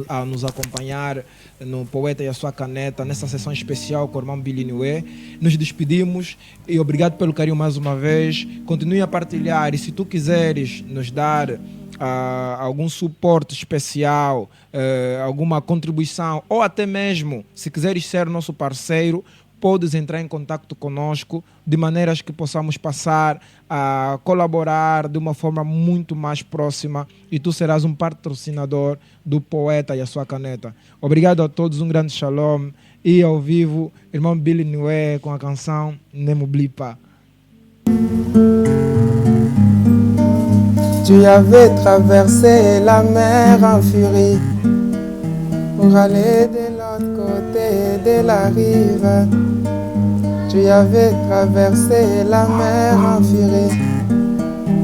a nos acompanhar no Poeta e a Sua Caneta, nessa sessão especial com o irmão Billy Niue. Nos despedimos e obrigado pelo carinho mais uma vez. Continue a partilhar e se tu quiseres nos dar algum suporte especial, alguma contribuição ou até mesmo se quiseres ser nosso parceiro, podes entrar em contato conosco de maneiras que possamos passar a colaborar de uma forma muito mais próxima e tu serás um patrocinador do Poeta e a Sua Caneta. Obrigado a todos, um grande shalom e ao vivo, irmão Billy Niue com a canção Ne m'oublie pas. Tu avais traversé la mer en furie pour aller de l'autre côté de la rive. Tu avais traversé la mer en furie.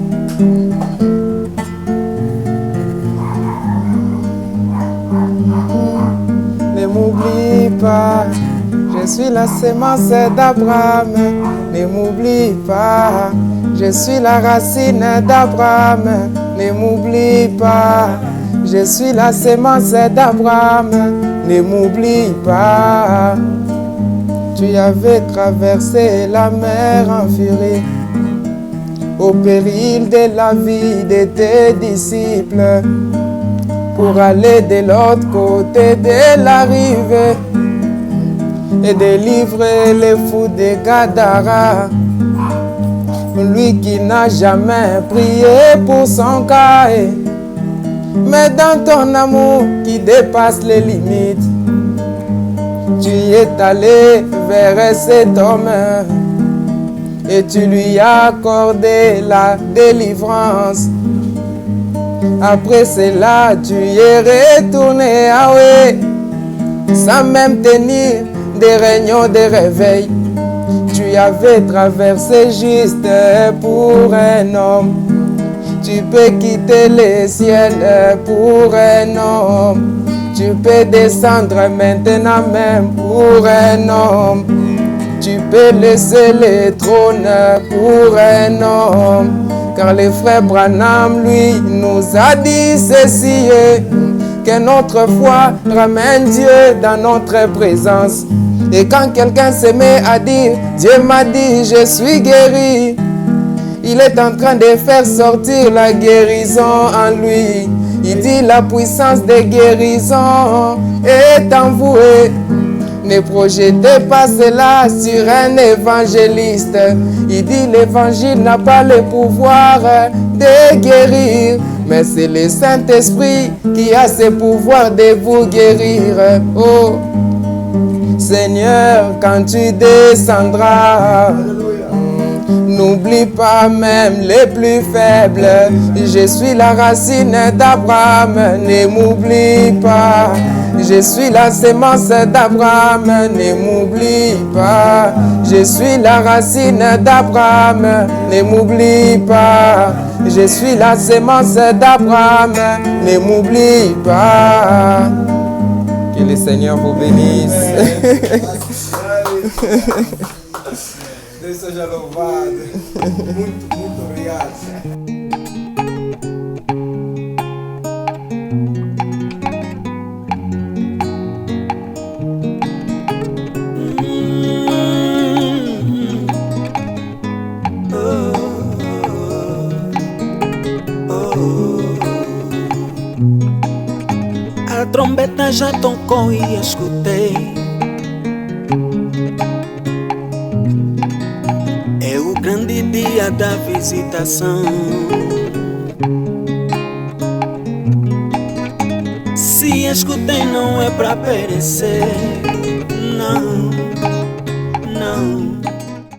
Ne m'oublie pas, je suis la sémence d'Abraham. Ne m'oublie pas, je suis la racine d'Abraham. Ne m'oublie pas, je suis la sémence d'Abraham. Ne m'oublie pas, tu avais traversé la mer en furie au péril de la vie de tes disciples pour aller de l'autre côté de la rive et délivrer les fous de Gadara. Lui qui n'a jamais prié pour son cas, mais dans ton amour qui dépasse les limites, tu es allé vers cet homme et tu lui as accordé la délivrance. Après cela, tu es retourné à Yahweh, sans même tenir des réunions de réveil. Tu avais traversé juste pour un homme. Tu peux quitter le ciel pour un homme. Tu peux descendre maintenant même pour un homme. Tu peux laisser le trône pour un homme. Car le frère Branham, lui, nous a dit ceci, que notre foi ramène Dieu dans notre présence. Et quand quelqu'un se met à dire, Dieu m'a dit, je suis guéri, il est en train de faire sortir la guérison en lui. Il dit, la puissance de guérison est en vous. Ne projetez pas cela sur un évangéliste. Il dit l'évangile n'a pas le pouvoir de guérir, mais c'est le Saint-Esprit qui a ce pouvoir de vous guérir. Oh Seigneur, quand tu descendras, n'oublie pas même les plus faibles. Je suis la racine d'Abraham, ne m'oublie pas. Je suis la sémence d'Abraham, ne m'oublie pas. Je suis la racine d'Abraham, ne m'oublie pas. Je suis la sémence d'Abraham, ne m'oublie pas. Que le Seigneur vous bénisse. Deus seja louvado. Muito, muito obrigado. trombeta já tocou e escutei. É o grande dia da visitação. Se escutei não é pra perecer, não.